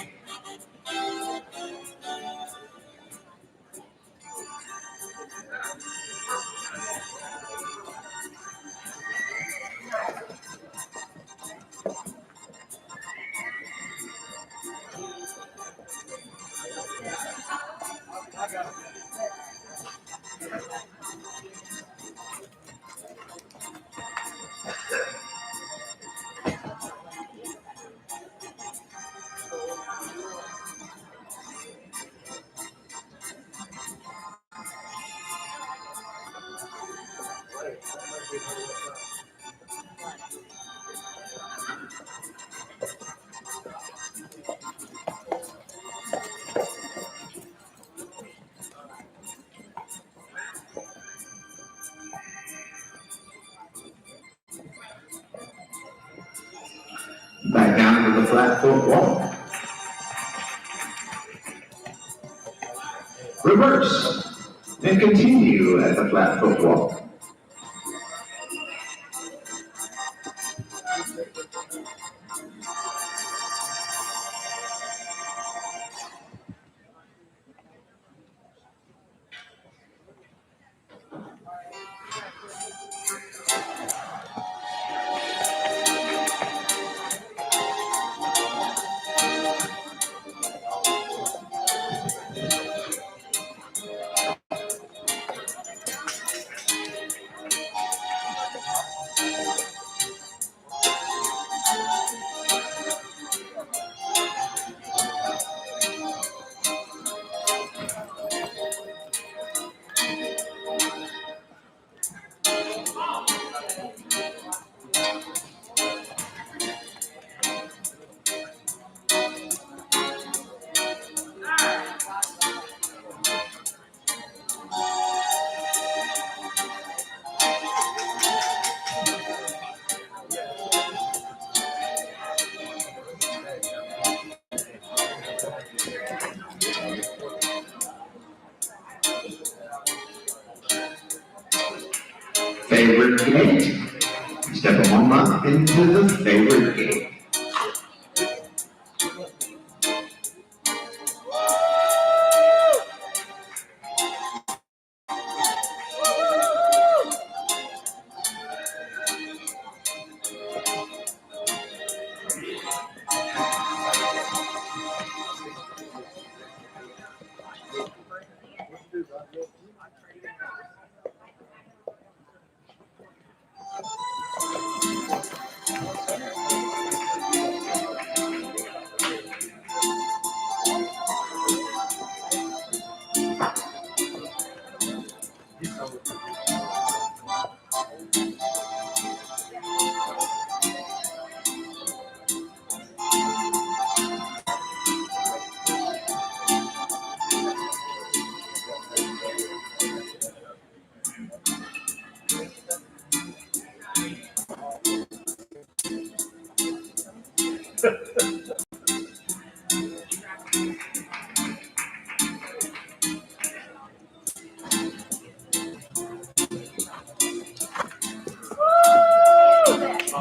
Back down to the flat foot walk. Reverse and continue at the flat foot walk. Favorite gate. Step 1 month into the favorite gate.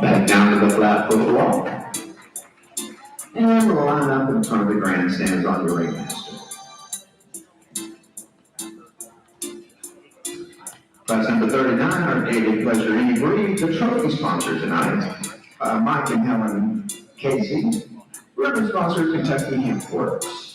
Back down to the flat foot walk. And line up in front of the grandstands on your ringmaster. Class number 39, our Daily Pleasure Inebrief, the trophy sponsor tonight. Mike and Helen Casey. River sponsor, Kentucky Imports.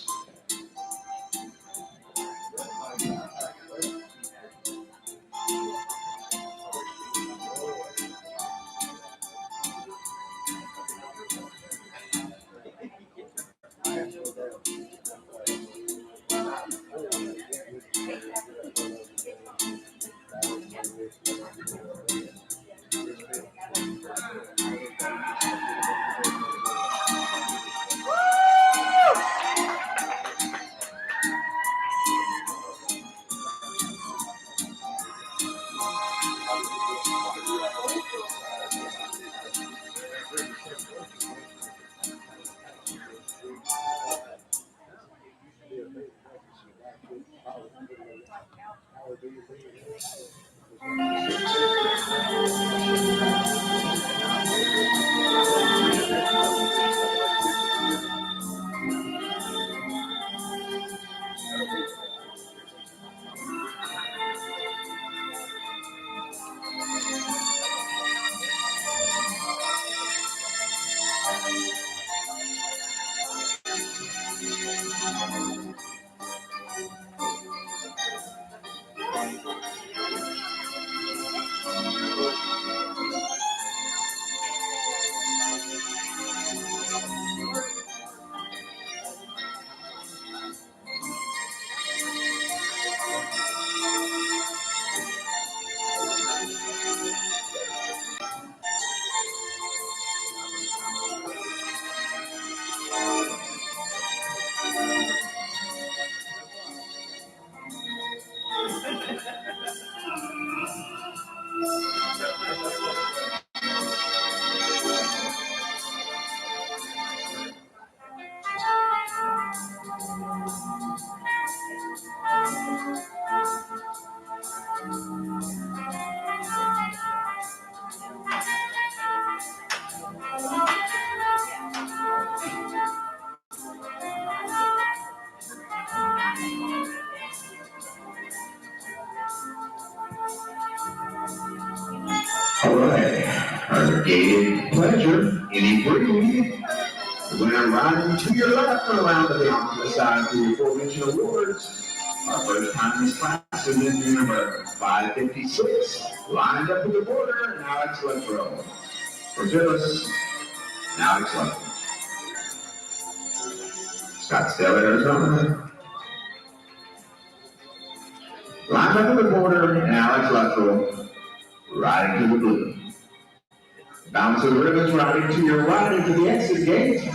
All right, our gated pleasure, any breed. The winner riding to your left and around to the opposite side for your aforementioned awards. Our first time in this class is in number 556, lined up at the border, and Alex Lethrow. For Phyllis, Alex Lethrow. Scottsdale, Arizona. Lined up at the border, and Alex Lethrow, riding to the blue. Balance of the ribbons riding to your right into the exit gate.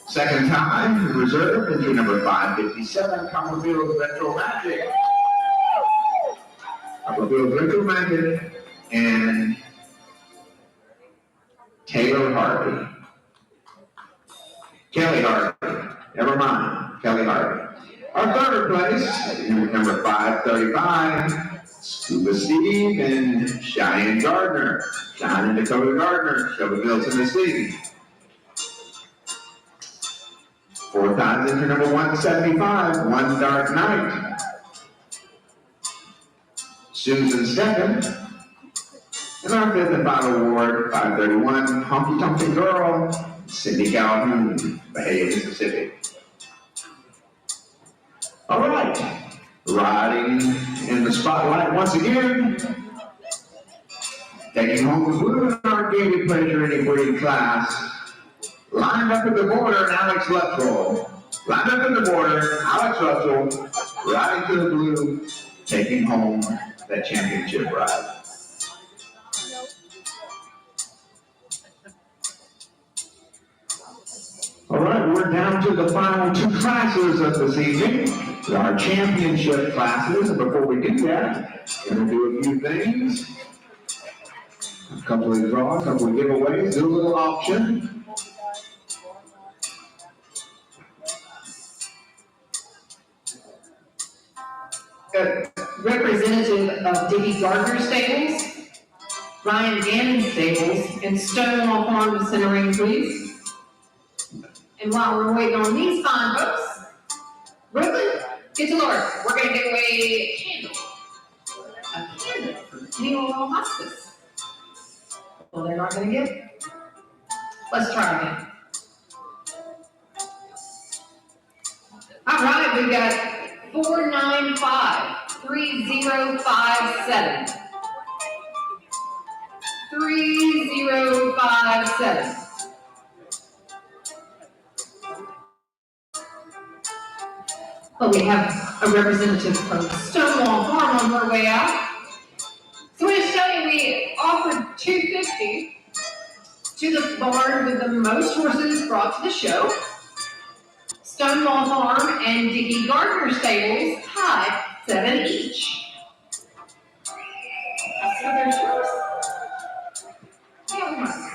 Second time, reserve, entry number 557, Copperfield Retro Magic. Copperfield Retro Magic and Taylor Harvey. Kelly Harvey. Never mind, Kelly Harvey. Our third place, number 535, Scuba Steve and Cheyenne Gardner. Cheyenne and Dakota Gardner, Shelbyville, Tennessee. Fourth times entry number 175, One Dark Night. Susan second. And our fifth and final award, 531, Honky Tonkin Girl, Cindy Calhoun, Bahia, Mississippi. All right, riding in the spotlight once again. Taking home the blue in our gated pleasure any breeding class. Lined up at the border, Alex Lethrow. Lined up at the border, Alex Lethrow, riding to the blue, taking home that championship ride. All right, we're down to the final two classes of this evening, our championship classes. And before we do that, we're going to do a few things. A couple of draws, a couple of giveaways, do a little auction. Representative of Dickie Gardner Stables, Ryan Gannon Stables, and Stonewall Farm to center ring, please. And while we're waiting on these fine folks, Brooklyn, get to Lord. We're going to give away a candle. A candle for PENNYROYAL Hospice. Well, they're not going to get it. Let's try again. All right, we got 495 3057. 3057. Well, we have a representative from Stonewall Farm on her way out. So we're just telling you, we offered $250 to the barn with the most horses brought to the show. Stonewall Farm and Dickie Gardner Stables tied 7 each. So there's yours. Yeah, we might.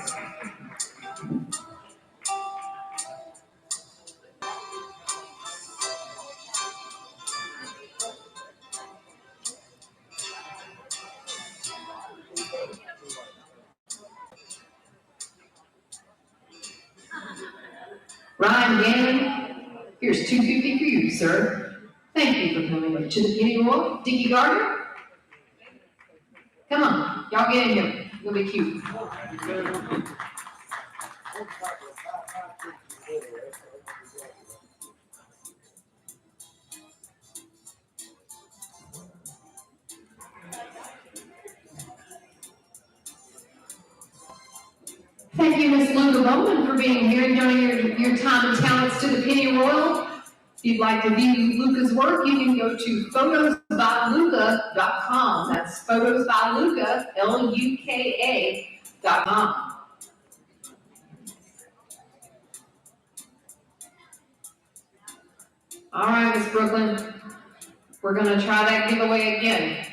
Ryan Gannon, here's $250 for you, sir. Thank you for coming to the PENNYROYAL. Dickie Gardner, come on, y'all get in here. You'll be cute. Thank you, Ms. Luca Bowman, for being here and donating your time and talents to the PENNYROYAL. If you'd like to view Luca's work, you can go to photosbyluca.com. That's photosbyluca, LUKA.com. All right, Miss Brooklyn, we're going to try that giveaway again.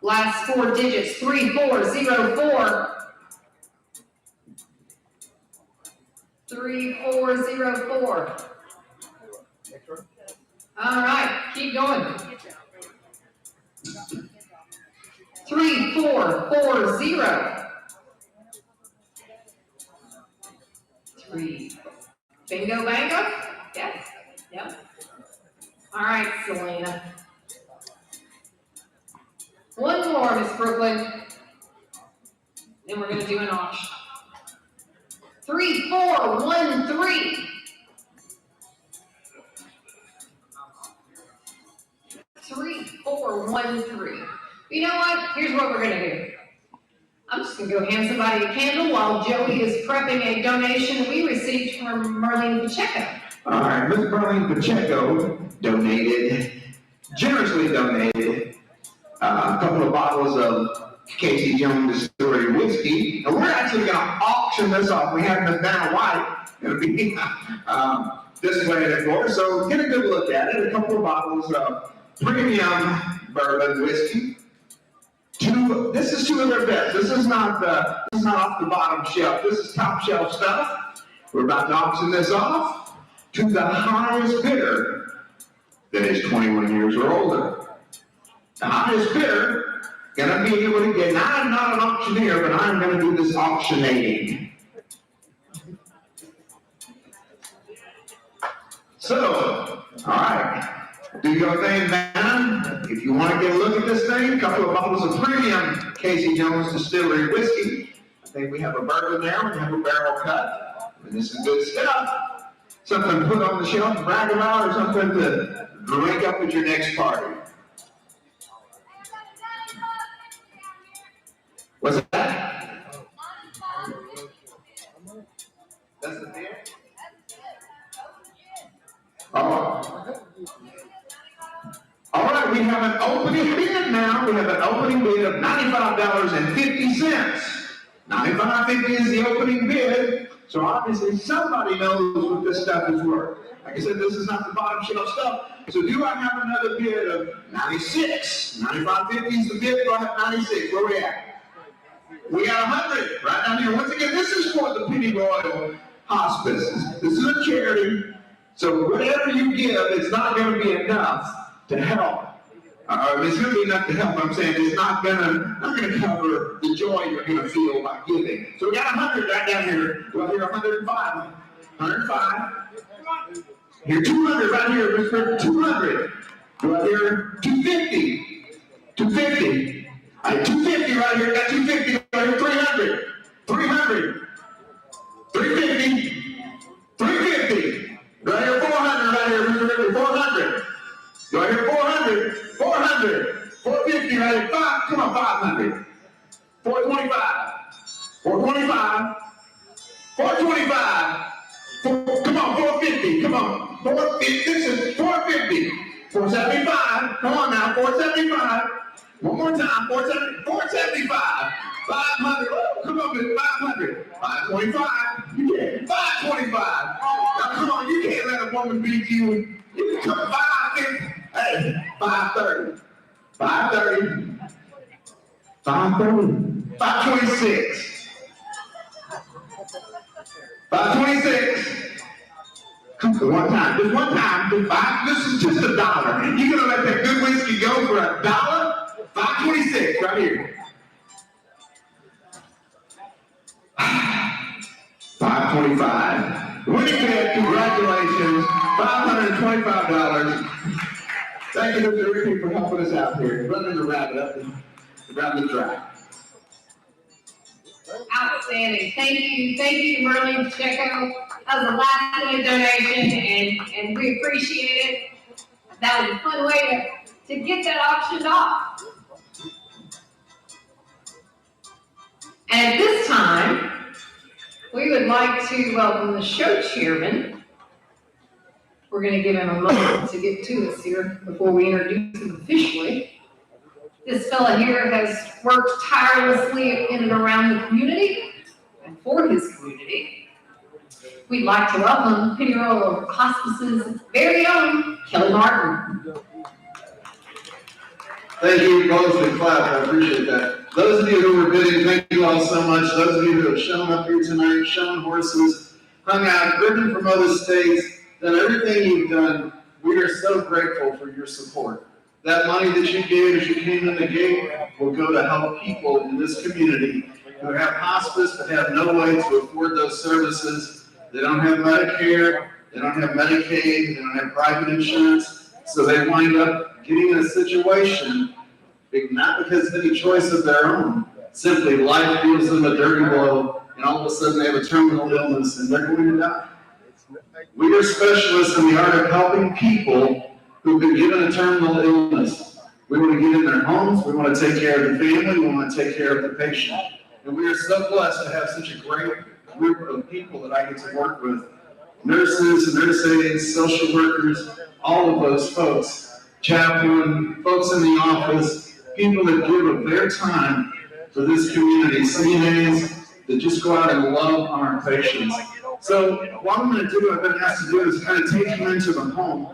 Last 4 digits, 3404. 3404. All right, keep going. 3440. 3. Bingo bango? Yes. Yep. All right, Selena. One more, Miss Brooklyn. Then we're gonna do an auction. 3413. 3413. You know what? Here's what we're gonna do. I'm just gonna go hand somebody a candle while Joey is prepping a donation that we received from Marlene Pacheco. All right, Ms. Marlene Pacheco generously donated a couple of bottles of Casey Jones Distillery whiskey, and we're actually going to auction this off. We have Ms. Dana White going to be displaying it for us, so get a good look at it. A couple of bottles of premium bourbon whiskey. This is two of their best. This is not off the bottom shelf. This is top shelf stuff. We're about to auction this off to the highest bidder that is 21 years or older. The highest bidder gonna be able to get. Now, I'm not an auctioneer, but I'm gonna do this auctionating. So, all right. Do your thing, man. If you want to get a look at this thing, a couple of bottles of premium Casey Jones Distillery whiskey. I think we have a bourbon there, we have a barrel cut, and this is good stuff. Something to put on the shelf to brag about, or something to drink up at your next party. What's that? That's the beer? Oh. All right, we have an opening bid now. We have an opening bid of $95.50. $95.50 is the opening bid. So obviously somebody knows what this stuff is worth. Like I said, this is not the bottom shelf stuff. So do I have another bid of 96? $95.50 is the bid. Do I have 96? Where we at? We got 100 right down here. Once again, this is for the Pennyroyal Hospice. This is a charity. So whatever you give, it's not going to be enough to help. It's going to be enough to help. I'm saying it's not going to cover the joy you're going to feel by giving. So we got 100 right down here. Do I hear 105? 105. Here 200 right here. Mr. 200. Do I hear 250? 250. All right, 250 right here. Got 250 right here. 300. 300. 350. 350. Right here. 400 right here. Mr. 400. Do I hear 400? 400. 450 right here. Come on, 500. 425. 425. 425. Come on, 450. Come on. 450. This is 450. 475. Come on now. 475. One more time. 475. 500. Oh, come on, 500. 525. You can't. 525. Now, come on. You can't let a woman beat you. You can come 550. Hey, 530. 530. 530. 526. 526. Come on, one time. Just one time. This is just $1. You're gonna let that good whiskey go for $1? 526 right here. 525. Winning bid, congratulations. $525. Thank you, Mr. Ricky, for helping us out here. Running the rabbit up around the track. Outstanding. Thank you. Thank you to Marlene Pacheco. That was a last-minute donation, and we appreciate it. That was a fun way to get that auctioned off. And at this time, we would like to welcome the show chairman. We're going to give him a moment to get to us here before we introduce him officially. This fella here has worked tirelessly in and around the community and for his community. We'd like to welcome Pennyroyal Hospice's very own Kelly Martin. Thank you, both for the clap. I appreciate that. Those of you who were bidding, thank you all so much. Those of you who have shown up here tonight, shown horses, hung out, driven from other states, done everything you've done, we are so grateful for your support. That money that you gave as you came in the gate will go to help people in this community who have hospice but have no way to afford those services. They don't have Medicare, they don't have Medicaid, they don't have private insurance, so they wind up getting in a situation, not because of any choice of their own, simply life deals them a dirty blow, and all of a sudden they have a terminal illness and they're going to die. We are specialists in the art of helping people who've been given a terminal illness. We want to get in their homes, we want to take care of the family, we want to take care of the patient. And we are so blessed to have such a great group of people that I get to work with. Nurses, nurse aides, social workers, all of those folks, chaplain, folks in the office, people that give of their time for this community, CNAs that just go out and love on our patients. So what I'm going to do, I've been asked to do, is kind of take you into the home.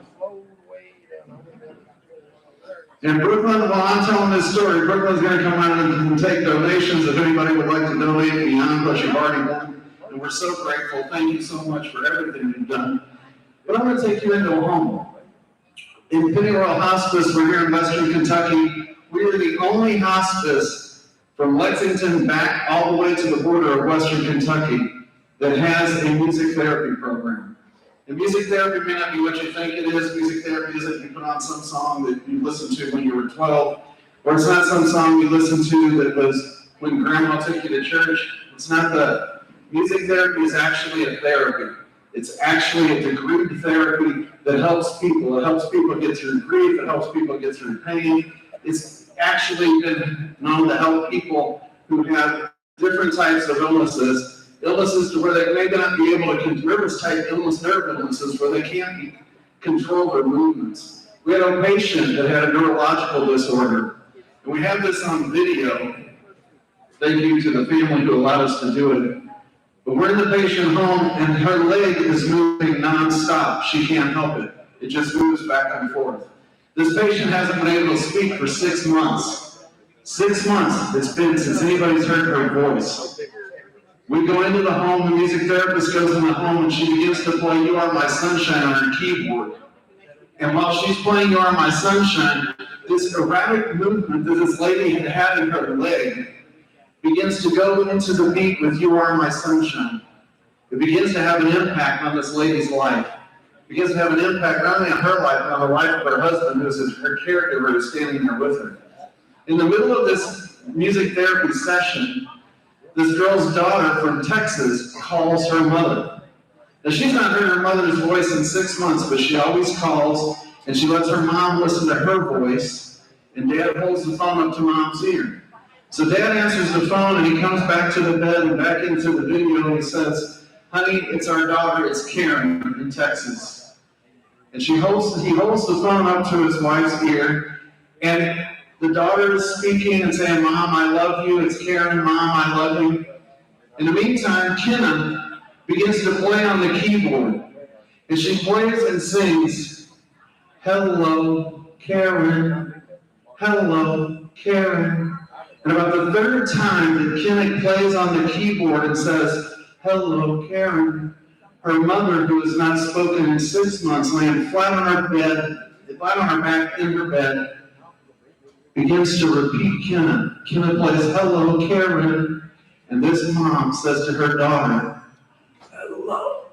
And Brooklyn, while I'm telling this story, Brooklyn's going to come out and take donations if anybody would like to donate beyond what you've already done. And we're so grateful. Thank you so much for everything you've done. But I'm going to take you into a home. In PENNYROYAL Hospice, we're here in Western Kentucky. We are the only hospice from Lexington back all the way to the border of Western Kentucky that has a music therapy program. And music therapy may not be what you think it is. Music therapy isn't you put on some song that you listened to when you were 12, or it's not some song you listened to that was when grandma took you to church. It's not that. Music therapy is actually a therapy. It's actually a degreed therapy that helps people. It helps people get through grief. It helps people get through pain. It's actually been known to help people who have different types of illnesses to where they may not be able to, nerve illnesses where they can't control their movements. We had a patient that had a neurological disorder, and we have this on video. Thank you to the family who allowed us to do it. But we're in the patient home, and her leg is moving nonstop. She can't help it. It just moves back and forth. This patient hasn't been able to speak for 6 months. 6 months it's been since anybody's heard her voice. We go into the home, the music therapist goes in the home, and she begins to play You Are My Sunshine on her keyboard. And while she's playing You Are My Sunshine, this erratic movement that this lady had had in her leg begins to go into the beat with You Are My Sunshine. It begins to have an impact on this lady's life. It begins to have an impact not only on her life, but on the life of her husband, who is her caregiver, who's standing there with her. In the middle of this music therapy session, this girl's daughter from Texas calls her mother. Now, she's not heard her mother's voice in 6 months, but she always calls, and she lets her mom listen to her voice, and Dad holds the phone up to Mom's ear. So Dad answers the phone, and he comes back to the bed and back into the video, and he says, "Honey, it's our daughter, it's Karen in Texas." And he holds the phone up to his wife's ear, and the daughter is speaking and saying, "Mom, I love you. It's Karen, Mom, I love you." In the meantime, Kenna begins to play on the keyboard, and she plays and sings, "Hello, Karen. Hello, Karen." And about the third time that Kenna plays on the keyboard and says, "Hello, Karen," her mother, who has not spoken in 6 months, laying flat on her back in her bed, begins to repeat Kenna. Kenna plays, "Hello, Karen." And this mom says to her daughter, "Hello,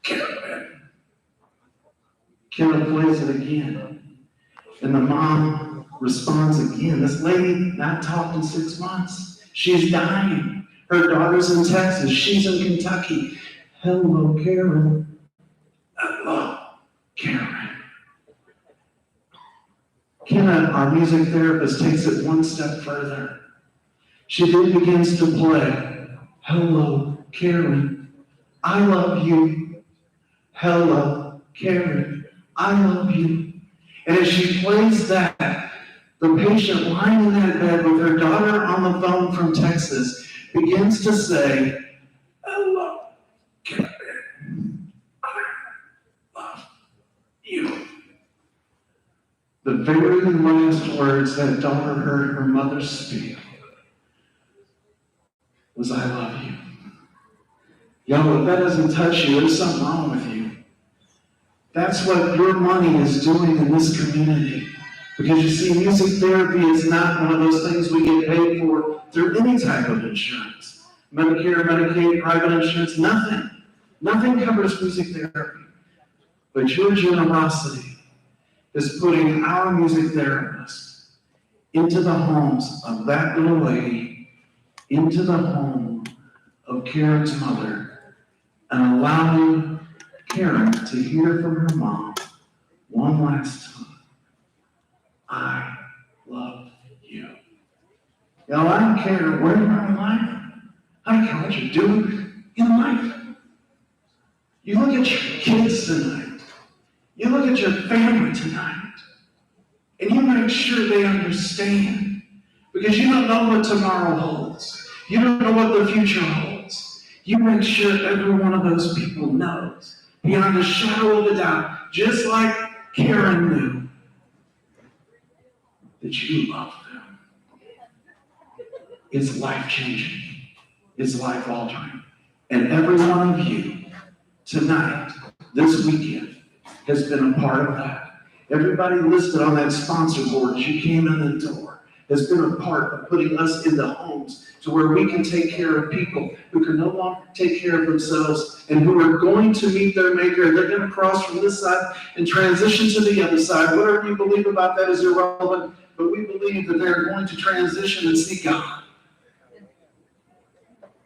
Karen." Kenna plays it again. And the mom responds again. This lady not talked in 6 months. She's dying. Her daughter's in Texas. She's in Kentucky. "Hello, Karen. Hello, Karen." Kenna, our music therapist, takes it one step further. She then begins to play, "Hello, Karen. I love you. Hello, Karen. I love you." And as she plays that, the patient lying in that bed with her daughter on the phone from Texas begins to say, "Hello, Karen. I love you." The very last words that daughter heard her mother speak was, "I love you." Y'all, if that doesn't touch you, there's something wrong with you. That's what your money is doing in this community. Because you see, music therapy is not one of those things we get paid for through any type of insurance. Medicare, Medicaid, private insurance, nothing. Nothing covers music therapy. But your generosity is putting our music therapists into the homes of that little lady into the home of Karen's mother and allowing Karen to hear from her mom one last time, I love you. Y'all, I don't care where you are in life. I don't care what you're doing in life. You look at your kids tonight. You look at your family tonight. And you make sure they understand. Because you don't know what tomorrow holds. You don't know what the future holds. You make sure every one of those people knows, beyond a shadow of a doubt, just like Karen knew, that you love them. It's life-changing. It's life-altering. And every one of you tonight, this weekend, has been a part of that. Everybody listed on that sponsor board as you came in the door has been a part of putting us into homes to where we can take care of people who can no longer take care of themselves and who are going to meet their maker. They're going to cross from this side and transition to the other side. Whatever you believe about that is irrelevant, but we believe that they're going to transition and see God.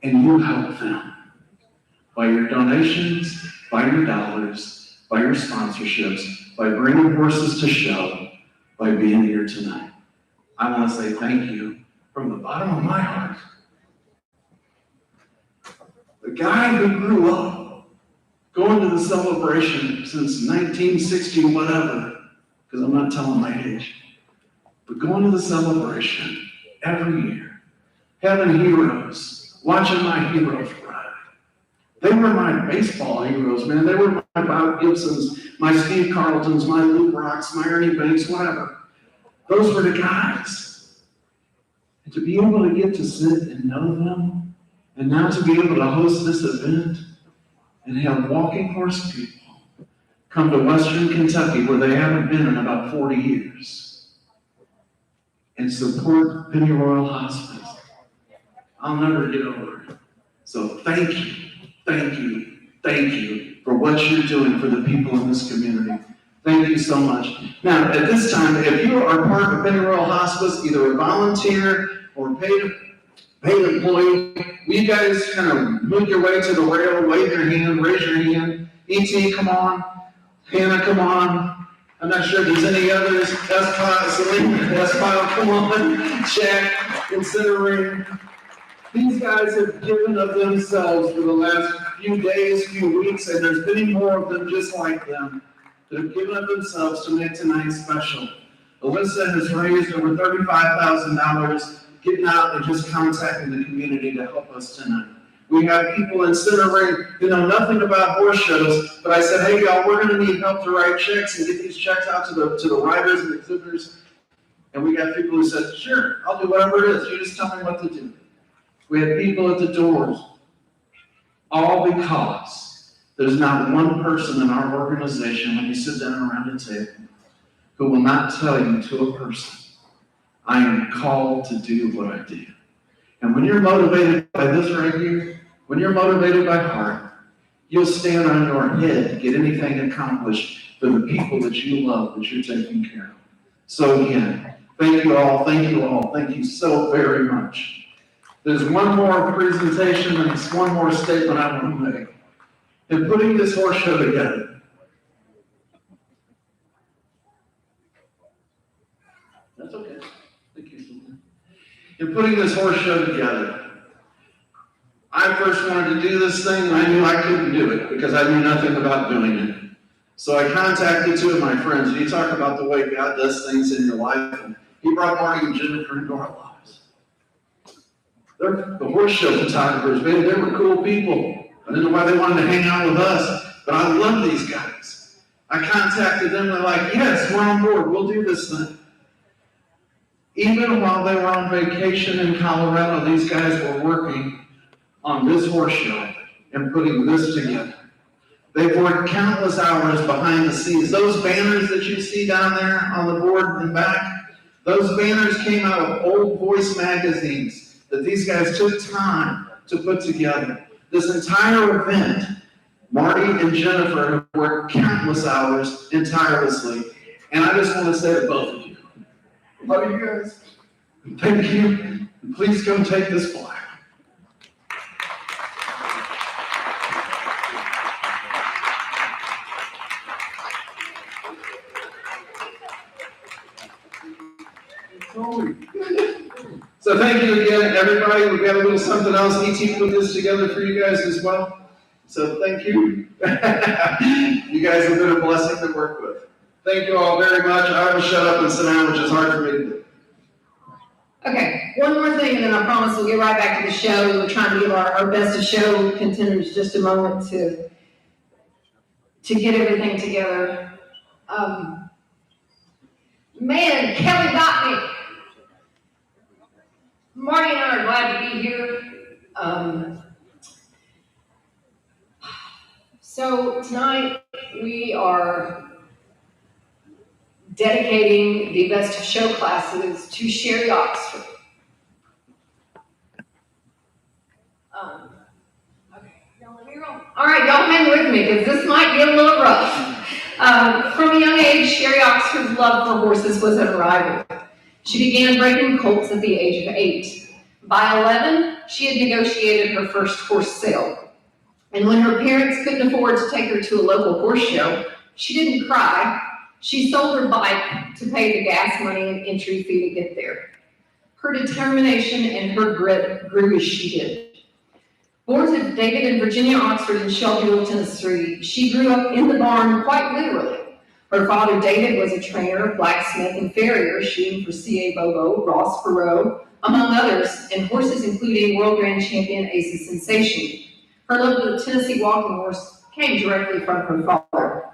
And you help them by your donations, by your dollars, by your sponsorships, by bringing horses to show, by being here tonight. I want to say thank you from the bottom of my heart. The guy who grew up going to the celebration since 1960 whatever, because I'm not telling my age, but going to the celebration every year, having heroes, watching my heroes ride. They were my baseball heroes, man. They were my Bob Gibsons, my Steve Carltons, my Lou Rocks, my Ernie Banks, whatever. Those were the guys. And to be able to get to sit and know them, and now to be able to host this event and have walking horse people come to Western Kentucky where they haven't been in about 40 years and support PENNYROYAL Hospice, I'll never get over it. So thank you, thank you, thank you for what you're doing for the people in this community. Thank you so much. Now, at this time, if you are part of PENNYROYAL Hospice, either a volunteer or paid employee, will you guys kind of move your way to the rail, wave your hand, raise your hand. E.T., come on. Hannah, come on. I'm not sure if there's any others. S-Pile, Selena, S-Pile, come on. Check, considering. These guys have given of themselves for the last few days, few weeks, and there's many more of them just like them that have given of themselves to make tonight special. Alyssa has raised over $35,000 getting out and just contacting the community to help us tonight. We have people in Center Ring who know nothing about horse shows, but I said, hey y'all, we're gonna need help to write checks and get these checks out to the riders and exhibitors. And we got people who said, sure, I'll do whatever it is, you just tell me what to do. We had people at the doors, all because there's not one person in our organization when you sit down around a table who will not tell you to a person, I am called to do what I do. And when you're motivated by this right here, when you're motivated by heart, you'll stand on your head to get anything accomplished for the people that you love, that you're taking care of. So again, thank you all, thank you all, thank you so very much. There's one more presentation and it's one more statement I want to make. In putting this horse show together, that's okay. Thank you. In putting this horse show together, I first wanted to do this thing and I knew I couldn't do it because I knew nothing about doing it. So I contacted two of my friends. You talk about the way God does things in your life, and he brought Marty and Jennifer into our lives. They're the horse show photographers, man. They were cool people. I didn't know why they wanted to hang out with us, but I love these guys. I contacted them, they're like, yes, we're on board, we'll do this thing. Even while they were on vacation in Colorado, these guys were working on this horse show and putting this together. They've worked countless hours behind the scenes. Those banners that you see down there on the board in back, those banners came out of old voice magazines that these guys took time to put together. This entire event, Marty and Jennifer have worked countless hours and tirelessly. And I just want to say to both of you, love you guys. Thank you. And please go take this flag. So thank you again, everybody. We've got a little something else. ET put this together for you guys as well. So thank you. You guys have been a blessing to work with. Thank you all very much. I will shut up and sit down, which is hard for me to do. Okay, one more thing, and then I promise we'll get right back to the show. We're trying to give our best of show contenders just a moment to get everything together. Man, Kelly got me. Marty and I are glad to be here. So tonight we are dedicating the best of show classes to Sherry Oxford. Okay, y'all let me roll. All right, y'all hang with me because this might get a little rough. From a young age, Sherry Oxford's love for horses was unrivaled. She began breaking colts at the age of 8. By 11, she had negotiated her first horse sale. And when her parents couldn't afford to take her to a local horse show, she didn't cry. She sold her bike to pay the gas money and entry fee to get there. Her determination and her grit grew as she did. Born to David and Virginia Oxford in Shelbyville, Tennessee, she grew up in the barn quite literally. Her father, David, was a trainer, blacksmith, and farrier, shooting for C.A. Bobo, Ross Perot, among others, and horses including World Grand Champion Aces Sensation. Her love of the Tennessee walking horse came directly from her father.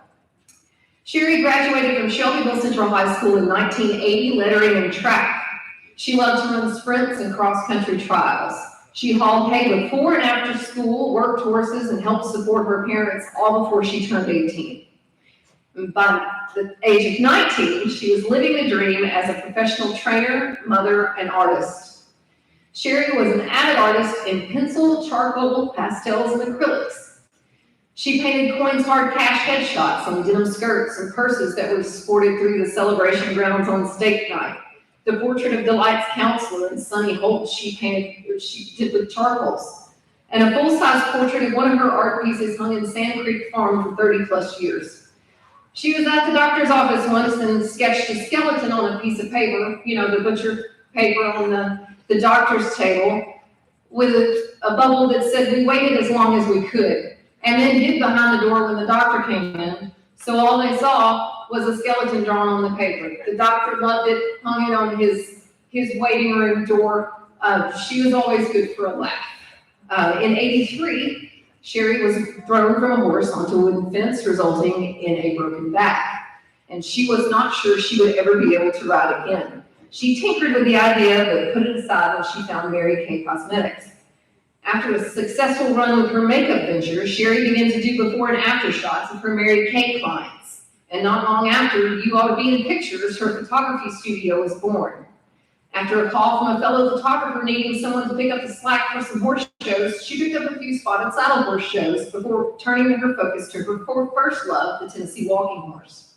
Sherry graduated from Shelbyville Central High School in 1980, lettering and track. She loved to run sprints and cross-country trials. She hauled hay before and after school, worked horses, and helped support her parents all before she turned 18. By the age of 19, she was living the dream as a professional trainer, mother, and artist. Sherry was an avid artist in pencil, charcoal, pastels, and acrylics. She painted coins hard cash headshots on denim skirts and purses that were sported through the celebration grounds on state night. The portrait of Delight's counselor and Sonny Holt she did with charcoals. And a full-size portrait of one of her art pieces hung in Sand Creek Farm for 30 plus years. She was at the doctor's office once and sketched a skeleton on a piece of paper, the butcher paper on the doctor's table, with a bubble that said, "We waited as long as we could," and then hid behind the door when the doctor came in. So all they saw was a skeleton drawn on the paper. The doctor loved it, hung it on his waiting room door. She was always good for a laugh. In 83, Sherry was thrown from a horse onto a wooden fence, resulting in a broken back. And she was not sure she would ever be able to ride again. She tinkered with the idea, but put it aside when she found Mary Kay Cosmetics. After a successful run with her makeup venture, Sherry began to do before and after shots of her Mary Kay clients. And not long after, You Ought to Be in Pictures, her photography studio was born. After a call from a fellow photographer needing someone to pick up the slack for some horse shows, she picked up a few spotted saddle horse shows before turning her focus to her first love, the Tennessee walking horse.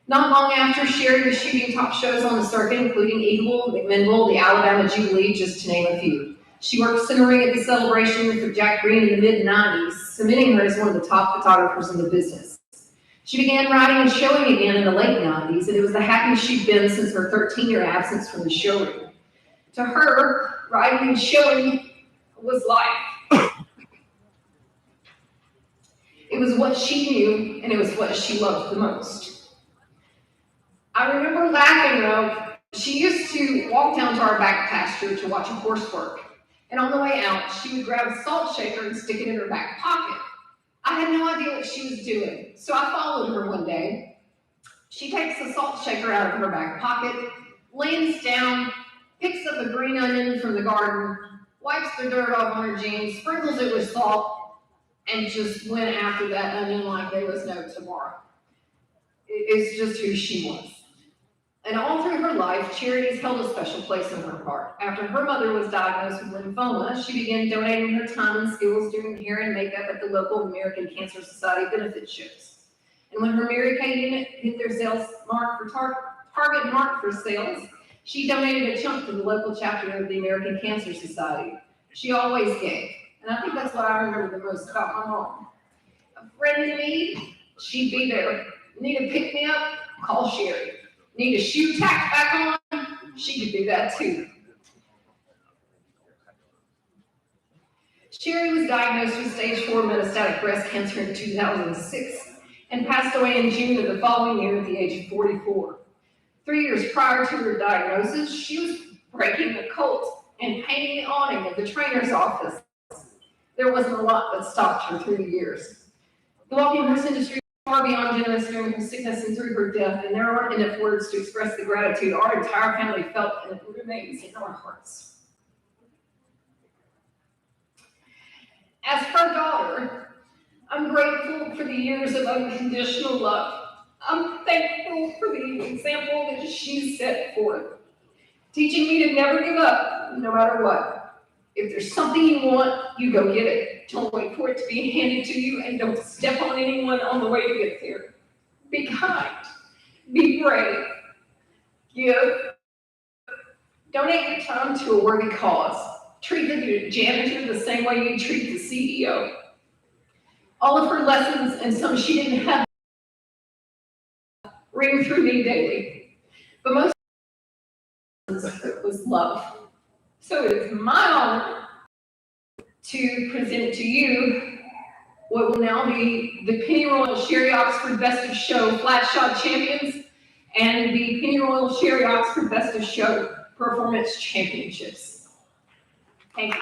Not long after, Sherry was shooting top shows on the circuit, including Eagle, McMinnville, the Alabama Jubilee, just to name a few. She worked centering at the celebration for Jack Green in the mid-90s, cementing her as one of the top photographers in the business. She began writing and showing again in the late 90s, and it was the happiest she'd been since her 13-year absence from the showroom. To her, writing and showing was life. It was what she knew, and it was what she loved the most. I remember laughing though. She used to walk down to our back pasture to watch a horse work. And on the way out, she would grab a salt shaker and stick it in her back pocket. I had no idea what she was doing, so I followed her one day. She takes the salt shaker out of her back pocket, leans down, picks up a green onion from the garden, wipes the dirt off on her jeans, sprinkles it with salt, and just went after that onion like there was no tomorrow. It's just who she was. And all through her life, charities held a special place in her heart. After her mother was diagnosed with lymphoma, she began donating her time and skills doing hair and makeup at the local American Cancer Society benefit shows. And when her Mary Kay unit hit their sales mark for target mark for sales, she donated a chunk to the local chapter of the American Cancer Society. She always gave. And I think that's what I remember the most about my mom. A friend in need, she'd be there. Need a pick-me-up? Call Sherry. Need a shoe tacked back on? She could do that too. Sherry was diagnosed with stage 4 metastatic breast cancer in 2006 and passed away in June of the following year at the age of 44. 3 years prior to her diagnosis, she was breaking the cult and painting the awning of the trainer's office. There wasn't a lot that stopped her through the years. The walking horse industry is far beyond generous during her sickness and through her death, and there aren't enough words to express the gratitude our entire family felt, and it remains in our hearts. As her daughter, I'm grateful for the years of unconditional love. I'm thankful for the example that she set forth, teaching me to never give up, no matter what. If there's something you want, you go get it. Don't wait for it to be handed to you, and don't step on anyone on the way to get there. Be kind, be brave, give, donate your time to a worthy cause. Treat the janitor the same way you treat the CEO. All of her lessons, and some she didn't have, ring through me daily. But most of it was love. So it is my honor to present to you what will now be the Pennyroyal Sherry Oxford Best of Show Flat Shot Champions and the Pennyroyal Sherry Oxford Best of Show Performance Championships. Thank you.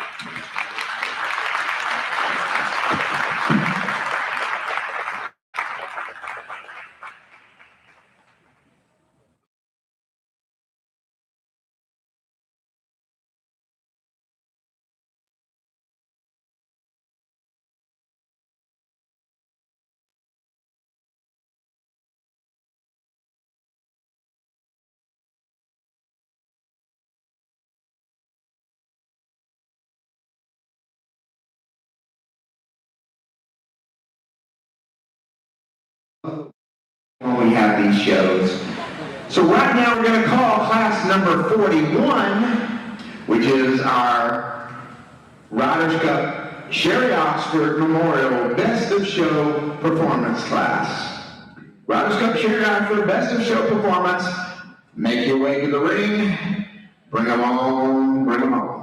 When we have these shows. So right now we're going to call class number 41, which is our Riders Cup Sherry Oxford Memorial Best of Show Performance class. Riders Cup Sherry Oxford Best of Show Performance. Make your way to the ring. Bring them on, bring them on.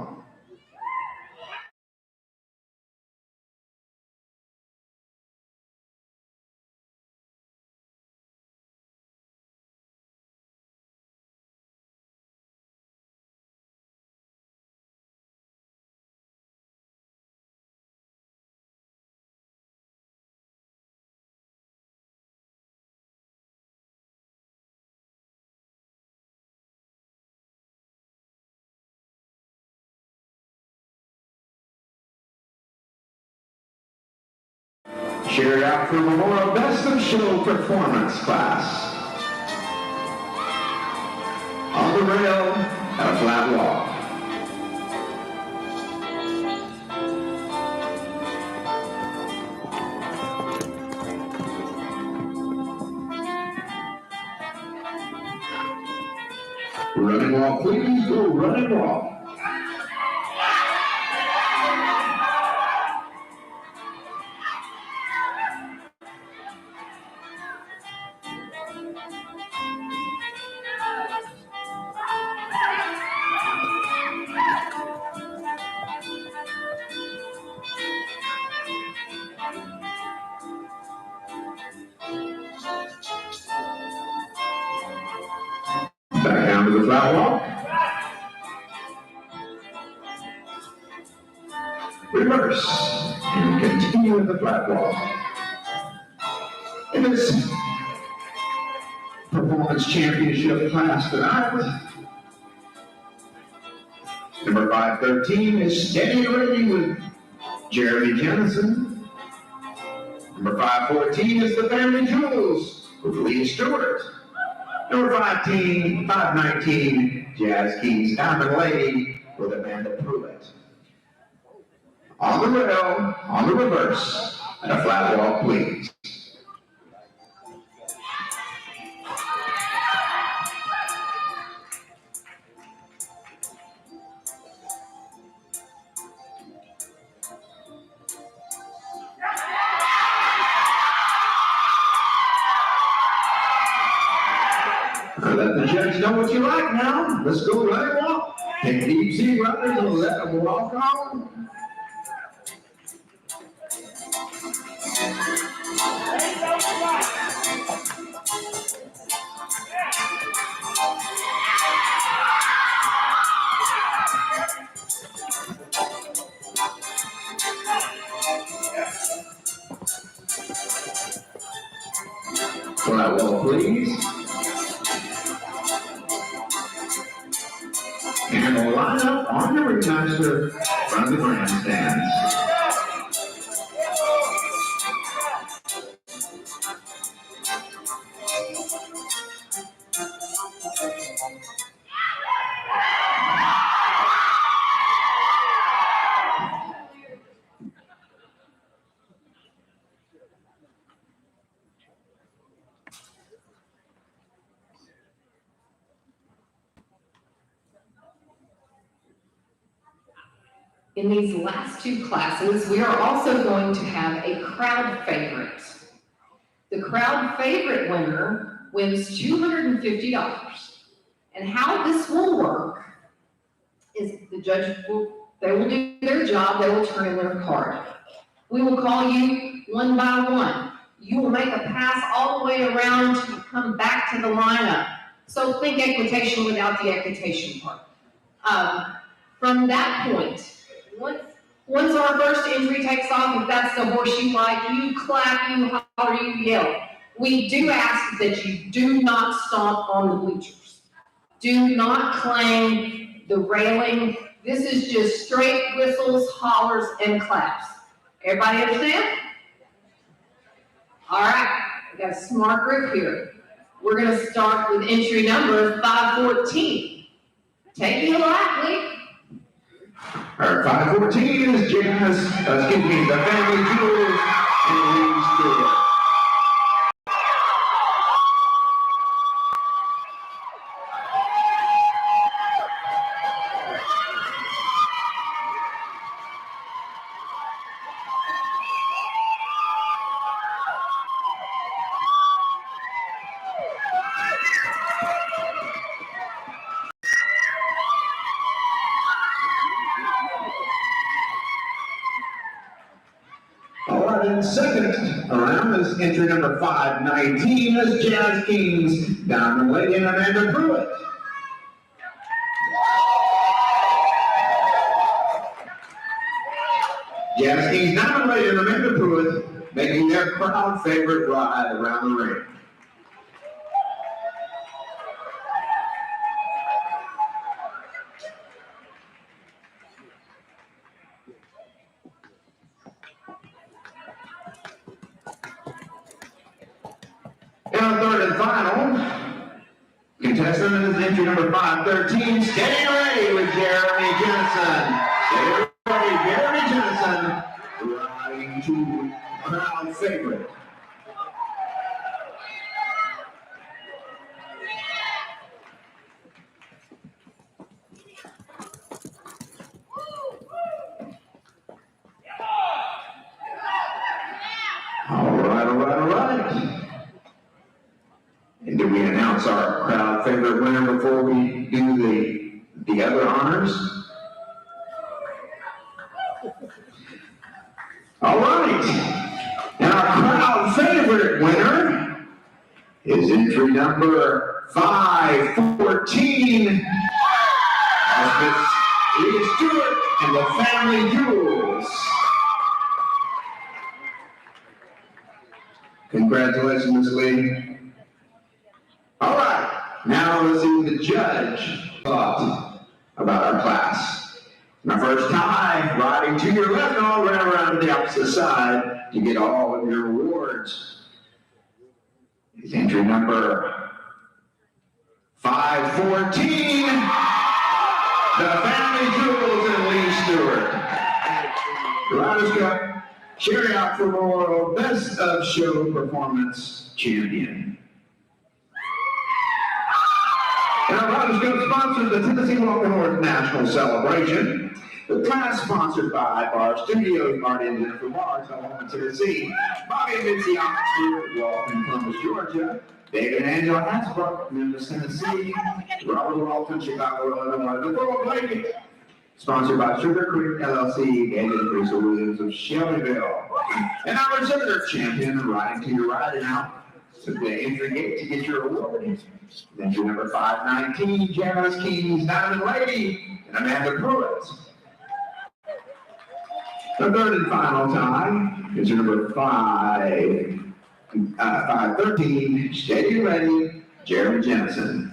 Sherry Oxford Memorial Best of Show Performance class. On the rail at a flat walk. Running walk, please go running walk. Back down to the flat walk. Reverse and continue with the flat walk. In this performance championship class tonight, number 513 is Steady Ready with Jeremy Jennison. Number 514 is the Family Jewels with Lee Stewart. Number 519, Jazz King's Diamond Lady with Amanda Pruitt. On the rail, on the reverse, and a flat walk, please. Let the judge know what you like now. Let's go let it walk. Take a deep seat, brothers, and let them walk on. Flat wall, please. And we'll line up on the ringmaster from the grandstands. In these last two classes, we are also going to have a crowd favorite. The crowd favorite winner wins $250. And how this will work is the judge they will do their job, they will turn in their card. We will call you one by one. You will make a pass all the way around to come back to the lineup. So think equitation without the equitation part. From that point, once our first entry takes off, if that's the horse you like, you clap, you holler, you yell. We do ask that you do not stomp on the bleachers. Do not clang the railing. This is just straight whistles, hollers, and claps. Everybody understand? All right, we got a smart group here. We're going to start with entry number 514. Take it lively. All right, 514 is Jazz, the Family Jewels, and Lee's Stewart. And second around is entry number 519 as Jazz Kings, Diamond Lady and Amanda Pruitt. Jazz Kings, Diamond Lady and Amanda Pruitt making their crowd favorite ride around the ring. Now third and final, contestant is entry number 513, Stay Ready with Jeremy Jennison. Stay Ready, Jeremy Jennison, riding to crowd favorite. All right. And do we announce our crowd favorite winner before we do the other honors? All right. And our crowd favorite winner is entry number 514, Hospice, Lee Stewart and the Family Jewels. Congratulations, Ms. Lee. All right, now let's see what the judge thought about our class. Our first tie, riding to your left, and all around to the opposite side to get all of your rewards. Is entry number 514, the Family Jewels and Lee Stewart. Riders Cup, Cherry Out for Memorial Best of Show Performance Champion. And our Riders Cup sponsors the Tennessee Walking Horse National Celebration. The class sponsored by Bar Studios, Marty and Jennifer Bars, Oklahoma, Tennessee. Bobby and Mitzi Oxford, Walton, Columbus, Georgia. David and Angela Hasbrook, Memphis, Tennessee. Robert Walton, Chicago, Illinois. The World Lady. Sponsored by Sugar Creek LLC and Teresa Williams of Shelbyville. And our reserve champion riding to your right and out to the entry gate to get your award. Then your number 519, Janice King's Diamond Lady, and Amanda Pruitt. The third and final time is your number 513, Steady Ready, Jeremy Jensen.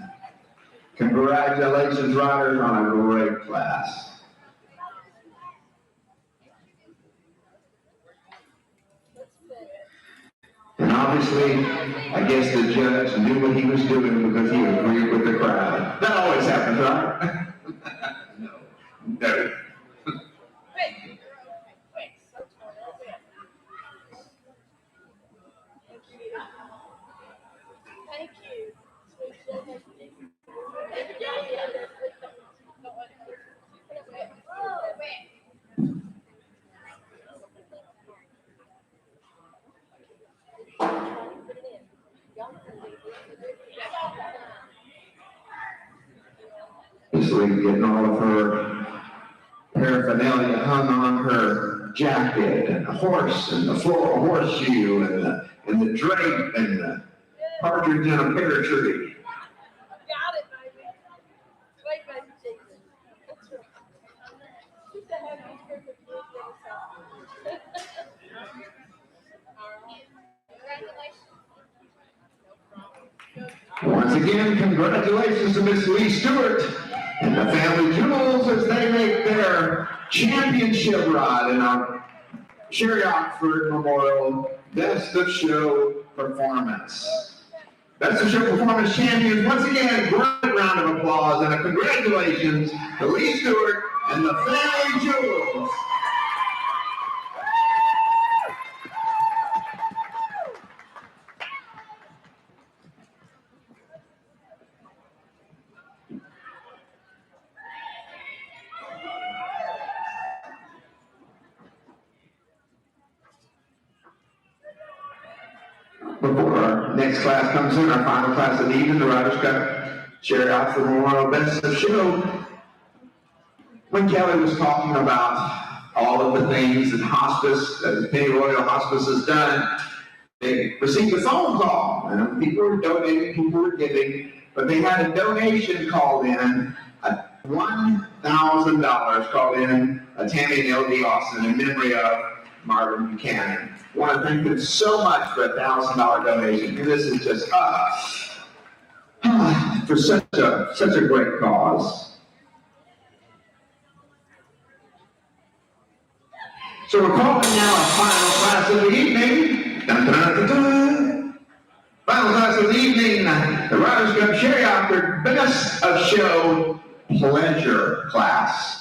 Congratulations, riders, on a great class. And obviously, I guess the judge knew what he was doing because he agreed with the crowd. That always happens, right? No. Thank you. This lady getting all of her paraphernalia hung on her jacket, and the horse, and the floral horseshoe, and the drape, and the partridge in a pear tree. Got it, baby. Wait, baby Jesus. That's right. Keep the happy perfect look Once again, congratulations to Miss Lee Stewart and the family jewels as they make their championship ride in our Sherry Oxford Memorial Best of Show Performance. Best of Show Performance champions, once again, a great round of applause and a congratulations to Lee Stewart and the family jewels. Before our next class comes in, our final class of the evening, the Riders Cup Sherry Oxford Memorial Best of Show. When Kelly was talking about all of the things that Hospice, that Pennyroyal Hospice has done, they received a phone call, and people were donating, people were giving, but they had a donation called in, $1,000 called in, Tammy and LD Austin in memory of Marvin Buchanan. I want to thank them so much for a $1,000 donation. This is just for such a great cause. So we're calling now our final class of the evening. Dun, dun, dun, dun. Final class of the evening, the Riders Cup Sherry Oxford Best of Show Pleasure class.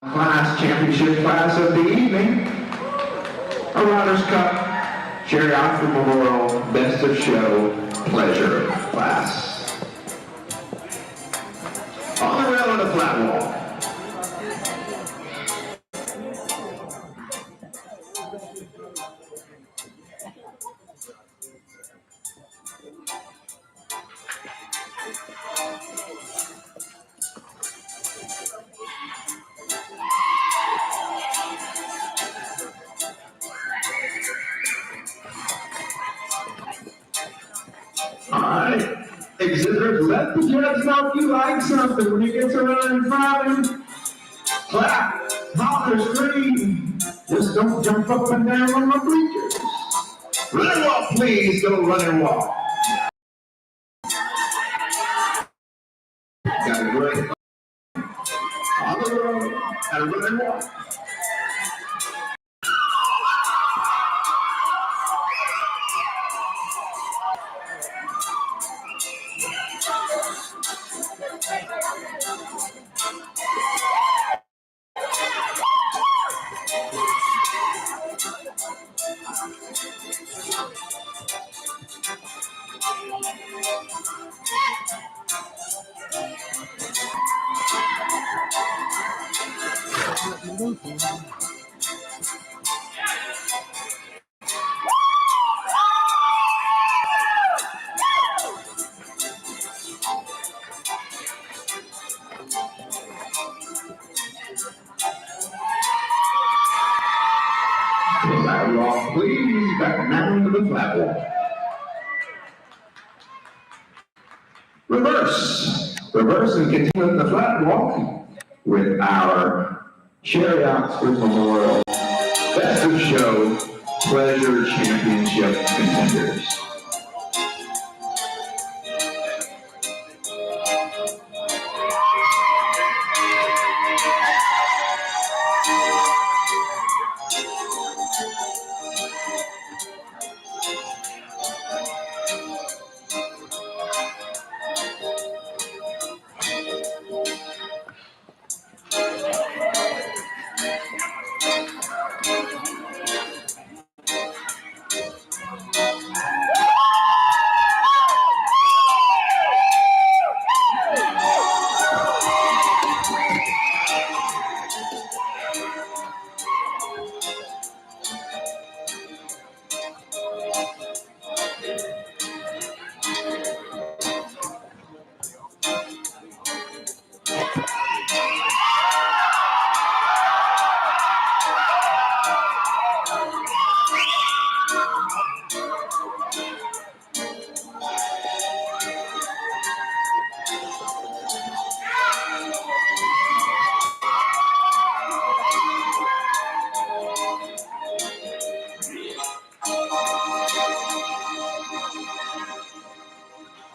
Class championship class of the evening, a Riders Cup Sherry Oxford Memorial Best of Show Pleasure class. On the rail of the flat wall. Exhibitor Let the judge know if you like something. When he gets around and filing, clap, holler, scream. Just don't jump up and down on the bleachers. Run and walk, please. Don't run and walk. Got a great on the road and run and walk. Flat walk, please. Back down to the flat walk. Reverse. Reverse and continue the flat walk with our Cherry Oxford Memorial Best of Show Pleasure Championship contenders.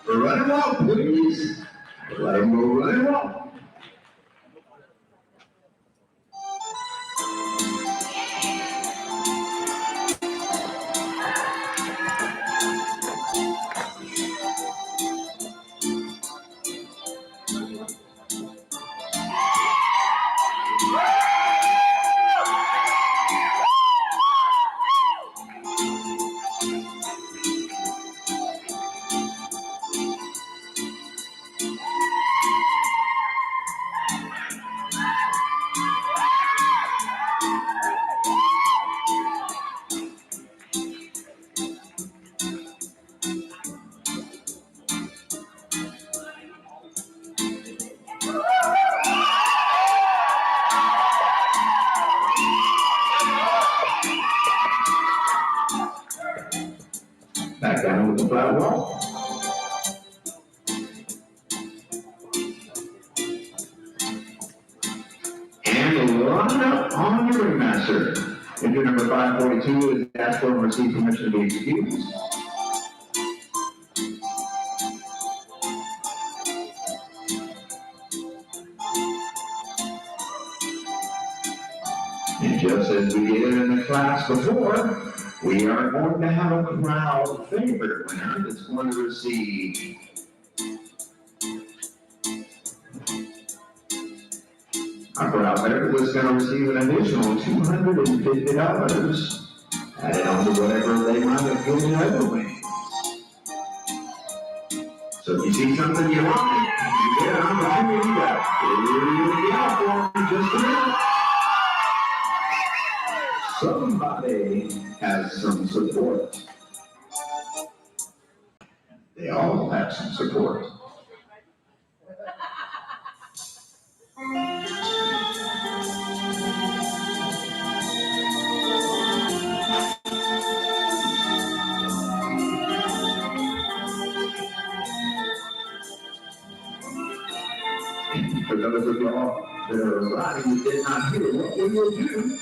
Run and walk, please. Let them go run and walk. Back down with the flat walk. And run up on your ringmaster. Injury number 542 is asked for and receive permission to be excused. And just as we did in the class before, we are going to have a crowd favorite winner that's going to receive our crowd favorite was going to receive an additional $250 added on to whatever they might have given other wings. So if you see something you like, you get an opportunity to get out for just a minute. Somebody has some support. They all have some support. For those of y'all that are riding that did not hear, what we will do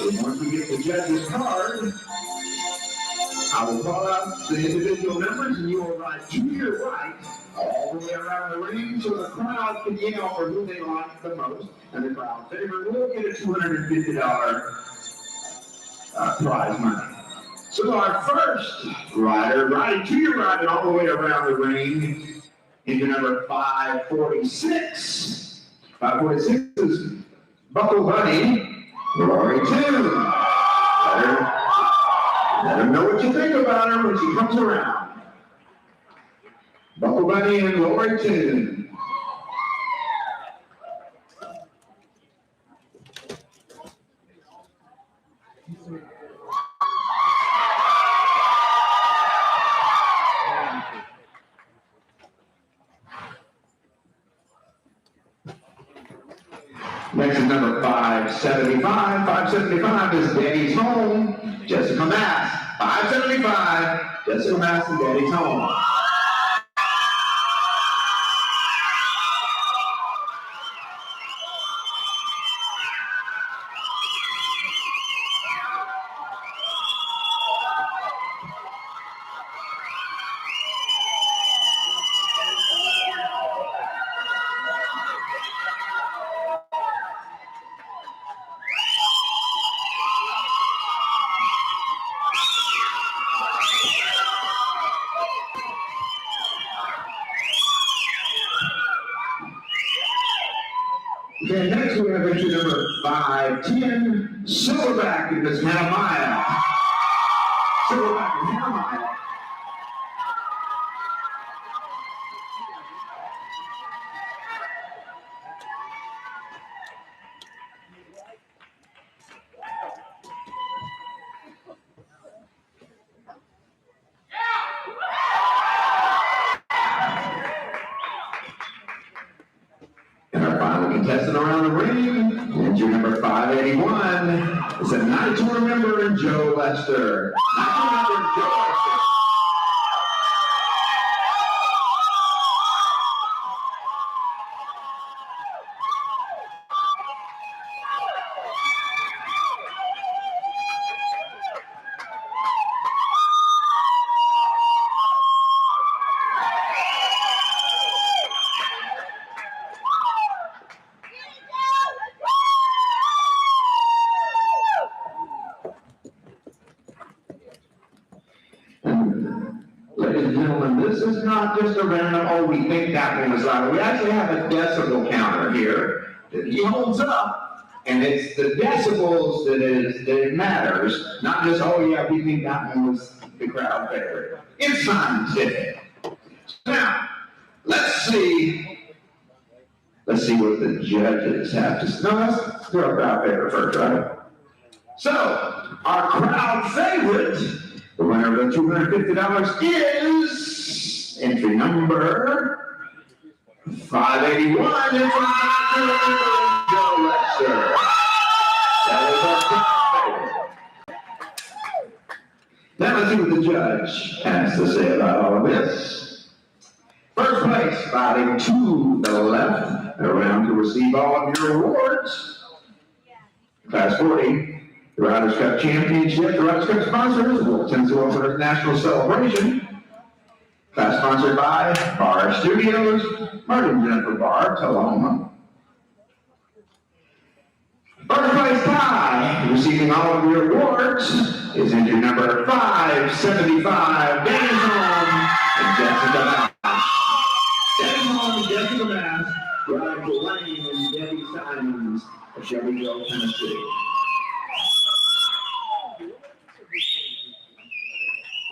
is once we get the judge's card, I will call out the individual members and you will ride to your right all the way around the ring so the crowd can yell for who they like the most. And the crowd favorite will get a $250 prize money. So our first rider, riding to your right and all the way around the ring, into number 546. 546 is Buckle Bunny, Rory 2. Let her know what you think about her when she comes around. Buckle Bunny and Rory 2. Next is number 575. 575 is Daddy's Home, Jessica Mass. 575, Jessica Mass and Daddy's Home. Okay, next we have entry number 510, Silverback in Miss Hannah Maya. Silverback in Hannah Maya. And our final contestant around the ring, entry number 581, is a night to remember in Joe Lester. Night to remember in Joe Lester. Ladies and gentlemen, this is not just a random, oh, we think that one was loud. We actually have a decibel counter here that he holds up, and it's the decibels that it matters, not just, oh yeah, we think that one was the crowd favorite. It's scientific. Now, let's see what the judges have to say. No, let's do our crowd favorite first, right? So, our crowd favorite, the winner of the $250 is entry number 581. It's Joe Lester. That is our crowd favorite. Now let's see what the judge has to say about all of this. First place, fighting to the left, around to receive all of your awards. Class 40. The Riders Cup Championship, the Riders Cup sponsor is Wilton's Wilton's National Celebration. Class sponsored by Bar Studios, Martin Jennifer Bar, Tullahoma. First place tie, receiving all of your awards, is entry number 575, Dennis Home and Jessica Mass. Dennis Home and Jessica Mass, ride for Lane and Debbie Simons of Shelbyville, Tennessee.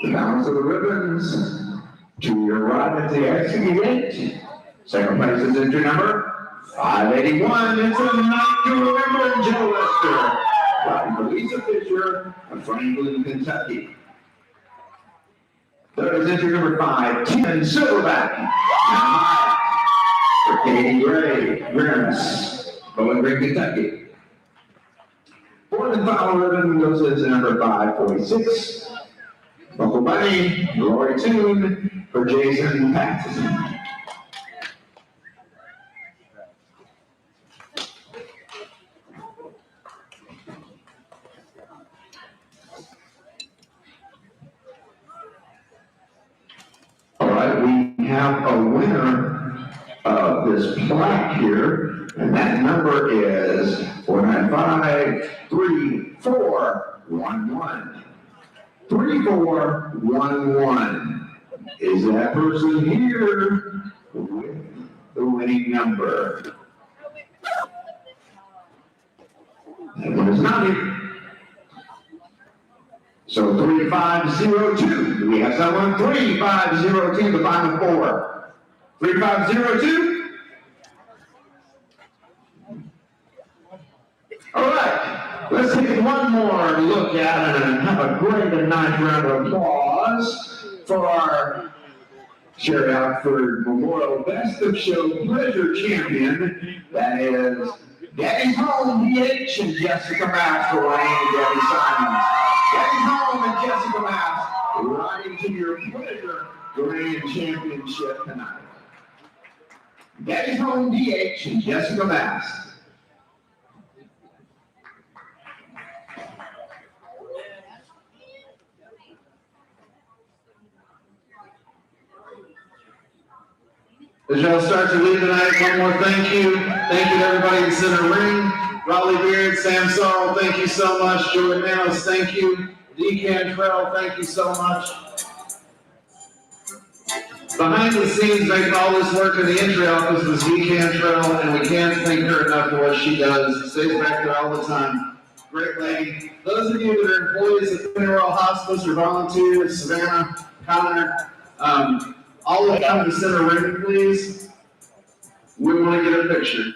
The balance of the ribbons to your right at the exit gate. Second place is entry number 581. It's a night to remember in Joe Lester. Riding for Lisa Fisher of Franklin, Kentucky. Third is entry number 510, Silverback. For Katie Gray, Grims, Bowling Green, Kentucky. Fourth and final ribbon goes to number 546. Buckle Bunny, Rory Tune for Jason Patterson. this plaque here, and that number is 4953411. 3411. Is that person here with the winning number? That one is not here. So 3502. Do we have someone? 3502, the final four. 3502. All right. Let's take one more look at it and have a great and nice round of applause for our Sherry Outford Memorial Best of Show Pleasure Champion. That is Debbie's Home, DH, and Jessica Mass for riding Debbie Simons. Debbie's Home and Jessica Mass riding to your Pleasure Grand Championship tonight. Debbie's Home, DH, and Jessica Mass. As y'all start to leave tonight, one more thank you. Thank you to everybody in center ring. Raleigh Beard, Sam Sorrell, thank you so much. Joey Manos, thank you. D. Cantrell, thank you so much. Behind the scenes, making all this work in the entry office was D. Cantrell, and we can't thank her enough for what she does. Stays back there all the time. Great lady. Those of you that are employees at PENNYROYAL Hospice or volunteers, Savannah, Connor, all of you come to center ring, please. We want to get a picture.